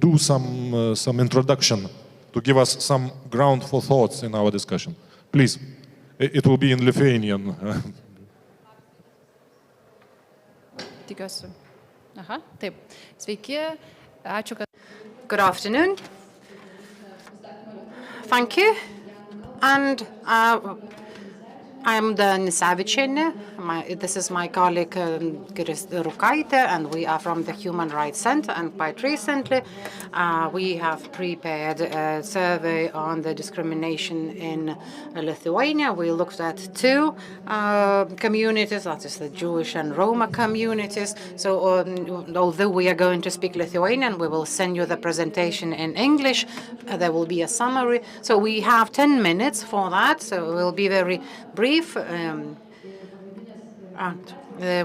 [SPEAKER 8] do some introduction, to give us some ground for thoughts in our discussion. Please, it will be in Lithuanian.
[SPEAKER 9] Tikiuosi. Aha, taip. Sveiki, ačiū, kad... Good afternoon. Thank you. And I'm Dani Savičienė. This is my colleague Rukaitė, and we are from the Human Rights Center. And quite recently, we have prepared a survey on the discrimination in Lithuania. We looked at two communities, that is the Jewish and Roma communities. So although we are going to speak Lithuanian, we will send you the presentation in English. There will be a summary. So we have 10 minutes for that, so we'll be very brief. And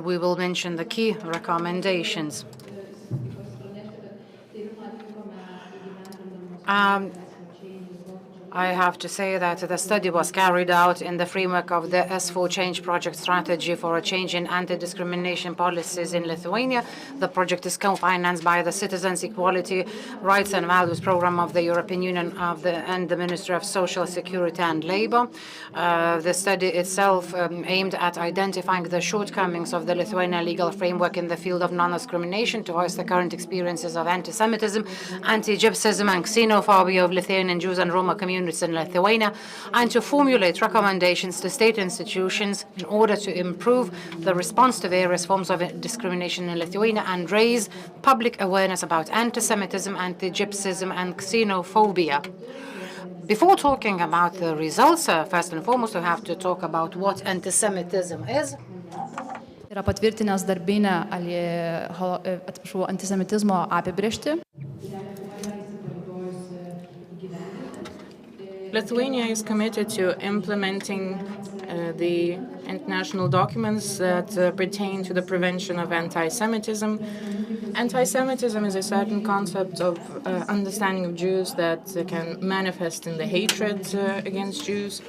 [SPEAKER 9] we will mention the key recommendations. I have to say that the study was carried out in the framework of the S4 Change Project Strategy for a Change in Anti-Discrimination Policies in Lithuania. The project is co-financed by the Citizens' Equality, Rights and Values Program of the European Union and the Ministry of Social Security and Labour. The study itself aimed at identifying the shortcomings of the Lithuanian legal framework in the field of non-discrimination towards the current experiences of anti-Semitism, anti-Gypsyism and xenophobia of Lithuanian Jews and Roma communities in Lithuania, and to formulate recommendations to state institutions in order to improve the response to various forms of discrimination in Lithuania and raise public awareness about anti-Semitism, anti-Gypsyism, and xenophobia. Before talking about the results, first and foremost, we have to talk about what anti-Semitism is.
[SPEAKER 22] Yra patvirtinęs darbinę antisemitizmo apibrėžtį.
[SPEAKER 23] Lithuania is committed to implementing the international documents that pertain to the prevention of anti-Semitism. Anti-Semitism is a certain concept of understanding of Jews that can manifest in the hatred against Jews,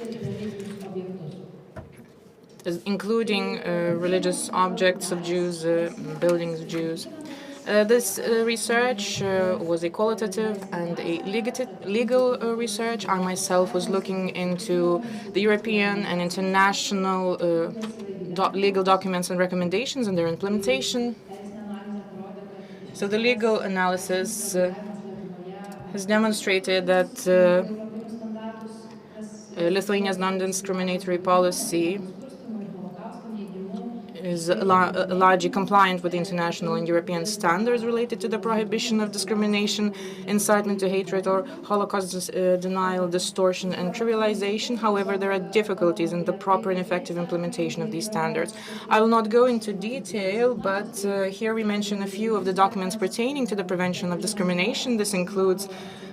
[SPEAKER 23] including religious objects of Jews, buildings of Jews. This research was a qualitative and a legal research. I myself was looking into the European and international legal documents and recommendations and their implementation. So the legal analysis has demonstrated that Lithuania's non-discriminatory policy is largely compliant with international and European standards related to the prohibition of discrimination, incitement to hatred, or Holocaust denial, distortion, and trivialization. However, there are difficulties in the proper and effective implementation of these standards. I will not go into detail, but here we mention a few of the documents pertaining to the prevention of discrimination. This includes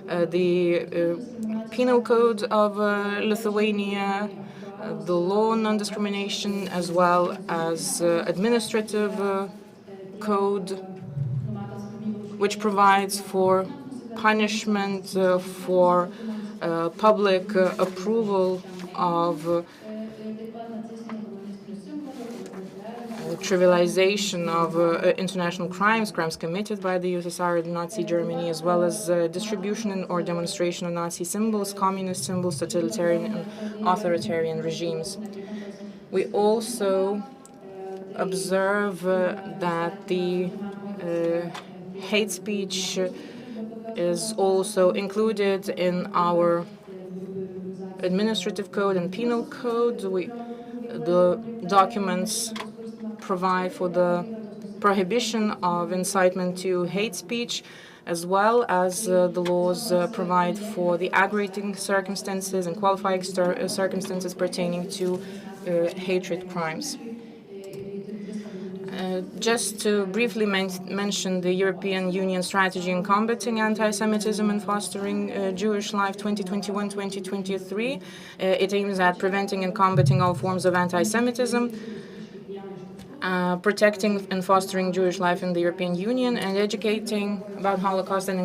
[SPEAKER 23] the Penal Code of Lithuania, the law on non-discrimination, as well as administrative code, which provides for punishment for public approval of trivialization of international crimes committed by the USSR and Nazi Germany, as well as distribution or demonstration of Nazi symbols, communist symbols, totalitarian and authoritarian regimes. We also observe that the hate speech is also included in our administrative code and penal code. The documents provide for the prohibition of incitement to hate speech, as well as the laws provide for the aggravating circumstances and qualifying circumstances pertaining to hatred crimes. Just to briefly mention the European Union strategy in combating anti-Semitism and fostering Jewish life 2021-2023, it aims at preventing and combating all forms of anti-Semitism, protecting and fostering Jewish life in the European Union, and educating about Holocaust and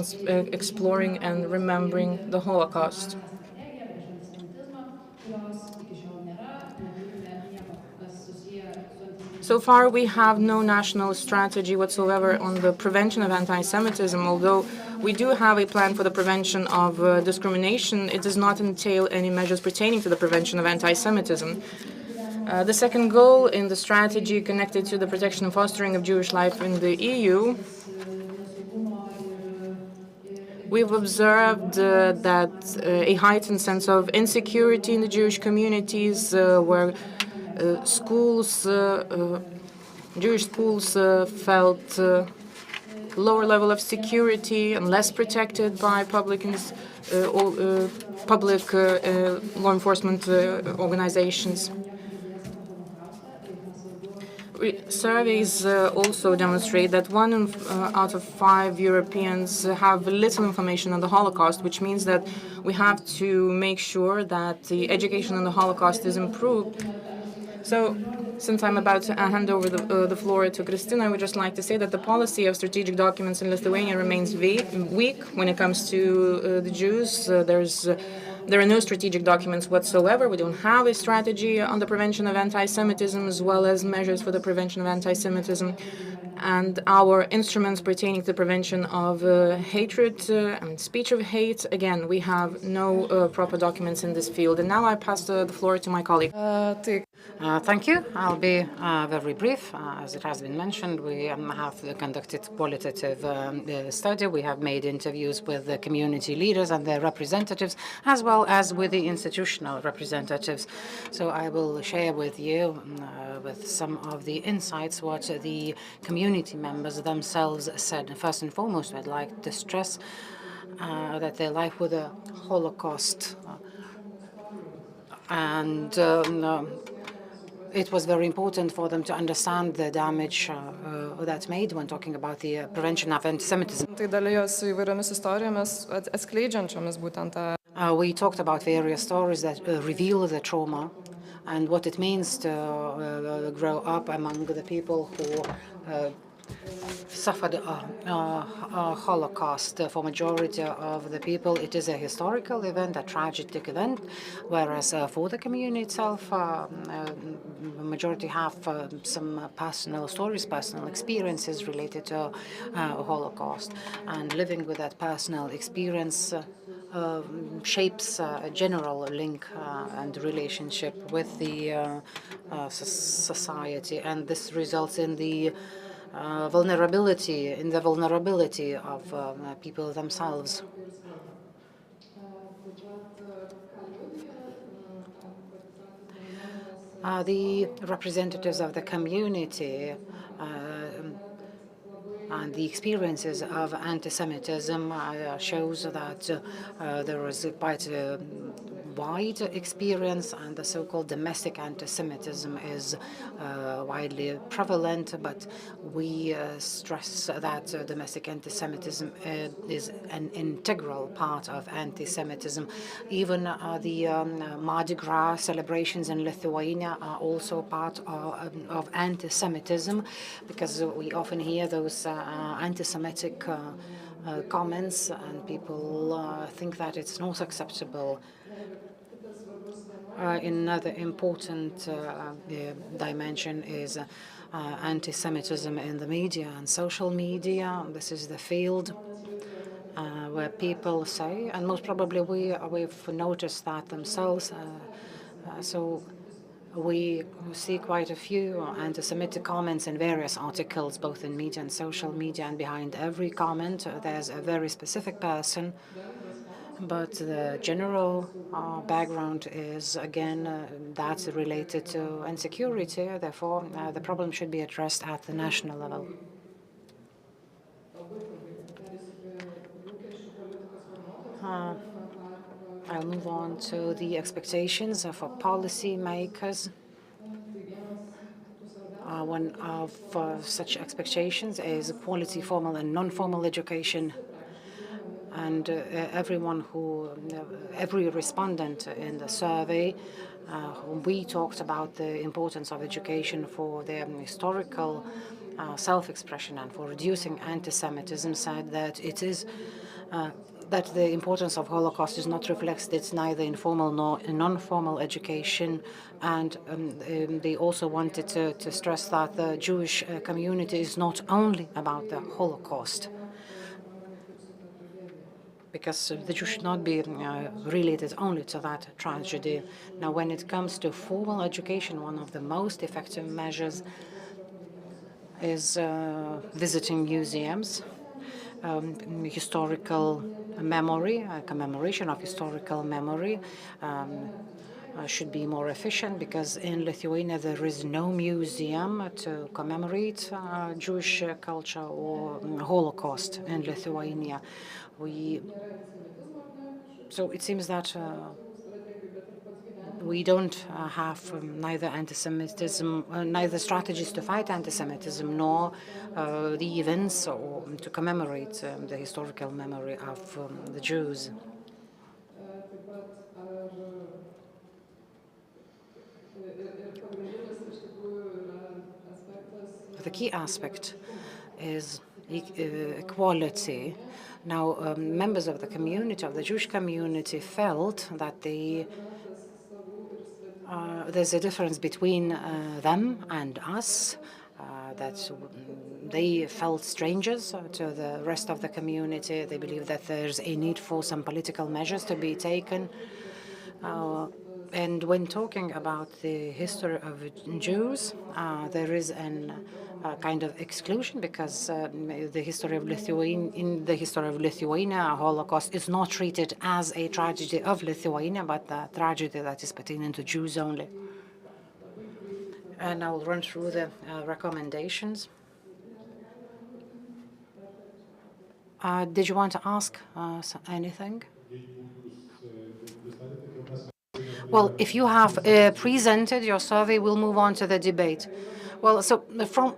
[SPEAKER 23] exploring and remembering the Holocaust. So far, we have no national strategy whatsoever on the prevention of anti-Semitism. Although we do have a plan for the prevention of discrimination, it does not entail any measures pertaining to the prevention of anti-Semitism. The second goal in the strategy connected to the protection and fostering of Jewish life in the EU, we've observed that a heightened sense of insecurity in the Jewish communities, where Jewish schools felt lower level of security and less protected by public law enforcement organizations. Surveys also demonstrate that 1 out of 5 Europeans have little information on the Holocaust, which means that we have to make sure that the education on the Holocaust is improved. So, since I'm about to hand over the floor to Kristina, I would just like to say that the policy of strategic documents in Lithuania remains weak when it comes to the Jews. There are no strategic documents whatsoever. We don't have a strategy on the prevention of anti-Semitism, as well as measures for the prevention of anti-Semitism. And our instruments pertaining to the prevention of hatred and speech of hate, again, we have no proper documents in this field. And now I pass the floor to my colleague.
[SPEAKER 11] Thank you. I'll be very brief. As it has been mentioned, we have conducted qualitative study. We have made interviews with the community leaders and their representatives, as well as with the institutional representatives. So I will share with you with some of the insights what the community members themselves said. First and foremost, I'd like to stress that their life with the Holocaust and it was very important for them to understand the damage that's made when talking about the prevention of anti-Semitism. We talked about various stories that reveal the trauma and what it means to grow up among the people who suffered a Holocaust. For majority of the people, it is a historical event, a tragic event, whereas for the community itself, majority have some personal stories, personal experiences related to Holocaust. And living with that personal experience shapes a general link and relationship with the society, and this results in the vulnerability of people themselves. The representatives of the community and the experiences of anti-Semitism shows that there is quite a wide experience, and the so-called domestic anti-Semitism is widely prevalent, but we stress that domestic anti-Semitism is an integral part of anti-Semitism. Even the Mardi Gras celebrations in Lithuania are also part of anti-Semitism, because we often hear those anti-Semitic comments, and people think that it's not acceptable. Another important dimension is anti-Semitism in the media and social media. This is the field where people say, and most probably we've noticed that themselves. So We see quite a few anti-Semitic comments in various articles, both in media and social media, and behind every comment there's a very specific person. But the general background is, again, that's related to insecurity. Therefore, the problem should be addressed at the national level. I'll move on to the expectations for policy makers. One of such expectations is quality formal and non-formal education. And every respondent in the survey, we talked about the importance of education for their historical self-expression and for reducing anti-Semitism, said that it is that the importance of Holocaust is not reflected neither in formal nor in non-formal education, and they also wanted to stress that the Jewish community is not only about the Holocaust, because the Jews should not be related only to that tragedy. Now, when it comes to formal education, one of the most effective measures is visiting museums. Historical memory, commemoration of historical memory should be more efficient, because in Lithuania there is no museum to commemorate Jewish culture or Holocaust in Lithuania. So it seems that we don't have neither anti-Semitism, neither strategies to fight anti-Semitism, nor the events or to commemorate the historical memory of the Jews. The key aspect is equality. Now, members of the community, of the Jewish community, felt that there's a difference between them and us, that they felt strangers to the rest of the community. They believe that there's a need for some political measures to be taken. And when talking about the history of Jews, there is a kind of exclusion, because in the history of Lithuania, Holocaust is not treated as a tragedy of Lithuania, but a tragedy that is pertaining to Jews only. And I'll run through the recommendations. Did you want to ask anything? Well, if you have presented your survey, we'll move on to the debate. Well, so from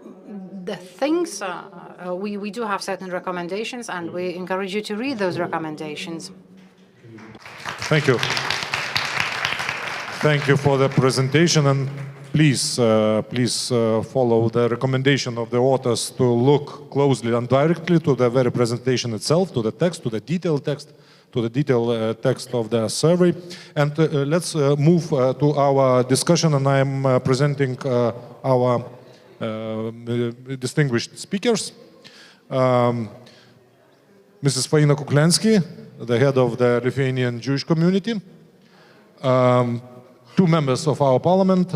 [SPEAKER 11] the things, we do have certain recommendations, and we encourage you to read those recommendations.
[SPEAKER 8] Thank you. Thank you for the presentation, and please follow the recommendation of the authors to look closely and directly to the very presentation itself, to the text, to the detailed text, to the detailed text of the survey. And let's move to our discussion, and I am presenting our distinguished speakers. Mrs. Faina Kukliansky, the head of the Lithuanian Jewish community. Two members of our parliament,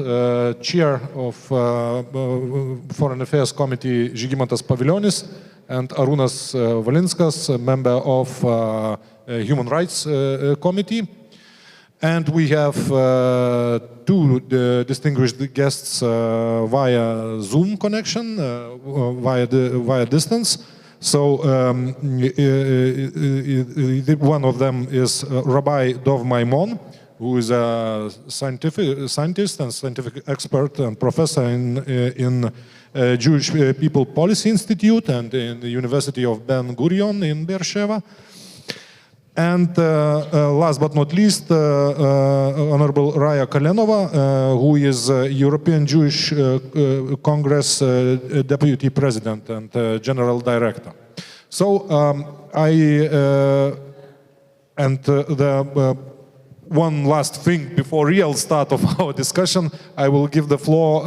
[SPEAKER 8] chair of Foreign Affairs Committee Žygimantas Pavilionis, and Arūnas Valinskas, a member of Human Rights Committee. And we have two distinguished guests via Zoom connection, via distance. So one of them is Rabbi Dov Maimon, who is a scientist and scientific expert and professor in Jewish People Policy Institute and in the University of Ben Gurion in Beersheva. And last but not least, Honorable Raya Kalenova, who is European Jewish Congress Deputy President and General Director. So one last thing before real start of our discussion, I will give the floor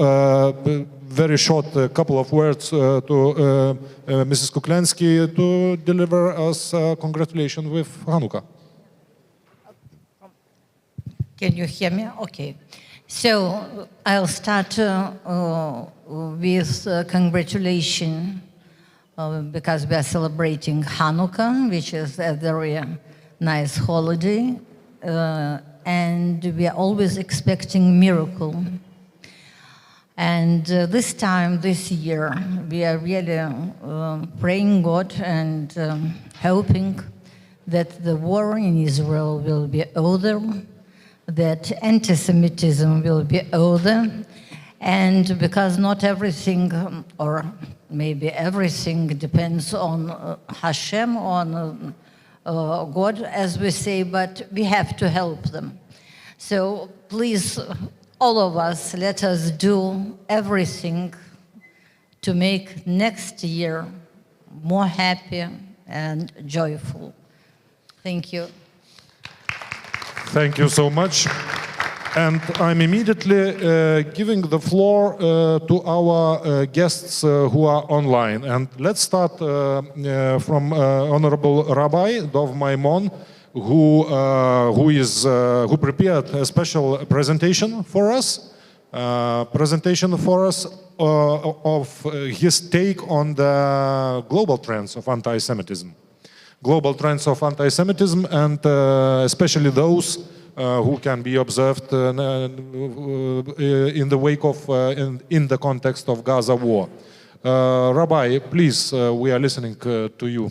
[SPEAKER 8] very short couple of words to Mrs. Kukliansky to deliver us congratulations with Hanukkah.
[SPEAKER 3] Can you hear me? Okay. So I'll start with congratulations because we are celebrating Hanukkah, which is a very nice holiday, and we are always expecting miracle. And this time, this year, we are really praying God and hoping that the war in Israel will be over, that anti-Semitism will be over, and because not everything, or maybe everything, depends on Hashem, on God, as we say, but we have to help them. So please, all of us, let us do everything to make next year more happy and joyful. Thank you.
[SPEAKER 8] Thank you so much. And I'm immediately giving the floor to our guests who are online. And let's start from Honorable Rabbi Dov Maimon, who prepared a special presentation for us. Of his take on the global trends of anti-Semitism. Global trends of anti-Semitism, and especially those who can be observed in the wake of, in the context of Gaza war. Rabbi, please, we are listening to you.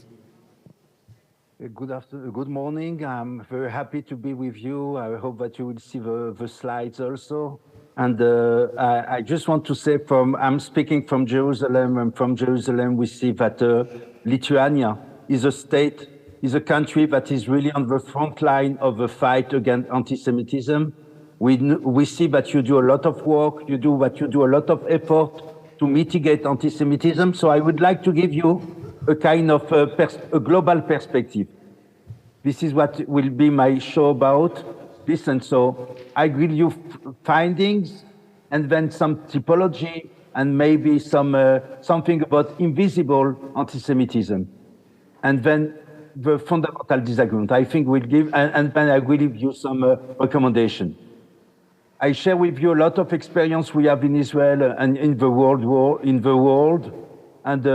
[SPEAKER 12] Good afternoon, good morning. I'm very happy to be with you. I hope that you will see the slides also. And I just want to say I'm speaking from Jerusalem, and from Jerusalem we see that Lithuania is a state, is a country that is really on the front line of the fight against anti-Semitism. We see that you do a lot of work, you do a lot of effort to mitigate anti-Semitism. So I would like to give you a kind of a global perspective. This is what will be my show about. Listen, so I give you findings and then some typology and maybe something about invisible anti-Semitism. And then the fundamental disagreement, I think we'll give, and then I will give you some recommendation. I share with you a lot of experience we have in Israel and in the world, and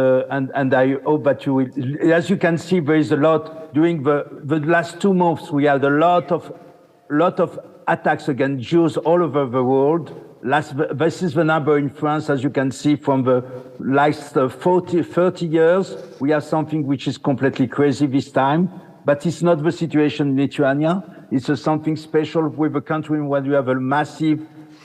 [SPEAKER 12] I hope that you will, as you can see, there is a lot, during the last 2 months, we had a lot of attacks against Jews all over the world. This is the number in France, as you can see, from the last 30 years. We have something which is completely crazy this time, but it's not the situation in Lithuania. It's something special with a country where you have a massive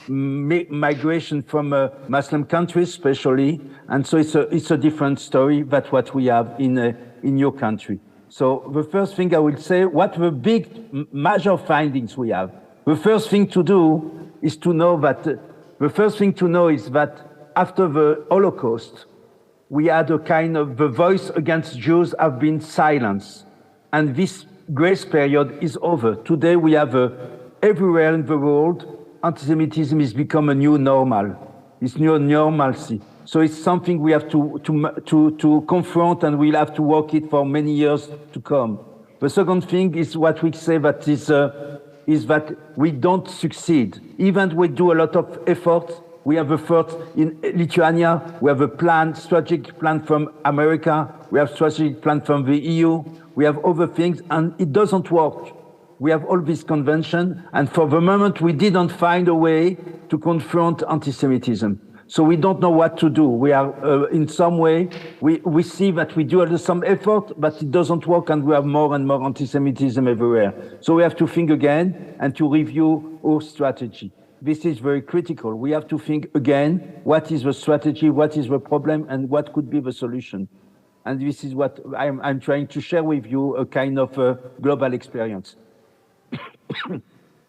[SPEAKER 12] migration from Muslim countries, especially, and so it's a different story than what we have in your country. So the first thing I will say, what the big major findings we have. The first thing to do is to know that after the Holocaust, we had a kind of the voice against Jews have been silenced, and this grace period is over. Today we have everywhere in the world, anti-Semitism has become a new normal. It's new normalcy. So it's something we have to confront, and we'll have to work it for many years to come. The second thing is what we say that is that we don't succeed. Even we do a lot of effort. We have effort in Lithuania. We have a strategic plan from America. We have strategic plan from the EU. We have other things, and it doesn't work. We have all this convention, and for the moment, we didn't find a way to confront anti-Semitism. So we don't know what to do. We are, in some way, we see that we do some effort, but it doesn't work, and we have more and more anti-Semitism everywhere. So we have to think again and to review our strategy. This is very critical. We have to think again, what is the strategy, what is the problem, and what could be the solution. And this is what I'm trying to share with you, a kind of global experience.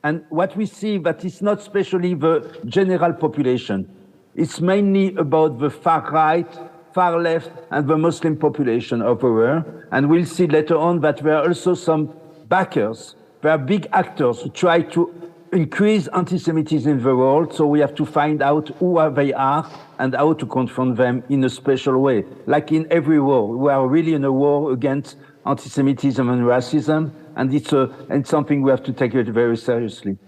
[SPEAKER 12] And what we see, that is not especially the general population. It's mainly about the far right, far left, and the Muslim population everywhere. And we'll see later on that there are also some backers. There are big actors who try to increase anti-Semitism in the world. So we have to find out who they are and how to confront them in a special way. Like in every war, we are really in a war against anti-Semitism and racism. And it's something we have to take it very seriously.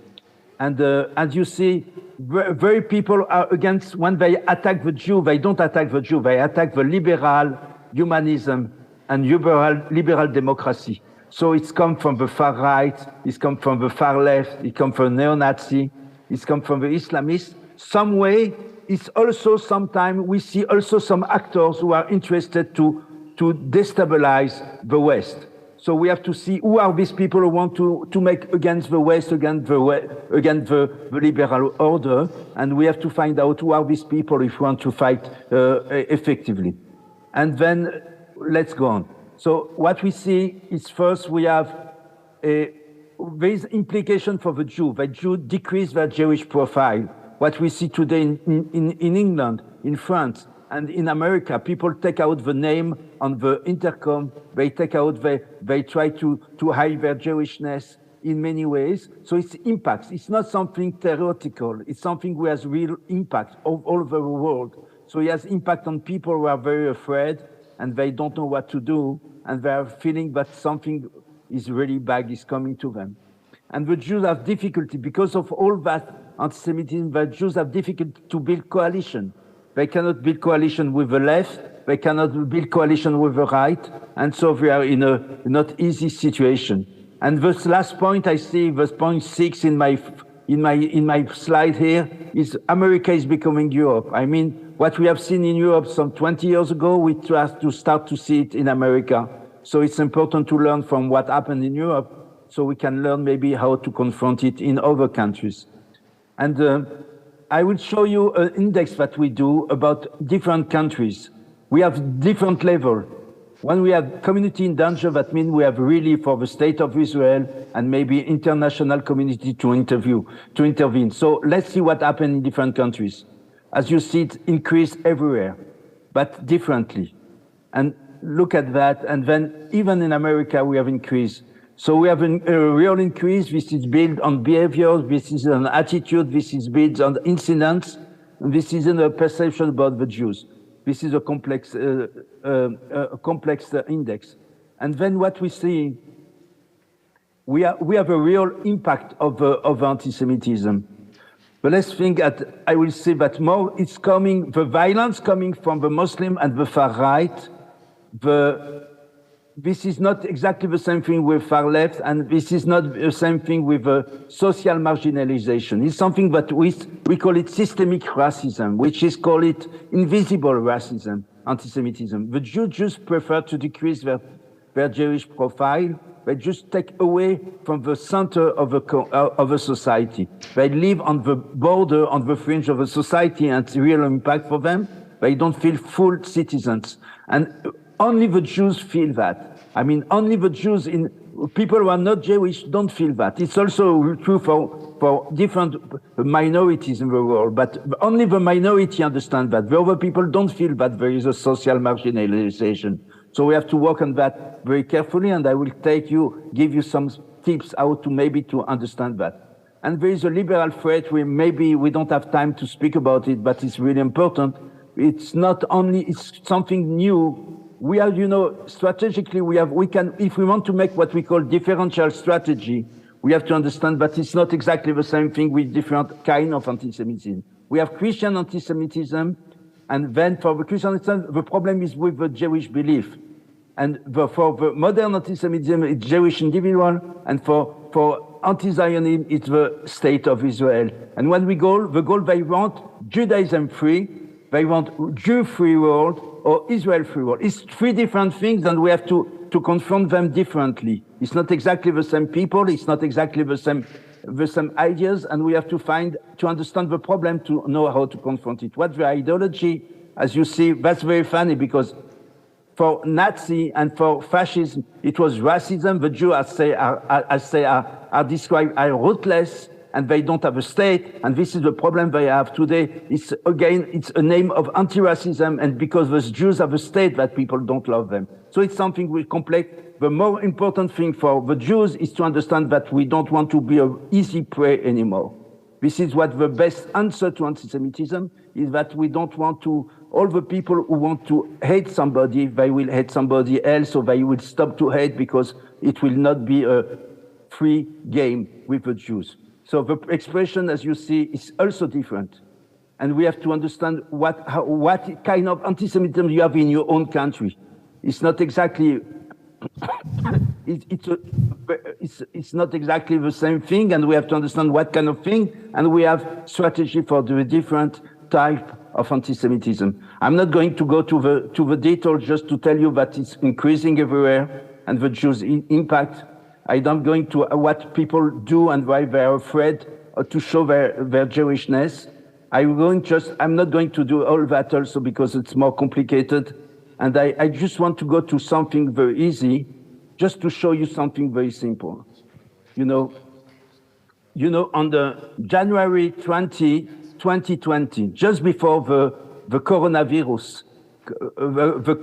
[SPEAKER 12] And as you see, very people are against, when they attack the Jew, they don't attack the Jew, they attack the liberal humanism and liberal democracy. So it's come from the far right, it's come from the far left, it comes from neo-Nazi, it's come from the Islamists. Some way, it's also sometimes we see also some actors who are interested to destabilize the West. So we have to see who are these people who want to make against the West, against the liberal order, and we have to find out who are these people if we want to fight effectively. And then let's go on. So what we see is first we have there is implication for the Jew. The Jew decrease their Jewish profile. What we see today in England, in France, and in America, people take out the name on the intercom. They take out, they try to hide their Jewishness in many ways. So it's impacts. It's not something theoretical. It's something who has real impact all over the world. So it has impact on people who are very afraid and they don't know what to do. And they are feeling that something is really bad is coming to them. And the Jews have difficulty because of all that anti-Semitism. The Jews have difficulty to build coalition. They cannot build coalition with the left. They cannot build coalition with the right. And so we are in a not easy situation. And this last point I see, this point 6 in my slide here, is America is becoming Europe. I mean, what we have seen in Europe some 20 years ago, we have to start to see it in America. So it's important to learn from what happened in Europe, so we can learn maybe how to confront it in other countries. And I will show you an index that we do about different countries. We have different levels. When we have community in danger, that means we have really for the state of Israel and maybe international community to intervene. So let's see what happened in different countries. As you see, it increased everywhere, but differently. And look at that. And then even in America, we have increased. So we have a real increase. This is built on behaviors. This is an attitude. This is built on incidents. And this is a perception about the Jews. This is a complex index. And then what we see, we have a real impact of anti-Semitism. But let's think that I will say that more it's coming, the violence coming from the Muslim and the far right. This is not exactly the same thing with far left, and this is not the same thing with social marginalization. It's something that we call it systemic racism, which is called it invisible racism, anti-Semitism. The Jews just prefer to decrease their Jewish profile. They just take away from the center of a society. They live on the border, on the fringe of a society, and it's a real impact for them. They don't feel full citizens. And only the Jews feel that. I mean, only the Jews, people who are not Jewish don't feel that. It's also true for different minorities in the world, but only the minority understand that. The other people don't feel that there is a social marginalization. So we have to work on that very carefully, and I will give you some tips how to maybe to understand that. And there is a liberal threat where maybe we don't have time to speak about it, but it's really important. It's not only, it's something new. We are, strategically, we can, if we want to make what we call differential strategy, we have to understand that it's not exactly the same thing with different kind of anti-Semitism. We have Christian anti-Semitism, and then for the Christian anti-Semitism, the problem is with the Jewish belief. And for the modern anti-Semitism, it's Jewish individual, and for anti-Zionism, it's the state of Israel. And when the goal, they want Judaism free, they want Jew-free world, or Israel-free world. It's three different things, and we have to confront them differently. It's not exactly the same people, it's not exactly the same ideas, and we have to understand the problem to know how to confront it. What's the ideology? As you see, that's very funny, because for Nazi and for fascism, it was racism. The Jews, are described as ruthless, and they don't have a state, and this is the problem they have today. It's a name of anti-racism, and because the Jews have a state that people don't love them. So it's something we complex. The more important thing for the Jews is to understand that we don't want to be an easy prey anymore. This is what the best answer to anti-Semitism is, that we don't want to, all the people who want to hate somebody, they will hate somebody else, or they will stop to hate, because it will not be a free game with the Jews. So the expression, as you see, is also different. And we have to understand what kind of anti-Semitism you have in your own country. It's not exactly, it's not exactly the same thing, and we have to understand what kind of thing, and we have strategy for the different type of anti-Semitism. I'm not going to go to the detail, just to tell you that it's increasing everywhere, and the Jews' impact. I'm not going to what people do and why they're afraid to show their Jewishness. I'm not going to do all that also because it's more complicated. And I just want to go to something very easy, just to show you something very simple. You know, on the January 2020, just before the coronavirus, the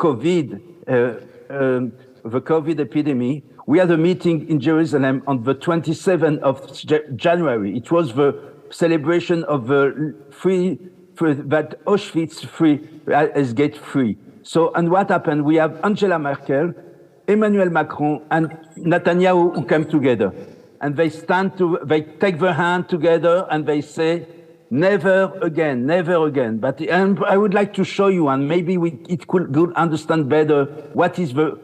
[SPEAKER 12] COVID epidemic, we had a meeting in Jerusalem on the 27th of January. It was the celebration of the that Auschwitz has get free. So, and what happened? We have Angela Merkel, Emmanuel Macron, and Netanyahu who came together. And they they take their hand together and they say, never again, never again. But I would like to show you, and maybe it could understand better what is the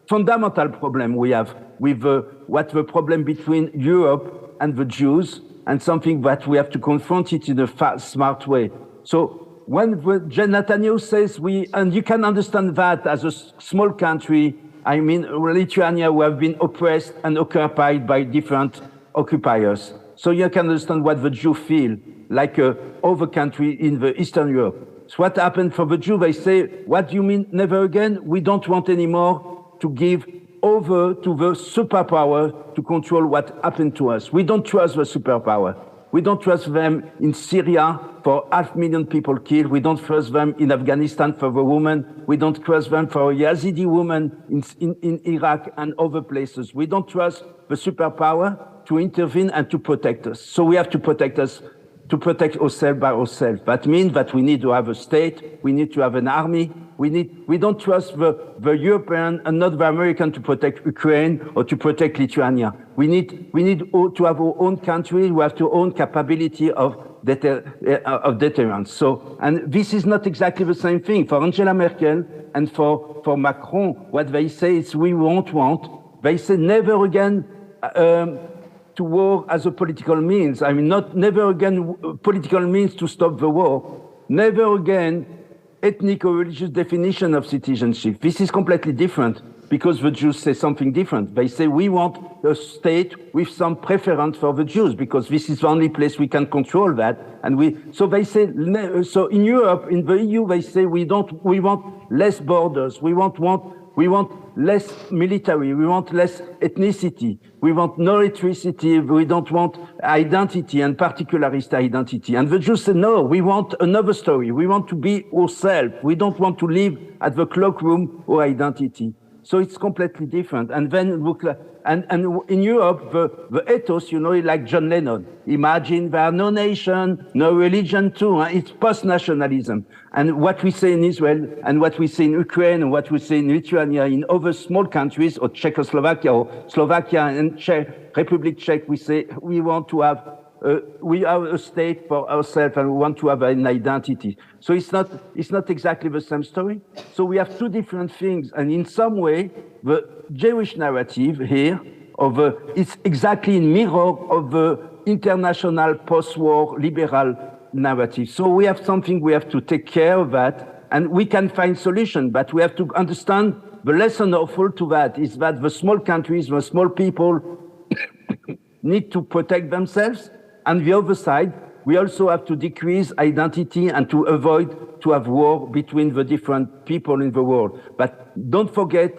[SPEAKER 12] fundamental problem we have with what the problem between Europe and the Jews, and something that we have to confront it in a smart way. So when Netanyahu says and you can understand that as a small country, I mean Lithuania, who have been oppressed and occupied by different occupiers. So you can understand what the Jews feel, like other country in the Eastern Europe. So what happened for the Jews? They say, what do you mean never again? We don't want anymore to give over to the superpower to control what happened to us. We don't trust the superpower. We don't trust them in Syria for 500,000 people killed. We don't trust them in Afghanistan for the women. We don't trust them for Yazidi women in Iraq and other places. We don't trust the superpower to intervene and to protect us. So we have to protect ourselves by ourselves. That means that we need to have a state, we need to have an army, we don't trust the European and not the American to protect Ukraine or to protect Lithuania. We need to have our own country, we have our own capability of deterrence. So, and this is not exactly the same thing. For Angela Merkel and for Macron, what they say is we won't want, they say never again to war as a political means. I mean, never again political means to stop the war. Never again ethnic or religious definition of citizenship. This is completely different because the Jews say something different. They say we want a state with some preference for the Jews because this is the only place we can control that. So they say, so in Europe, in the EU, they say we want less borders. We want less military, we want less ethnicity, we want no electricity, we don't want identity and particularist identity. And the Jews say, no, we want another story. We want to be ourselves. We don't want to live at the cloakroom or identity. So it's completely different. And then and in Europe, the ethos, like John Lennon, imagine there are no nation, no religion too. It's post-nationalism. And what we say in Israel and what we say in Ukraine and what we say in Lithuania, in other small countries, or Czechoslovakia or Slovakia and Republic Czech, we say we want to have we are a state for ourselves and we want to have an identity. So it's not exactly the same story. So we have two different things. And in some way, the Jewish narrative here it's exactly in mirror of the international post-war liberal narrative. So we have something we have to take care of that, and we can find solution, but we have to understand the lesson awful to that is that the small countries, the small people need to protect themselves. And the other side, we also have to decrease identity and to avoid to have war between the different people in the world. But don't forget,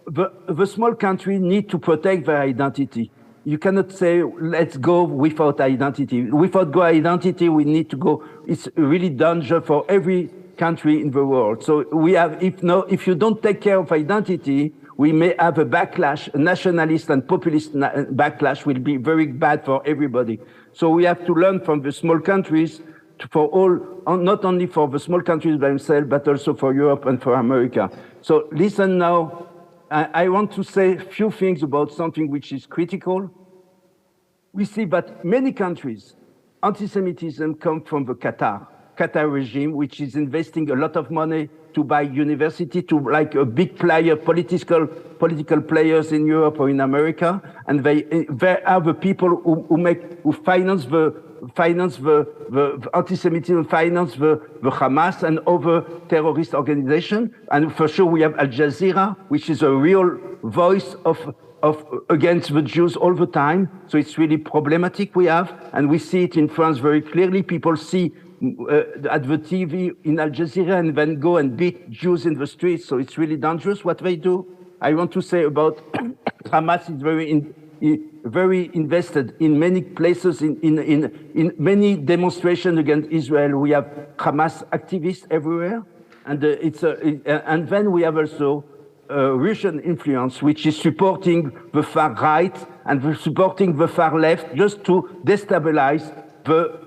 [SPEAKER 12] the small countries need to protect their identity. You cannot say, let's go without identity. Without identity, we need to go. It's really danger for every country in the world. So we have, if you don't take care of identity, we may have a backlash, a nationalist and populist backlash will be very bad for everybody. So we have to learn from the small countries for all, not only for the small countries themselves, but also for Europe and for America. So listen now, I want to say a few things about something which is critical. we see that many countries, anti-Semitism comes from the Qatar regime, which is investing a lot of money to buy university, to like a big player, political players in Europe or in America, and they are the people who finance the anti-Semitism, finance the Hamas and other terrorist organizations. And for sure, we have Al Jazeera, which is a real voice of against the Jews all the time. So it's really problematic we have, and we see it in France very clearly. People see at the TV in Al Jazeera and then go and beat Jews in the streets. So it's really dangerous what they do. I want to say about Hamas is very invested in many places, in many demonstrations against Israel. We have Hamas activists everywhere, and and then we have also Russian influence, which is supporting the far right and supporting the far left just to destabilize the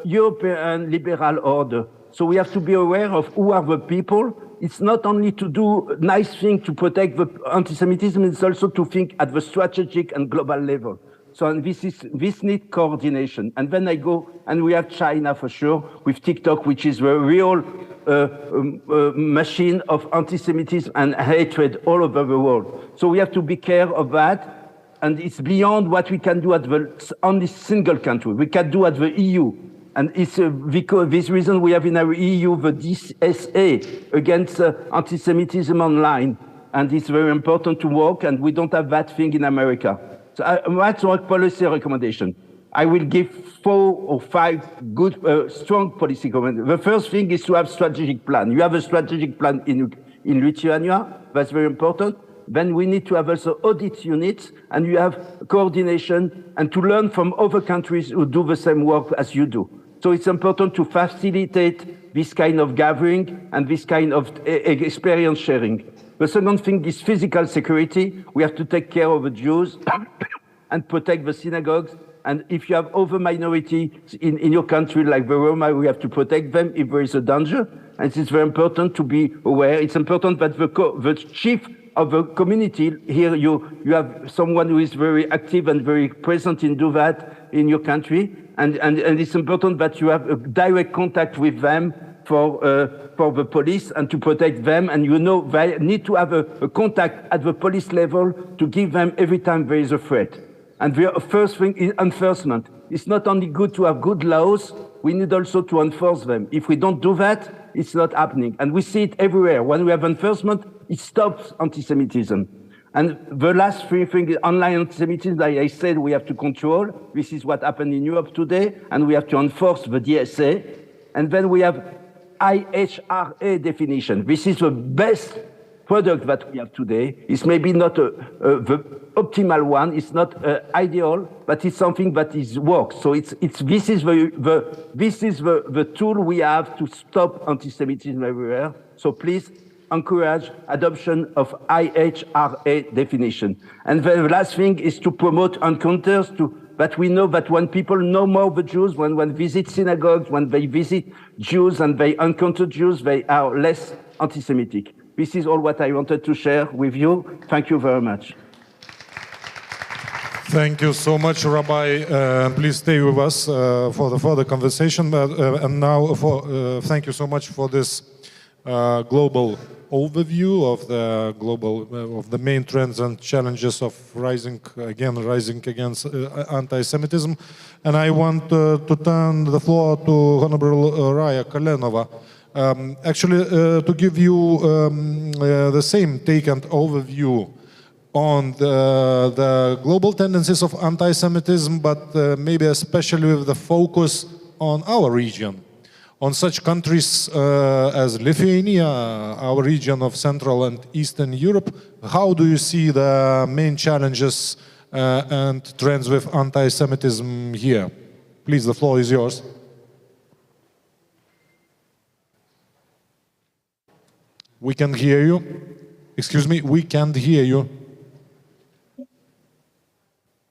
[SPEAKER 12] European liberal order. So we have to be aware of who are the people. It's not only to do nice things to protect the anti-Semitism, it's also to think at the strategic and global level. So and this needs coordination. And then I go, and we have China for sure, with TikTok, which is the real machine of anti-Semitism and hatred all over the world. So we have to be careful of that. And it's beyond what we can do at the only single country. We can do at the EU. And it's because this reason we have in our EU the DSA against anti-Semitism online. And it's very important to work, and we don't have that thing in America. So that's our policy recommendation. I will give 4 or 5 good, strong policy recommendations. The first thing is to have strategic plan. You have a strategic plan in Lithuania. That's very important. Then we need to have also audit units, and you have coordination and to learn from other countries who do the same work as you do. So it's important to facilitate this kind of gathering and this kind of experience sharing. The second thing is physical security. We have to take care of the Jews and protect the synagogues. And if you have other minorities in your country, like the Roma, we have to protect them if there is a danger. And it's very important to be aware. It's important that the chief of the community, here you have someone who is very active and very present in do that in your country. And it's important that you have a direct contact with them for the police and to protect them. And you know, they need to have a contact at the police level to give them every time there is a threat. And the first thing is enforcement. It's not only good to have good laws, we need also to enforce them. If we don't do that, it's not happening. And we see it everywhere. When we have enforcement, it stops anti-Semitism. And the last 3 things, online anti-Semitism, like I said, we have to control. This is what happened in Europe today, and we have to enforce the DSA. And then we have IHRA definition. This is the best product that we have today. It's maybe not the optimal one. It's not ideal, but it's something that works. So this is the tool we have to stop anti-Semitism everywhere. So please encourage adoption of IHRA definition. And the last thing is to promote encounters that we know that when people know more the Jews, when they visit synagogues, when they visit Jews and they encounter Jews, they are less anti-Semitic. This is all what I wanted to share with you. Thank you very much.
[SPEAKER 8] Thank you so much, Rabbi. Please stay with us for the further conversation. And now, thank you so much for this global overview of the main trends and challenges of rising against anti-Semitism. And I want to turn the floor to Honorable Raya Kalenova. Actually, to give you the same take and overview on the global tendencies of anti-Semitism, but maybe especially with the focus on our region, on such countries as Lithuania, our region of Central and Eastern Europe. How do you see the main challenges and trends with anti-Semitism here? Please, the floor is yours. We can hear you. Excuse me, we can't hear you.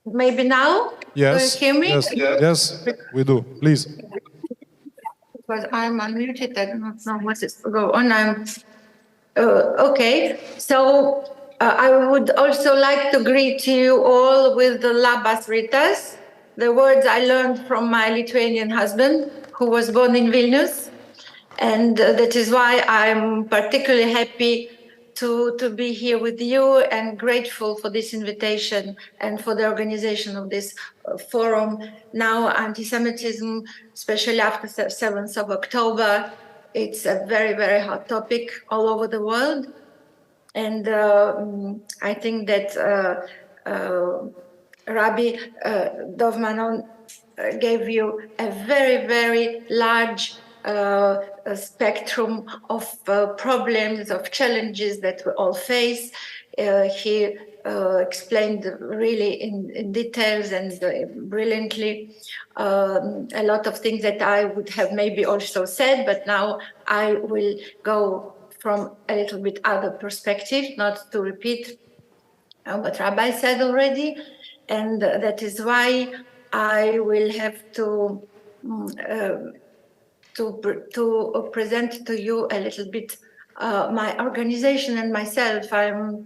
[SPEAKER 13] Maybe now?
[SPEAKER 8] Yes.
[SPEAKER 13] Do you hear me?
[SPEAKER 8] Yes, we do. Please.
[SPEAKER 13] Because I'm unmuted, I don't know what is going on. Okay, so I would also like to greet you all with the Labas Rytas. the words I learned from my Lithuanian husband, who was born in Vilnius. And that is why I'm particularly happy to be here with you and grateful for this invitation and for the organization of this forum. Now, anti-Semitism, especially after 7th of October, it's a very, very hot topic all over the world. And I think that Rabbi Dov gave you a very, very large spectrum of problems, of challenges that we all face. He explained really in details and brilliantly a lot of things that I would have maybe also said, but now I will go from a little bit other perspective, not to repeat what Rabbi said already. And that is why I will have to present to you a little bit my organization and myself. I'm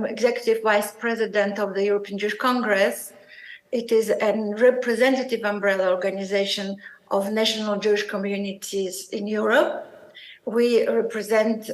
[SPEAKER 13] executive vice president of the European Jewish Congress. It is a representative umbrella organization of national Jewish communities in Europe. We represent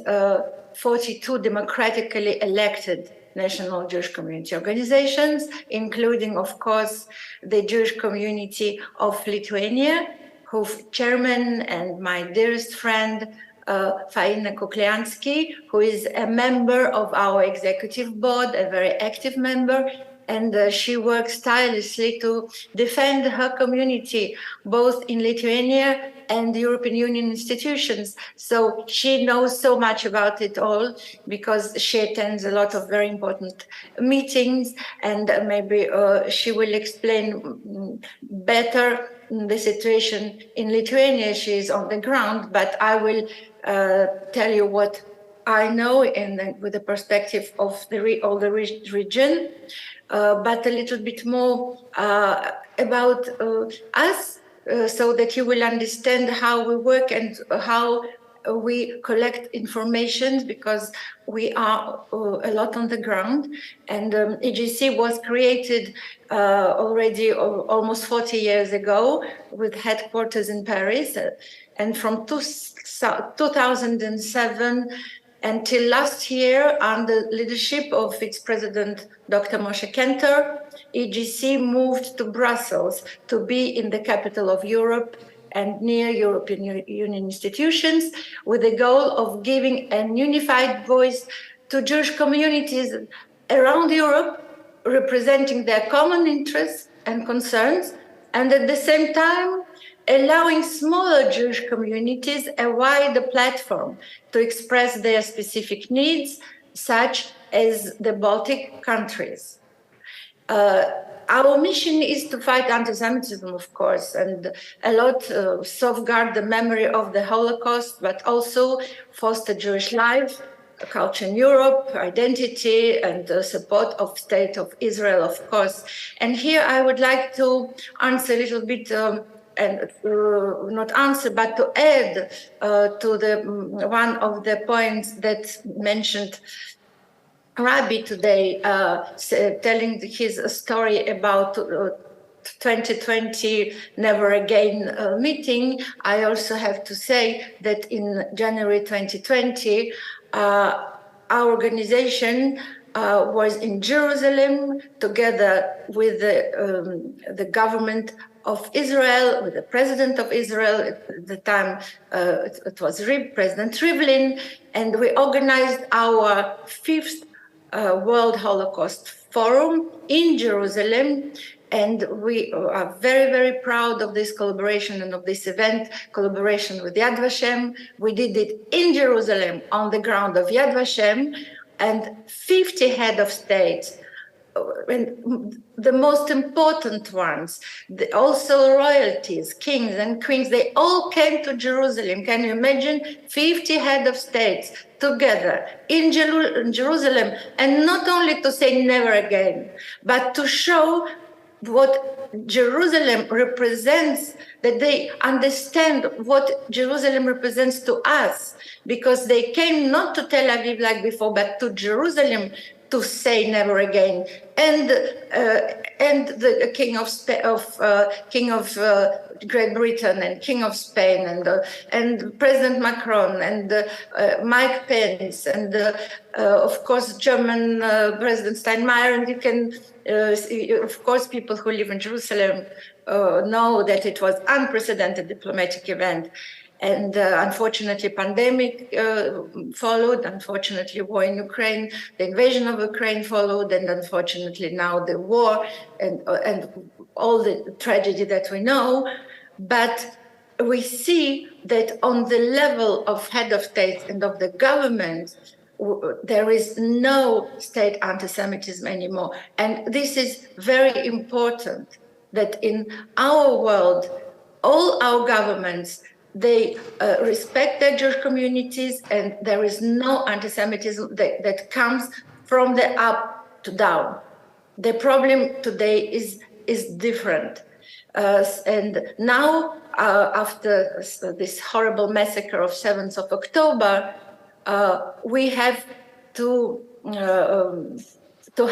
[SPEAKER 13] 42 democratically elected national Jewish community organizations, including, of course, the Jewish community of Lithuania, whose chairman and my dearest friend, Faina Kukliansky, who is a member of our executive board, a very active member, and she works tirelessly to defend her community, both in Lithuania and the European Union institutions. So she knows so much about it all because she attends a lot of very important meetings, and maybe she will explain better the situation in Lithuania. She is on the ground, but I will tell you what I know with the perspective of all the region. But a little bit more about us, so that you will understand how we work and how we collect information, because we are a lot on the ground. And EGC was created already almost 40 years ago with headquarters in Paris. And from 2007 until last year, under leadership of its president, Dr. Moshe Kenter, EGC moved to Brussels to be in the capital of Europe and near European Union institutions, with the goal of giving a unified voice to Jewish communities around Europe, representing their common interests and concerns, and at the same time, allowing smaller Jewish communities a wider platform to express their specific needs, such as the Baltic countries. Our mission is to fight anti-Semitism, of course, and a lot safeguard the memory of the Holocaust, but also foster Jewish life, culture in Europe, identity, and support of State of Israel, of course. And here I would like to answer a little bit and not answer, but to add to the one of the points that mentioned Rabbi today, telling his story about 2020 Never Again meeting. I also have to say that in January 2020, our organization was in Jerusalem together with the government of Israel, with the president of Israel. At the time, it was President Rivlin, and we organized our 5th World Holocaust Forum in Jerusalem. And we are very, very proud of this collaboration and of this event, collaboration with Yad Vashem. We did it in Jerusalem on the ground of Yad Vashem, and 50 head of states, and the most important ones, also royalties, kings and queens, they all came to Jerusalem. Can you imagine 50 head of states together in Jerusalem, and not only to say never again, but to show what Jerusalem represents, that they understand what Jerusalem represents to us, because they came not to Tel Aviv like before, but to Jerusalem to say never again. And the King of Great Britain and King of Spain and President Macron and Mike Pence and of course German President Steinmeier, and you can of course people who live in Jerusalem know that it was unprecedented diplomatic event. And unfortunately, pandemic followed. Unfortunately, war in Ukraine, the invasion of Ukraine followed, and unfortunately now the war and all the tragedy that we know. But we see that on the level of head of state and of the government, there is no state anti-Semitism anymore. And this is very important, that in our world, all our governments, they respect their Jewish communities, and there is no anti-Semitism that comes from the up to down. The problem today is different. And now, after this horrible massacre of 7th of October, we have to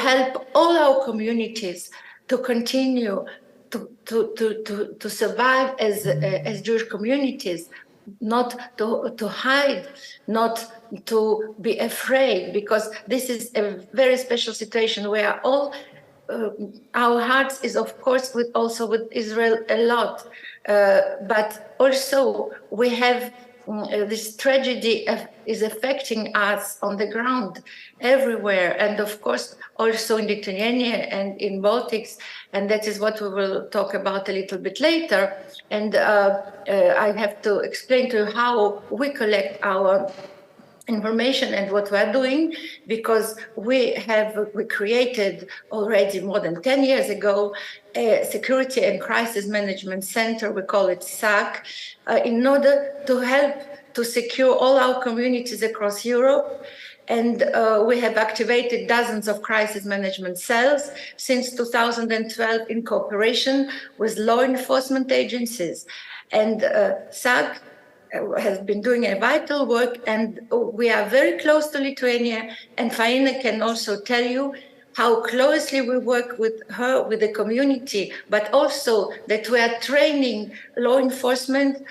[SPEAKER 13] help all our communities to continue to survive as Jewish communities, not to hide, not to be afraid, because this is a very special situation where all our hearts is of course also with Israel a lot, but also we have this tragedy is affecting us on the ground everywhere, and of course also in Lithuania and in Baltics, and that is what we will talk about a little bit later. And I have to explain to you how we collect our information and what we are doing, because we created already more than 10 years ago a Security and Crisis Management Center, we call it SAC, in order to help to secure all our communities across Europe. And we have activated dozens of crisis management cells since 2012 in cooperation with law enforcement agencies. And SAC has been doing a vital work, and we are very close to Lithuania, and Faina can also tell you how closely we work with her, with the community, but also that we are training law enforcement,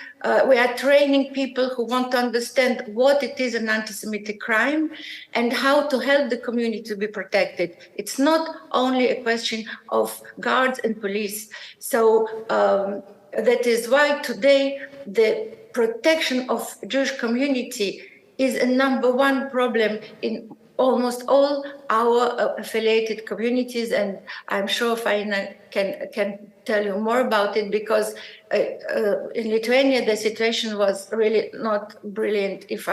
[SPEAKER 13] we are training people who want to understand what it is an anti-Semitic crime and how to help the community to be protected. It's not only a question of guards and police. So that is why today the protection of Jewish community is a #1 problem in almost all our affiliated communities, and I'm sure Faina can tell you more about it, because in Lithuania the situation was really not brilliant, if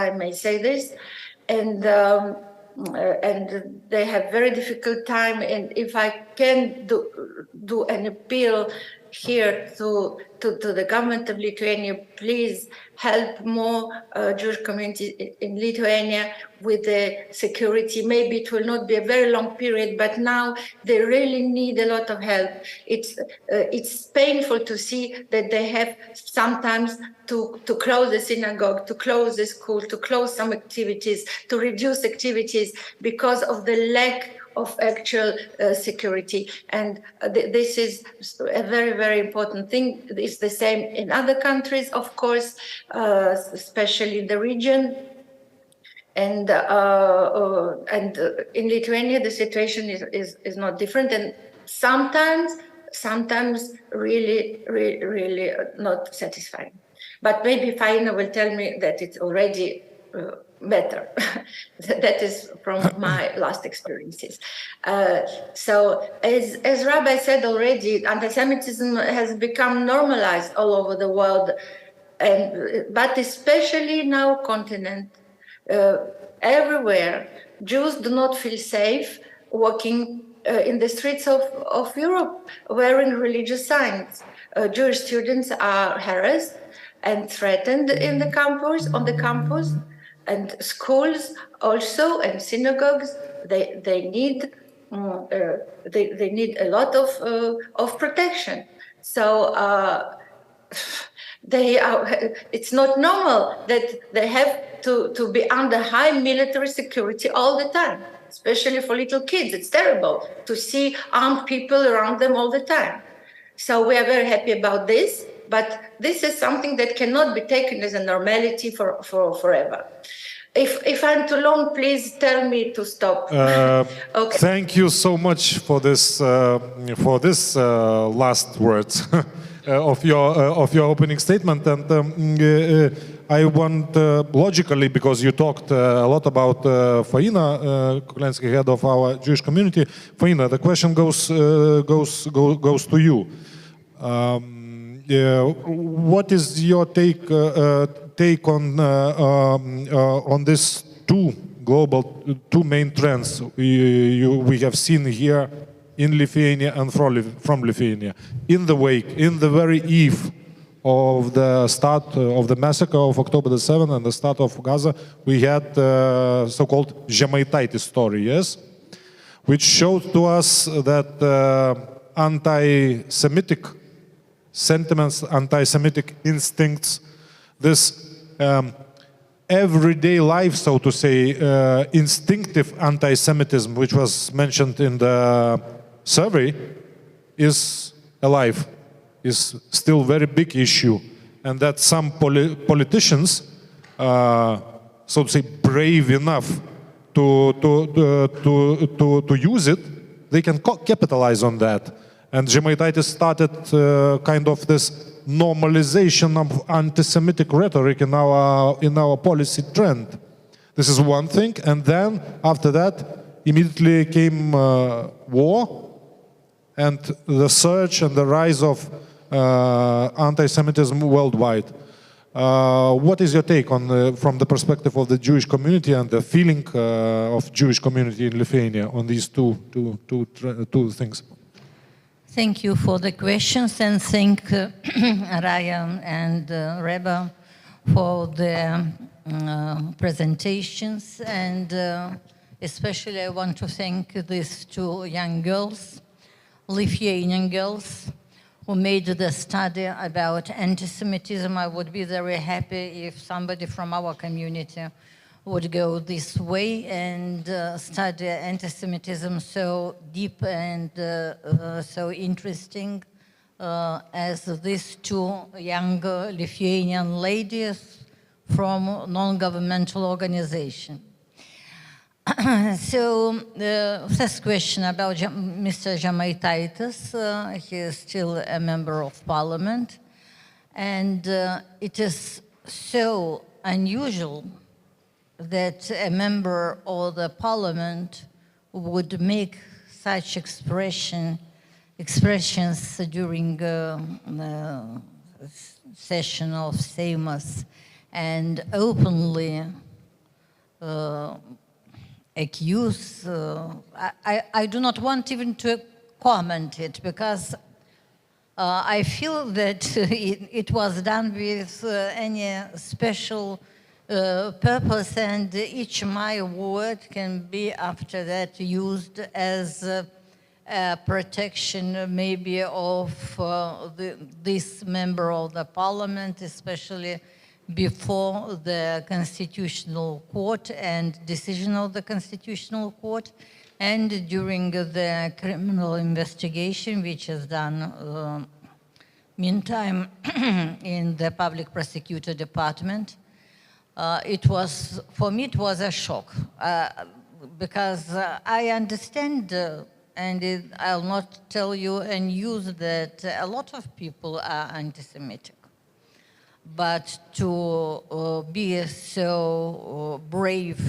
[SPEAKER 13] I may say this, and they have very difficult time. And if I can do an appeal here to the government of Lithuania, please help more Jewish communities in Lithuania with the security. Maybe it will not be a very long period, but now they really need a lot of help. It's painful to see that they have sometimes to close the synagogue, to close the school, to close some activities, to reduce activities because of the lack of actual security. And this is a very, very important thing. It's the same in other countries, of course, especially in the region. And in Lithuania, the situation is not different. And sometimes really not satisfying. But maybe Faina will tell me that it's already better. That is from my last experiences. So as Rabbi said already, anti-Semitism has become normalized all over the world, but especially in our continent. Everywhere, Jews do not feel safe walking in the streets of Europe wearing religious signs. Jewish students are harassed and threatened on the campus, and schools also, and synagogues. They need a lot of protection. So It's not normal that they have to be under high military security all the time, especially for little kids. It's terrible to see armed people around them all the time. So we are very happy about this, but this is something that cannot be taken as a normality for forever. If I'm too long, please tell me to stop. Okay.
[SPEAKER 8] Thank you so much for this last words of your opening statement, and I want logically, because you talked a lot about Faina Kuklensky, head of our Jewish community. Faina, the question goes to you. What is your take on these two main trends we have seen here in Lithuania and from Lithuania? In the very eve of the start of the massacre of October the 7th and the start of Gaza, we had so-called Žemaitaitis story, yes, which showed to us that anti-Semitic sentiments, anti-Semitic instincts, this everyday life, so to say, instinctive anti-Semitism, which was mentioned in the survey, is alive, is still a very big issue, and that some politicians, so to say, brave enough to use it, they can capitalize on that. And Žemaitaitis started kind of this normalization of anti-Semitic rhetoric in our policy trend. This is one thing, and then after that immediately came war and the surge and the rise of anti-Semitism worldwide. What is your take on, from the perspective of the Jewish community and the feeling of Jewish community in Lithuania on these two things?
[SPEAKER 3] Thank you for the questions, and thank Raya and Reba for the presentations, and especially I want to thank these two young girls, Lithuanian girls, who made the study about anti-Semitism. I would be very happy if somebody from our community would go this way and study anti-Semitism so deep and so interesting as these two young Lithuanian ladies from non-governmental organization. So the first question about Mr. Žemaitaitis, he is still a member of parliament, and it is so unusual that a member of the parliament would make such expressions during the session of Seimas and openly accuse. I do not want even to comment it, because I feel that it was done with any special purpose, and each my word can be after that used as a protection maybe of this member of the parliament, especially before the Constitutional Court and decision of the Constitutional Court, and during the criminal investigation which is done meantime in the Public Prosecutor Department. It was, for me, it was a shock, because I understand, and I'll not tell you and use that a lot of people are anti-Semitic. But to be so brave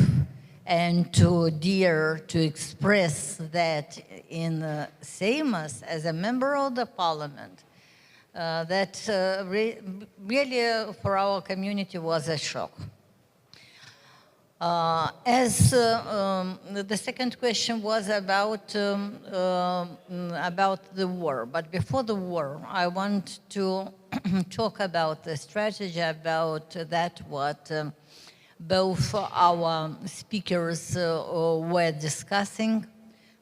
[SPEAKER 3] and to dare to express that in Seimas as a member of the parliament, that really for our community was a shock. As the second question was about the war, but before the war, I want to talk about the strategy, about that what both our speakers were discussing,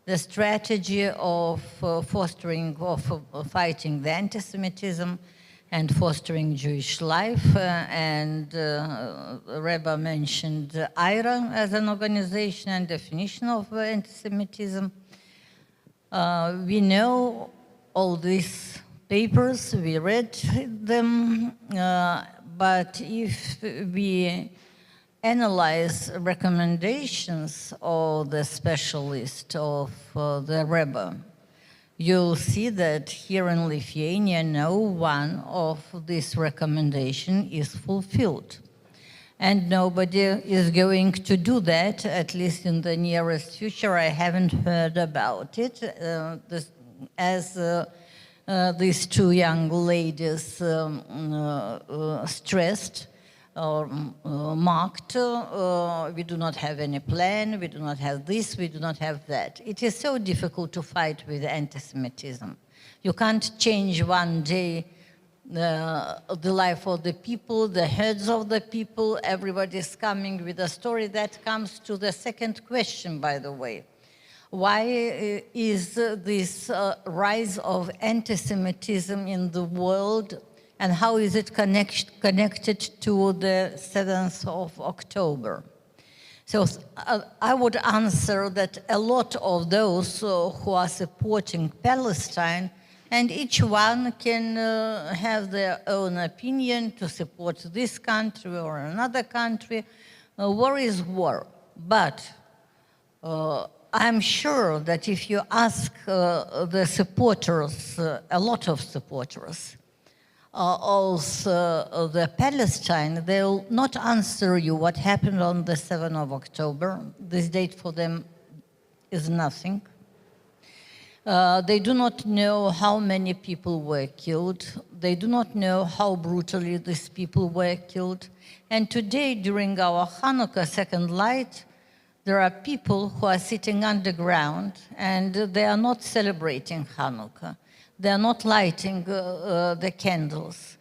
[SPEAKER 3] the strategy of fostering, of fighting the anti-Semitism, and fostering Jewish life. Rebbe mentioned IRA as an organization and definition of anti-Semitism. We know all these papers, we read them, but if we analyze recommendations of the specialist of the Rebbe, you'll see that here in Lithuania, no one of these recommendations is fulfilled. And nobody is going to do that, at least in the nearest future. I haven't heard about it. As these two young ladies stressed or marked, we do not have any plan, we do not have this, we do not have that. It is so difficult to fight with anti-Semitism. You can't change one day the life of the people, the heads of the people. Everybody's coming with a story. That comes to the second question, by the way. Why is this rise of anti-Semitism in the world, and how is it connected to the 7th of October? So I would answer that a lot of those who are supporting Palestine, and each one can have their own opinion to support this country or another country. War is war, but I'm sure that if you ask the supporters, a lot of supporters, also the Palestine, they'll not answer you what happened on the 7th of October. This date for them is nothing. They do not know how many people were killed. They do not know how brutally these people were killed. And today, during our Hanukkah second light, there are people who are sitting underground and they are not celebrating Hanukkah. They are not lighting the candles.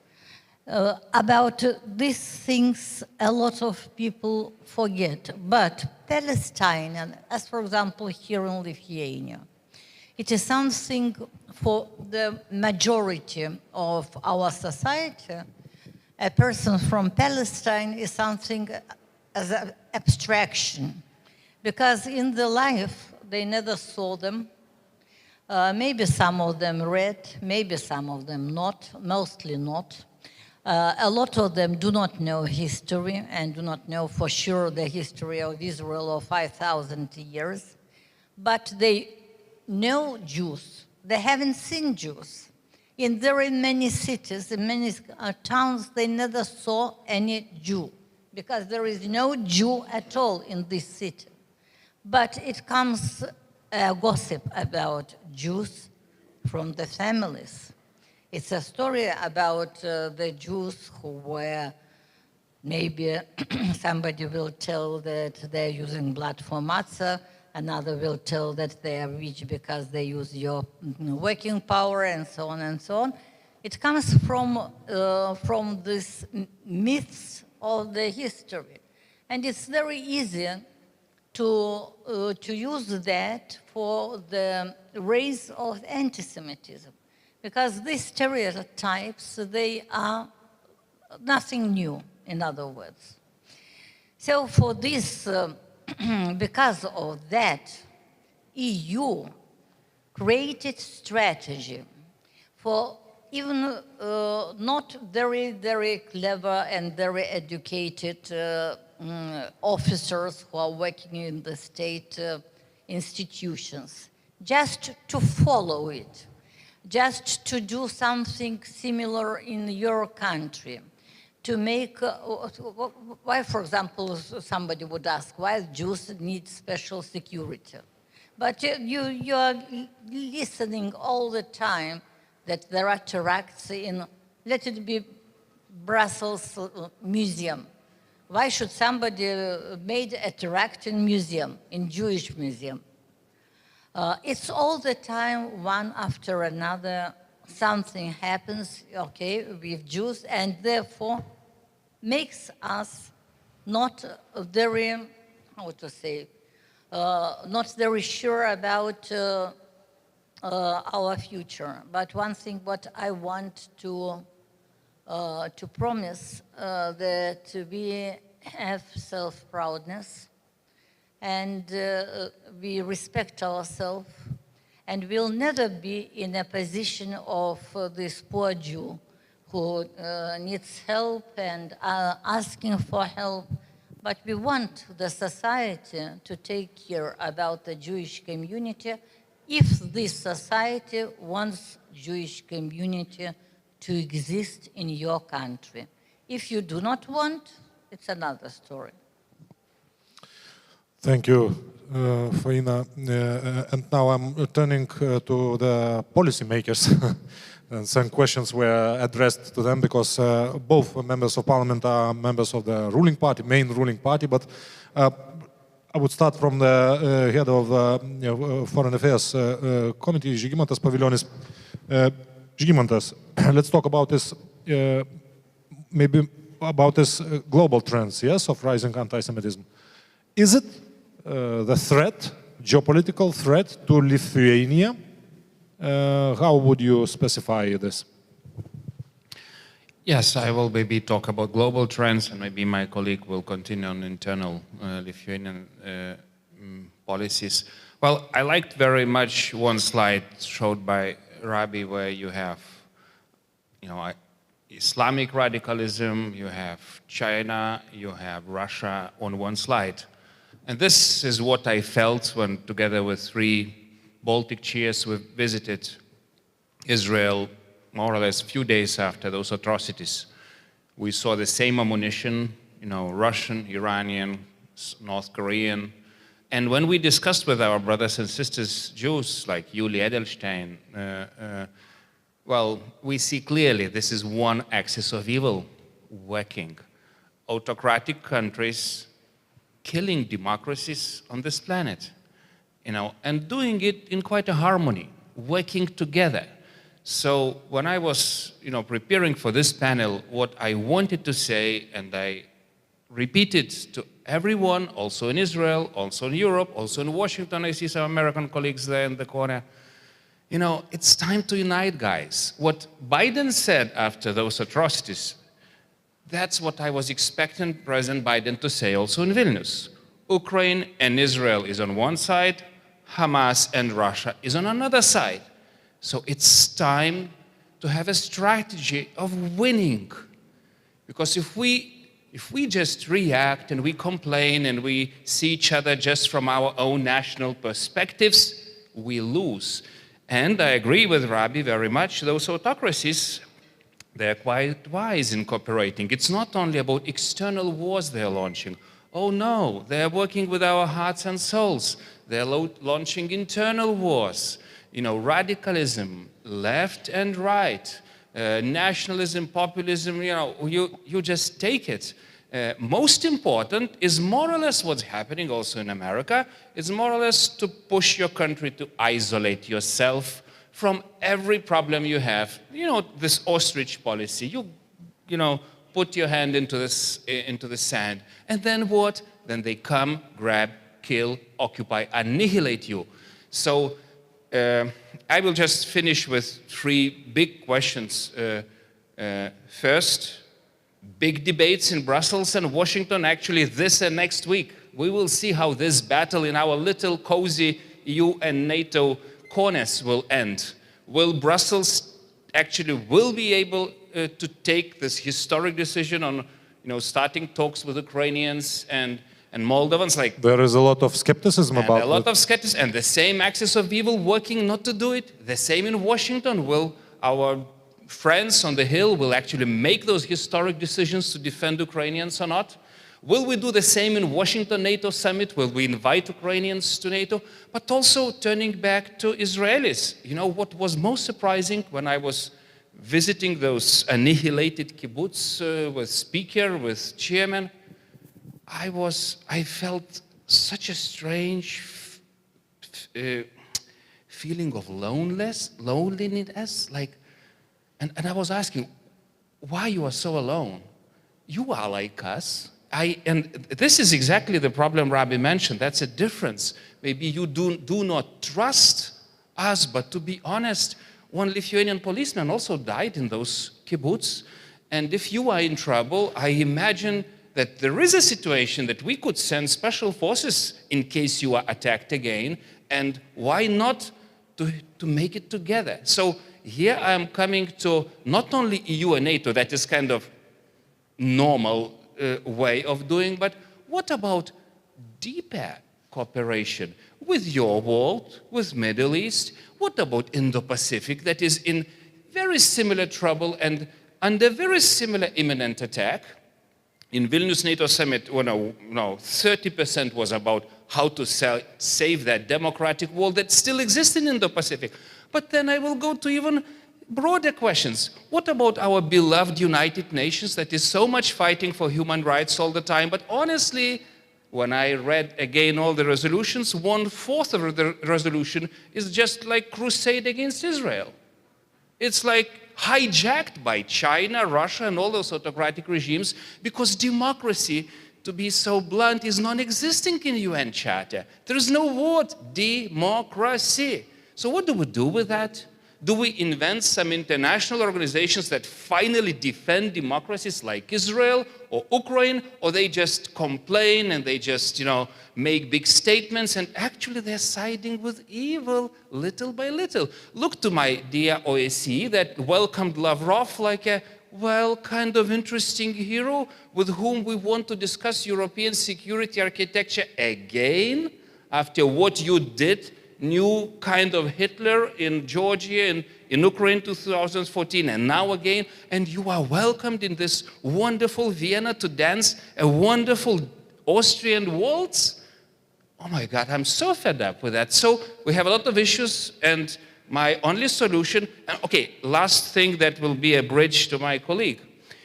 [SPEAKER 3] About these things, a lot of people forget. But Palestine, as for example here in Lithuania, it is something for the majority of our society. A person from Palestine is something as an abstraction, because in the life they never saw them. Maybe some of them read, maybe some of them not, mostly not. A lot of them do not know history and do not know for sure the history of Israel of 5,000 years, but they know Jews. They haven't seen Jews. In very many cities, in many towns, they never saw any Jew, because there is no Jew at all in this city. But it comes gossip about Jews from the families. It's a story about the Jews who were, maybe somebody will tell that they're using blood for matzah, another will tell that they are rich because they use your working power, and so on and so on. It comes from these myths of the history. And it's very easy to use that for the rise of anti-Semitism, because these stereotypes, they are nothing new, in other words. So for this, because of that, EU created strategy for even not very, very clever and very educated officers who are working in the state institutions, just to follow it, just to do something similar in your country, to make, why, for example, somebody would ask, why Jews need special security? But you are listening all the time that there are terrorists in, let it be Brussels Museum. Why should somebody made a terrorist in museum, in Jewish museum? It's all the time, one after another, something happens, okay, with Jews, and therefore makes us not very, how to say, not very sure about our future. But one thing what I want to to promise that we have self-proudness and we respect ourselves and will never be in a position of this poor Jew who needs help and asking for help. But we want the society to take care about the Jewish community if this society wants Jewish community to exist in your country. If you do not want, it's another story.
[SPEAKER 8] Thank you, Faina. And now I'm turning to the policymakers. And some questions were addressed to them because both members of parliament are members of the ruling party, main ruling party. But I would start from the head of the Foreign Affairs Committee, Žygimantas Pavilionis. Žygimantas, let's talk about this, maybe about this global trends, yes, of rising anti-Semitism. Is it the threat, geopolitical threat to Lithuania? How would you specify this?
[SPEAKER 14] Yes, I will maybe talk about global trends, and maybe my colleague will continue on internal Lithuanian policies. Well, I liked very much one slide showed by Rabbi, where you have, Islamic radicalism, you have China, you have Russia on one slide. And this is what I felt when, together with 3 Baltic cheers, we visited Israel more or less a few days after those atrocities. We saw the same ammunition, Russian, Iranian, North Korean. And when we discussed with our brothers and sisters, Jews, like Yuli Edelstein, well, we see clearly this is one axis of evil working. Autocratic countries killing democracies on this planet, and doing it in quite a harmony, working together. So when I was, preparing for this panel, what I wanted to say, and I repeated to everyone, also in Israel, also in Europe, also in Washington, I see some American colleagues there in the corner, it's time to unite, guys. What Biden said after those atrocities, that's what I was expecting President Biden to say also in Vilnius. Ukraine and Israel is on one side, Hamas and Russia is on another side. So it's time to have a strategy of winning. Because if we just react and we complain and we see each other just from our own national perspectives, we lose. And I agree with Rabbi very much, those autocracies, they're quite wise in cooperating. It's not only about external wars they're launching. Oh no, they're working with our hearts and souls. They're launching internal wars. Radicalism, left and right, nationalism, populism, you just take it. Most important is more or less what's happening also in America. It's more or less to push your country to isolate yourself from every problem you have. This ostrich policy, you put your hand into the sand. And then what? Then they come, grab, kill, occupy, annihilate you. So I will just finish with 3 big questions. First, big debates in Brussels and Washington, actually this and next week. We will see how this battle in our little cozy EU and NATO corners will end. Will Brussels actually be able to take this historic decision on starting talks with Ukrainians and Moldovans?
[SPEAKER 8] There is a lot of skepticism about it.
[SPEAKER 14] A lot of skepticism, and the same axis of evil working not to do it. The same in Washington. Will our friends on the Hill will actually make those historic decisions to defend Ukrainians or not? Will we do the same in Washington NATO summit? Will we invite Ukrainians to NATO? But also turning back to Israelis. What was most surprising when I was visiting those annihilated kibbutz with speaker, with chairman, I felt such a strange feeling of loneliness, and I was asking, why you are so alone? You are like us. And this is exactly the problem Rabbi mentioned. That's a difference. Maybe you do not trust us, but to be honest, one Lithuanian policeman also died in those kibbutz. And if you are in trouble, I imagine that there is a situation that we could send special forces in case you are attacked again, and why not to make it together? So here I am coming to not only EU and NATO, that is kind of normal way of doing, but what about deeper cooperation with your world, with Middle East? What about Indo-Pacific that is in very similar trouble and under very similar imminent attack? In Vilnius NATO summit, 30% was about how to save that democratic world that still exists in Indo-Pacific. But then I will go to even broader questions. What about our beloved United Nations that is so much fighting for human rights all the time? But honestly, when I read again all the resolutions, 1/4 of the resolution is just like crusade against Israel. It's like hijacked by China, Russia, and all those autocratic regimes, because democracy, to be so blunt, is non-existing in UN Charter. There is no word, democracy. So what do we do with that? Do we invent some international organizations that finally defend democracies like Israel or Ukraine, or they just complain and they just, make big statements, and actually they're siding with evil little by little? Look to my dear OSCE that welcomed Lavrov like a, kind of interesting hero with whom we want to discuss European security architecture again after what you did. New kind of Hitler in Georgia and in Ukraine 2014, and now again, and you are welcomed in this wonderful Vienna to dance a wonderful Austrian waltz? Oh my God, I'm so fed up with that. So we have a lot of issues, and my only solution, okay, last thing that will be a bridge to my colleague.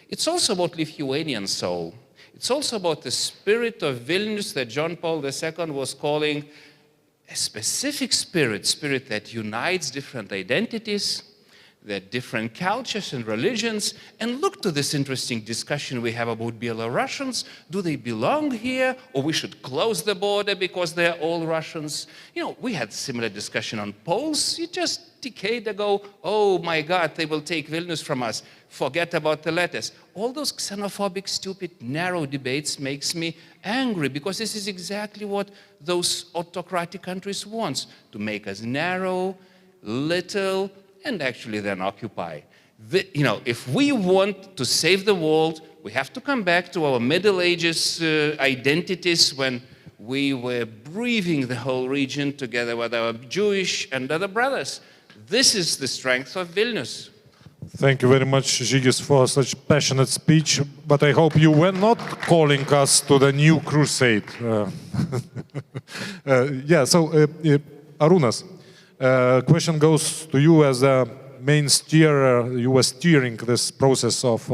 [SPEAKER 14] It's also about Lithuanian soul. It's also about the spirit of Vilnius that John Paul II was calling a specific spirit that unites different identities, that different cultures and religions. And look to this interesting discussion we have about Belarusians. Do they belong here, or we should close the border because they're all Russians? We had similar discussion on Poles just a decade ago. Oh my God, they will take Vilnius from us. Forget about the letters. All those xenophobic, stupid, narrow debates makes me angry, because this is exactly what those autocratic countries want, to make us narrow, little, and actually then occupy. If we want to save the world, we have to come back to our Middle Ages identities when we were breathing the whole region together with our Jewish and other brothers. This is the strength of Vilnius.
[SPEAKER 8] Thank you very much, Žygis, for such passionate speech, but I hope you were not calling us to the new crusade. Arūnas, question goes to you as a main steerer. You were steering this process of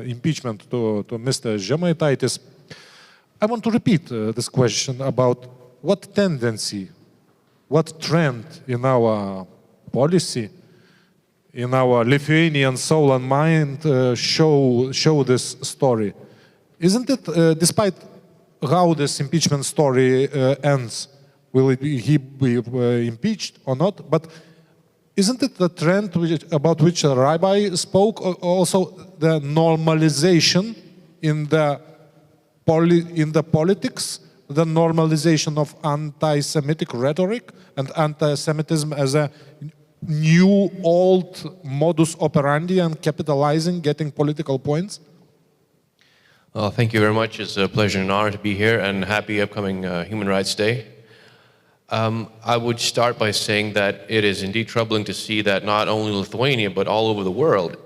[SPEAKER 8] impeachment to Mr. Žemaitaitis. I want to repeat this question about what tendency, what trend in our policy, in our Lithuanian soul and mind show this story. Isn't it, despite how this impeachment story ends, will he be impeached or not? But isn't it the trend about which the rabbi spoke, also the normalization in the politics, the normalization of anti-Semitic rhetoric and anti-Semitism as a new old modus operandi and capitalizing, getting political points?
[SPEAKER 17] Well, thank you very much. It's a pleasure and honor to be here, and happy upcoming Human Rights Day. I would start by saying that it is indeed troubling to see that not only Lithuania, but all over the world,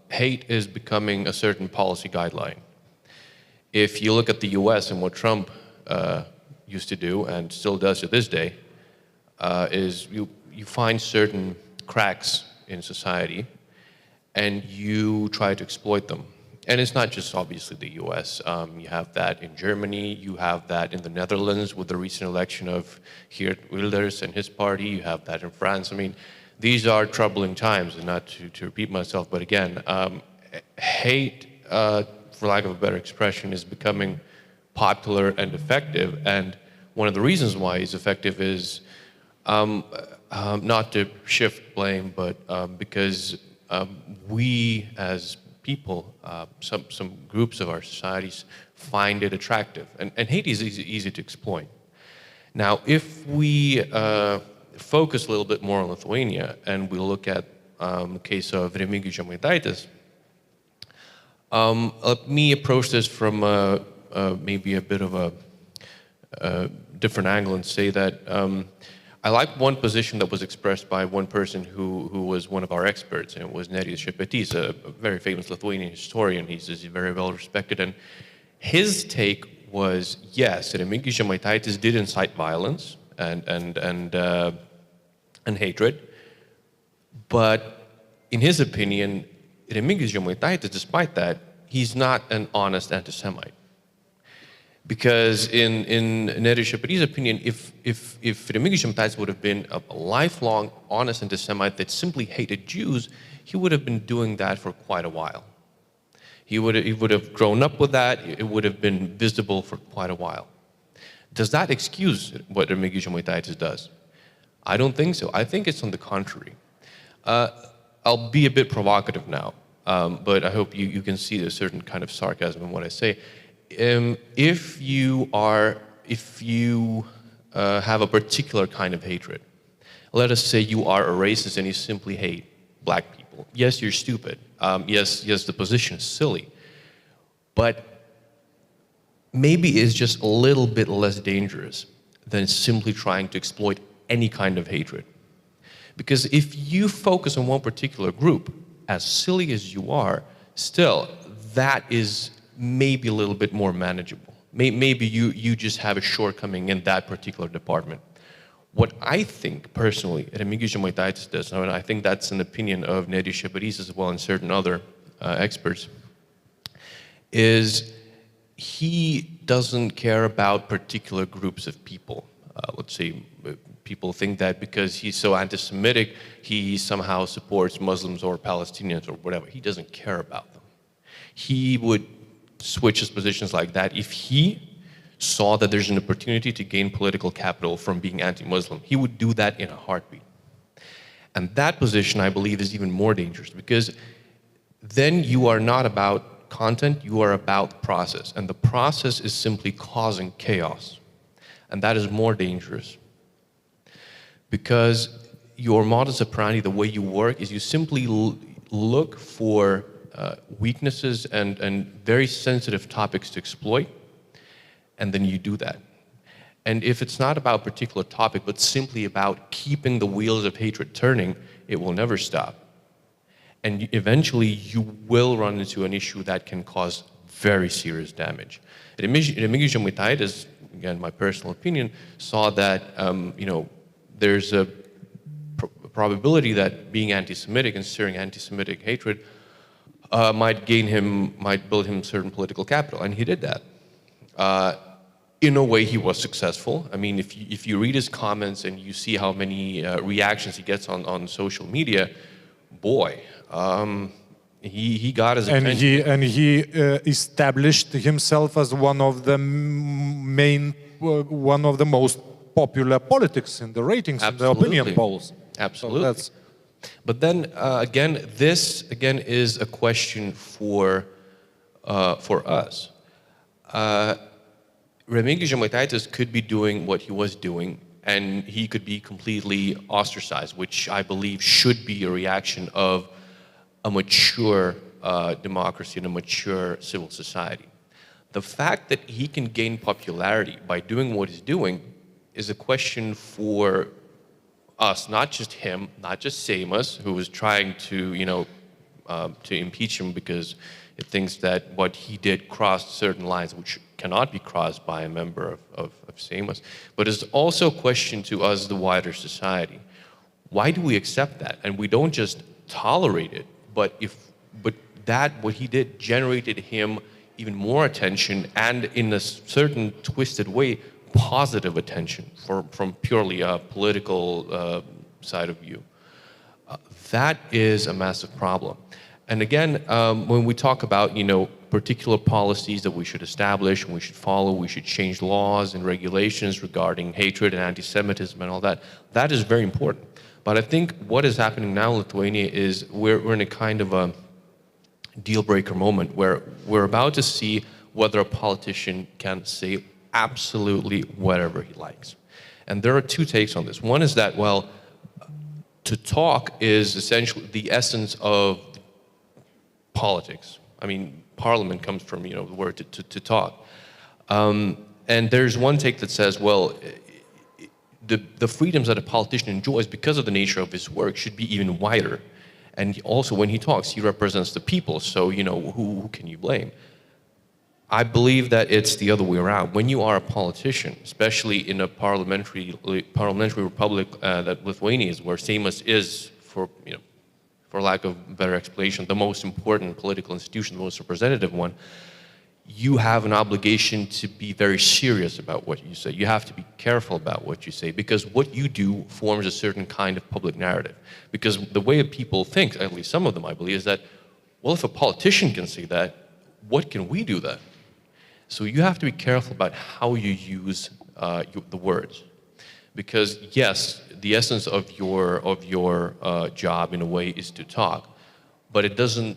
[SPEAKER 17] hate is becoming a certain policy guideline. If you look at the US and what Trump used to do, and still does to this day, is you find certain cracks in society and you try to exploit them. And it's not just obviously the US. You have that in Germany, you have that in the Netherlands with the recent election of Geert Wilders and his party, you have that in France. I mean, these are troubling times, and not to repeat myself, but again, hate, for lack of a better expression, is becoming popular and effective. And one of the reasons why it's effective is not to shift blame, but because we as people, some groups of our societies find it attractive. And hate is easy to exploit. Now, if we focus a little bit more on Lithuania and we look at the case of Remigijus Žemaitaitis, let me approach this from maybe a bit of a different angle and say that I like one position that was expressed by one person who was one of our experts, and it was Nerijus Šepetys, a very famous Lithuanian historian. He's very well respected, and his take was, yes, Remigijus Žemaitaitis did incite violence and hatred, but in his opinion, Remigijus Žemaitaitis, despite that, he's not an honest anti-Semite. Because in Nerijus Šepetys' opinion, if Remigijus Žemaitaitis would have been a lifelong honest anti-Semite that simply hated Jews, he would have been doing that for quite a while. He would have grown up with that. It would have been visible for quite a while. Does that excuse what Remigijus Žemaitaitis does? I don't think so. I think it's on the contrary. I'll be a bit provocative now, but I hope you can see a certain kind of sarcasm in what I say. If you have a particular kind of hatred, let us say you are a racist and you simply hate black people. Yes, you're stupid. Yes, the position is silly. But maybe it's just a little bit less dangerous than simply trying to exploit any kind of hatred. Because if you focus on one particular group, as silly as you are, still, that is maybe a little bit more manageable. Maybe you just have a shortcoming in that particular department. What I think, personally, Remigijus Žemaitaitis does, and I think that's an opinion of Nerijus Šepetys as well and certain other experts, is he doesn't care about particular groups of people. Let's say people think that because he's so anti-Semitic, he somehow supports Muslims or Palestinians or whatever. He doesn't care about them. He would switch his positions like that if he saw that there's an opportunity to gain political capital from being anti-Muslim. He would do that in a heartbeat. And that position, I believe, is even more dangerous because then you are not about content, you are about process. And the process is simply causing chaos. And that is more dangerous because your modus operandi, the way you work, is you simply look for weaknesses and very sensitive topics to exploit, and then you do that. And if it's not about a particular topic, but simply about keeping the wheels of hatred turning, it will never stop. And eventually you will run into an issue that can cause very serious damage. Remigijus Žemaitaitis, again, my personal opinion, saw that there's a probability that being anti-Semitic and stirring anti-Semitic hatred might build him certain political capital, and he did that. In a way, he was successful. I mean, if you read his comments and you see how many reactions he gets on social media, boy, he got his attention.
[SPEAKER 8] And he established himself as one of the most popular politics in the ratings, in the opinion polls.
[SPEAKER 17] Absolutely. So but then again, this is a question for us. Remigijus Žemaitaitis could be doing what he was doing, and he could be completely ostracized, which I believe should be a reaction of a mature democracy and a mature civil society. The fact that he can gain popularity by doing what he's doing is a question for us, not just him, not just Seimas, who was trying to impeach him because it thinks that what he did crossed certain lines, which cannot be crossed by a member of Seimas, but it's also a question to us, the wider society. Why do we accept that? And we don't just tolerate it, but what he did generated him even more attention, and in a certain twisted way, positive attention from purely a political side of view. That is a massive problem. And again, when we talk about, particular policies that we should establish and we should follow, we should change laws and regulations regarding hatred and anti-Semitism and all that, that is very important. But I think what is happening now in Lithuania is we're in a kind of deal breaker moment where we're about to see whether a politician can say absolutely whatever he likes. And there are two takes on this. One is that, well, to talk is essentially the essence of politics. I mean, parliament comes from, the word to talk. And there's one take that says, well, the freedoms that a politician enjoys because of the nature of his work should be even wider. And also, when he talks, he represents the people, so, who can you blame? I believe that it's the other way around. When you are a politician, especially in a parliamentary republic that Lithuania is, where Seimas is, for lack of better explanation, the most important political institution, the most representative one, you have an obligation to be very serious about what you say. You have to be careful about what you say, because what you do forms a certain kind of public narrative. Because the way people think, at least some of them I believe, is that, well, if a politician can say that, what can we do then? So you have to be careful about how you use the words. Because yes, the essence of your job in a way is to talk, but it doesn't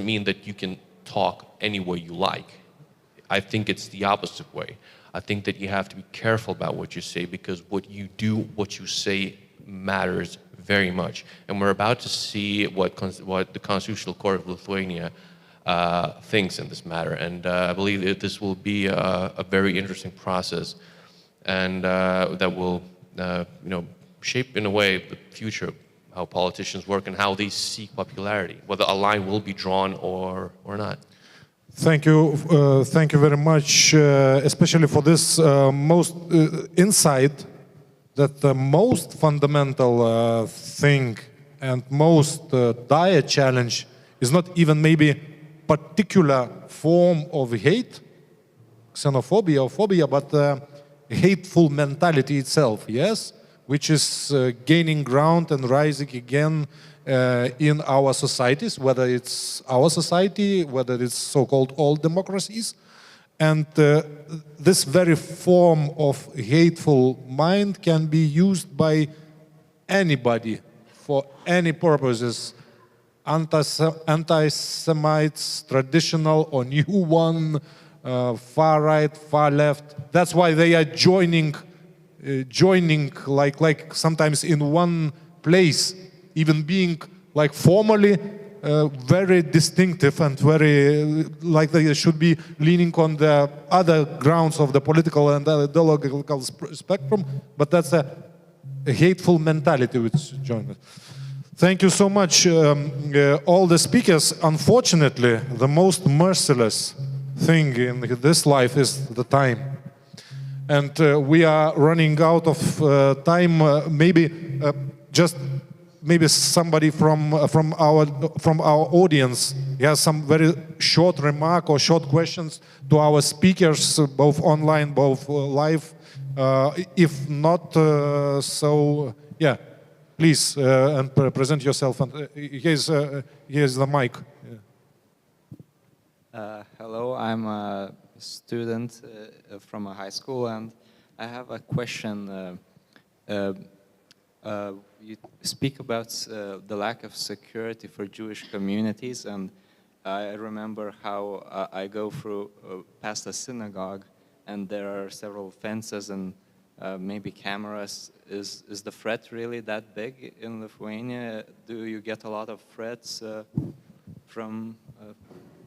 [SPEAKER 17] mean that you can talk any way you like. I think it's the opposite way. I think that you have to be careful about what you say, because what you do, what you say matters very much. And we're about to see what the Constitutional Court of Lithuania thinks in this matter. And I believe that this will be a very interesting process, and that will shape in a way the future, how politicians work and how they seek popularity, whether a line will be drawn or not.
[SPEAKER 8] Thank you very much, especially for this most insight that the most fundamental thing and most dire challenge is not even maybe particular form of hate, xenophobia or phobia, but hateful mentality itself, yes, which is gaining ground and rising again in our societies, whether it's our society, whether it's so-called old democracies. And this very form of hateful mind can be used by anybody for any purposes, anti-Semites, traditional or new one, far right, far left. That's why they are joining like sometimes in one place, even being like formally very distinctive and very like they should be leaning on the other grounds of the political and ideological spectrum, but that's a hateful mentality which joined us. Thank you so much, all the speakers. Unfortunately, the most merciless thing in this life is the time. And we are running out of time. Maybe somebody from our audience has some very short remark or short questions to our speakers, both online, both live. If not, so yeah, please and present yourself. And here's the mic.
[SPEAKER 18] Hello, I'm a student from a high school, and I have a question. You speak about the lack of security for Jewish communities, and I remember how I go through past a synagogue, and there are several fences and maybe cameras. Is the threat really that big in Lithuania? Do you get a lot of threats from?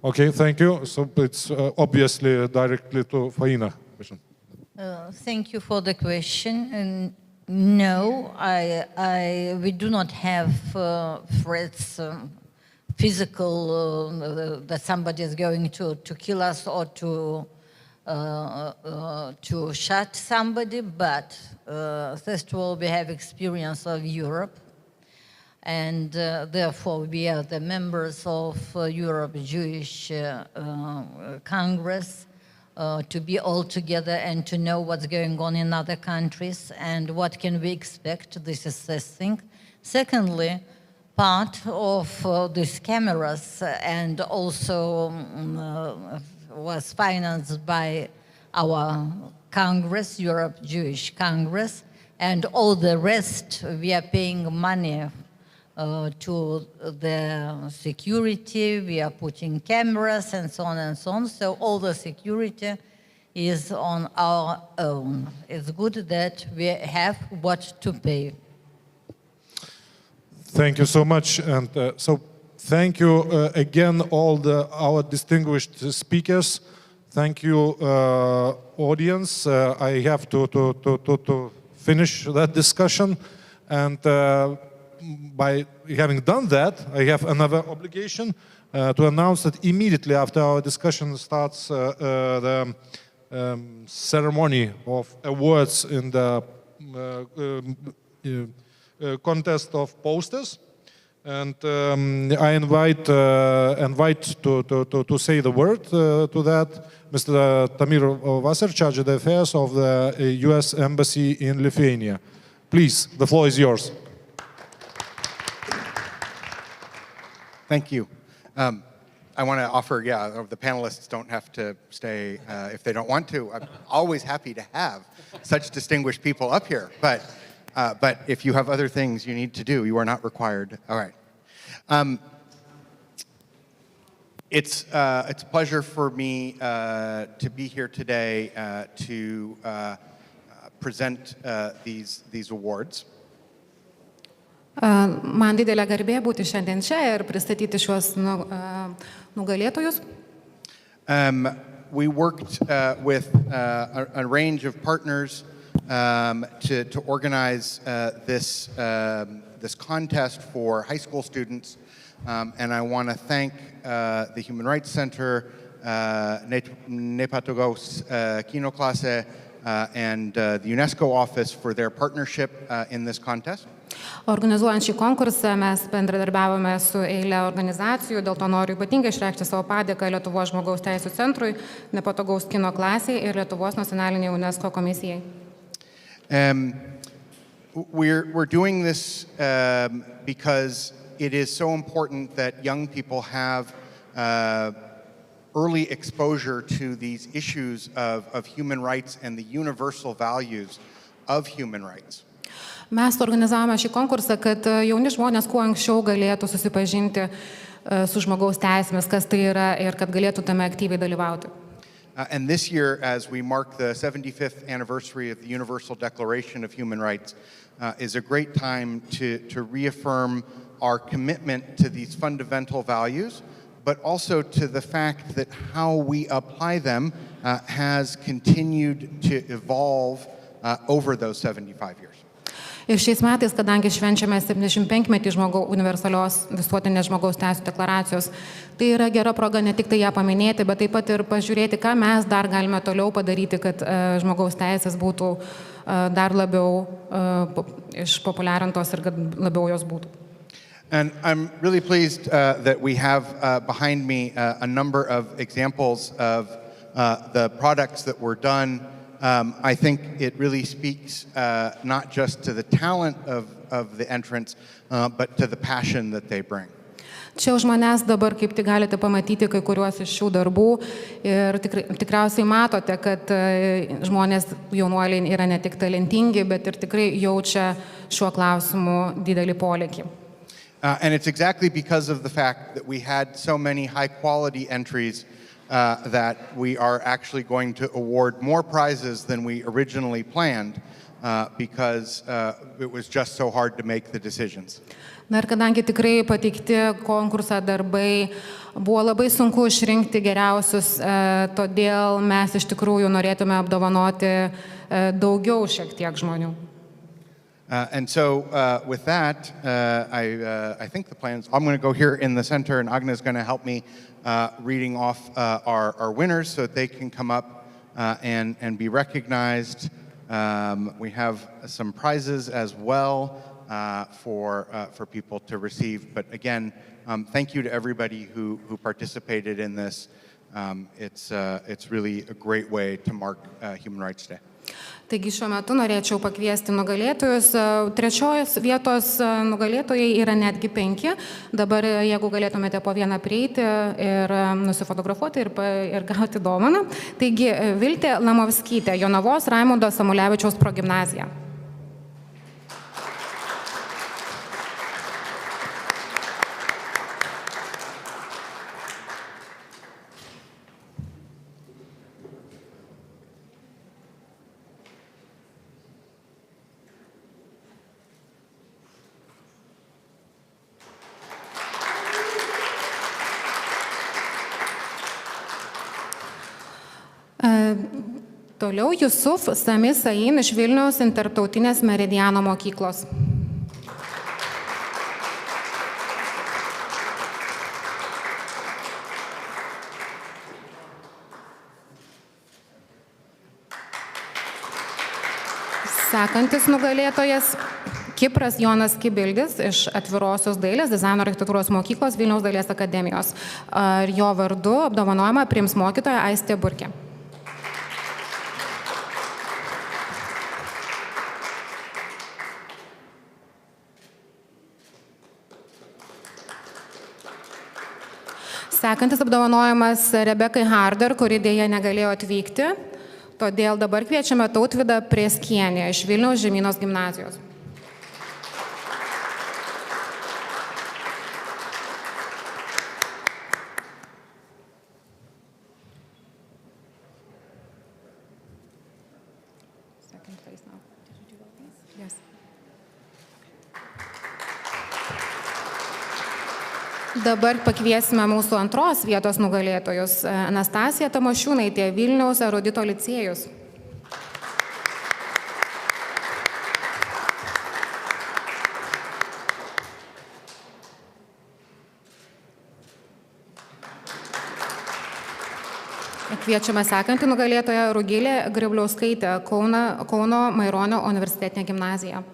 [SPEAKER 8] Okay, thank you. So it's obviously directly to Faina.
[SPEAKER 3] Thank you for the question. And no, we do not have threats, physical, that somebody is going to kill us or to shut somebody. But first of all, we have experience of Europe. And therefore, we are the members of Europe Jewish Congress, to be all together and to know what's going on in other countries and what can we expect. This is the thing. Secondly, part of these cameras and also was financed by our Congress, Europe Jewish Congress, and all the rest we are paying money to the security. We are putting cameras and so on and so on. So all the security is on our own. It's good that we have what to pay.
[SPEAKER 8] Thank you so much. And so thank you again, all our distinguished speakers. Thank you, audience. I have to finish that discussion. And by having done that, I have another obligation to announce that immediately after our discussion starts the ceremony of awards in the contest of posters. And I invite to say the word to that Mr. Tamir Vasser, Charge of the Affairs of the US Embassy in Lithuania. Please, the floor is yours.
[SPEAKER 19] Thank you. I want to offer, the panelists don't have to stay if they don't want to. I'm always happy to have such distinguished people up here, but if you have other things you need to do, you are not required. All right. It's a pleasure for me to be here today to present these awards.
[SPEAKER 22] Man didelė garbė būti šiandien čia ir pristatyti šiuos nugalėtojus.
[SPEAKER 19] We worked with a range of partners to organize this contest for high school students, and I want to thank the Human Rights Center, Nepatogos Kinoklase, and the UNESCO office for their partnership in this contest.
[SPEAKER 22] Organizuojant šį konkursą mes bendradarbiavome su eilė organizacijų, dėl to noriu ypatingai išreikšti savo padėką Lietuvos žmogaus teisų centrui, Nepatogaus kino klasei ir Lietuvos nacionaliniai UNESCO komisijai.
[SPEAKER 19] We're doing this because it is so important that young people have early exposure to these issues of human rights and the universal values of human rights.
[SPEAKER 22] Mes organizavome šį konkursą, kad jauni žmonės kuo anksčiau galėtų susipažinti su žmogaus teisėmis, kas tai yra ir kad galėtų tame aktyviai dalyvauti.
[SPEAKER 19] And this year, as we mark the 75th anniversary of the Universal Declaration of Human Rights, is a great time to reaffirm our commitment to these fundamental values, but also to the fact that how we apply them has continued to evolve over those 75 years.
[SPEAKER 22] Ir šiais metais, kadangi švenčiame 75-metį universalios visuotinės žmogaus teisų deklaracijos, tai yra gera proga ne tik tai ją paminėti, bet taip pat ir pažiūrėti, ką mes dar galime toliau padaryti, kad žmogaus teisės būtų dar labiau išpopuliarintos ir kad labiau jos būtų.
[SPEAKER 19] And I'm really pleased that we have behind me a number of examples of the products that were done. I think it really speaks not just to the talent of the entrants, but to the passion that they bring.
[SPEAKER 22] Čia už manęs dabar kaip tik galite pamatyti kai kuriuos iš šių darbų ir tikriausiai matote, kad žmonės jaunuoliai yra ne tik talentingi, bet ir tikrai jaučia šiuo klausimu didelį polėkį.
[SPEAKER 19] And it's exactly because of the fact that we had so many high-quality entries that we are actually going to award more prizes than we originally planned because it was just so hard to make the decisions.
[SPEAKER 22] Na ir kadangi tikrai pateikti konkursą darbai buvo labai sunku išrinkti geriausius, todėl mes iš tikrųjų norėtume apdovanoti daugiau šiek tiek žmonių.
[SPEAKER 19] And so with that, I think the plans, I'm going to go here in the center and Agna is going to help me reading off our winners so that they can come up and be recognized. We have some prizes as well for people to receive. But again, thank you to everybody who participated in this. It's really a great way to mark Human Rights Day.
[SPEAKER 22] Taigi šiuo metu norėčiau pakviesti nugalėtojus. Trečios vietos nugalėtojai yra netgi 5. Dabar jeigu galėtumėte po vieną prieiti ir nusifotografuoti ir gauti dovaną. Taigi Viltė Lamovskytė, Jonavos Raimundo Samulevičiaus progimnazija. Toliau Jusuf Sami Sain iš Vilniaus Tarptautinės Meridiano mokyklos. Sekantis nugalėtojas Kipras Jonas Kibildis iš Atvirosios dailės dizaino architektūros mokyklos Vilniaus dailės akademijos. Jo vardu apdovanojimą priims mokytoja Aistė Burkė. Sekantis apdovanojimas Rebekai Harder, kuri dėja negalėjo atvykti. Todėl dabar kviečiame Tautvydą Prieskienę iš Vilniaus Žemynos gimnazijos. Dabar pakviesime mūsų antros vietos nugalėtojus Anastasiją Tamošiūnaitę, Vilniaus erudito licėjus. Kviečiame sekantį nugalėtoją Rugilę Gribliauskaitę, Kauno Maironio universitetinė gimnazija.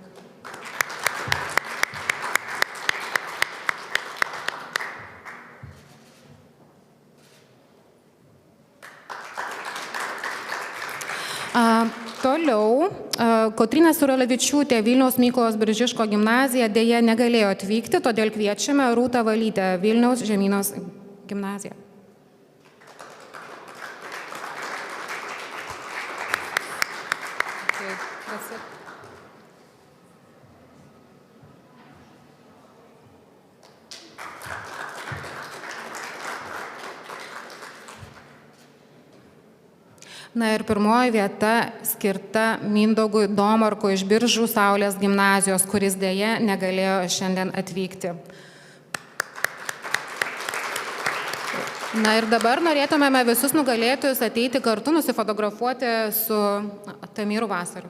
[SPEAKER 22] Toliau, Kotryna Surelevičiūtė, Vilniaus Mykolos Biržiško gimnazija dėja negalėjo atvykti, todėl kviečiame Rūtą Valytę, Vilniaus Žemynos gimnaziją. Na ir pirmoji vieta skirta Mindaugui Domarkui iš Biržų Saulės gimnazijos, kuris dėja negalėjo šiandien atvykti. Na ir dabar norėtumėme visus nugalėtojus ateiti kartu nusifotografuoti su Tamiru Vasariu.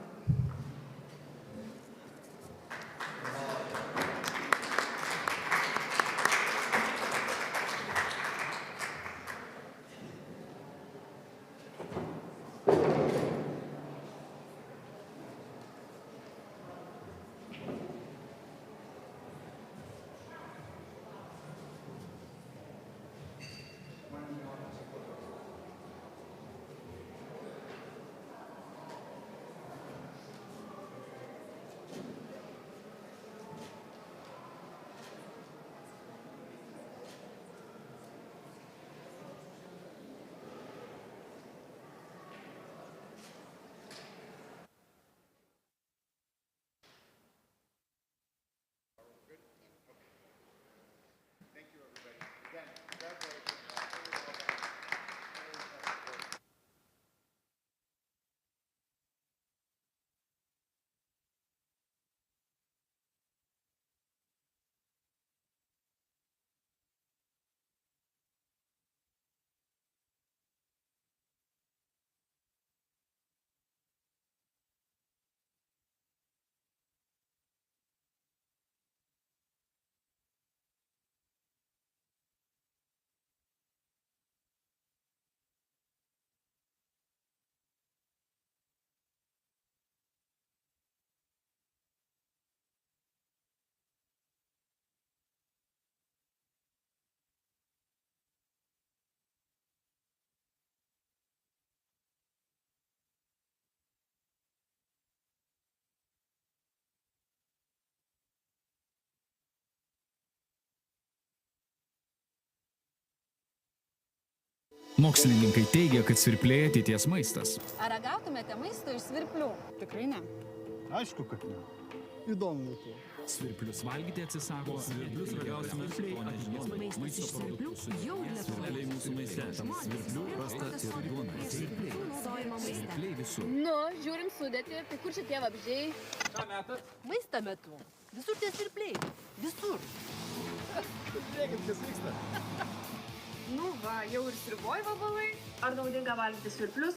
[SPEAKER 5] Mokslininkai teigia, kad svirpliai ateities maistas.
[SPEAKER 7] Ar ragautumėte maisto iš svirplių? Tikrai ne.
[SPEAKER 4] Aišku, kad ne. Įdomu būtų.
[SPEAKER 5] Svirplius valgyti atsisako. Svirplius ragausime maisto produktų. Svirpliai mūsų maiste. Svirplių rasta ir duona. Svirpliai visur.
[SPEAKER 7] Nu, žiūrim sudėtį, tai kur čia tie vabzdžiai?
[SPEAKER 4] Ką metat?
[SPEAKER 7] Maistą metu. Visur tie svirpliai. Visur.
[SPEAKER 4] Žiūrėkit, kas vyksta.
[SPEAKER 2] Nu va, jau ir sriuboj vabalai. Ar naudinga valgyti svirplius?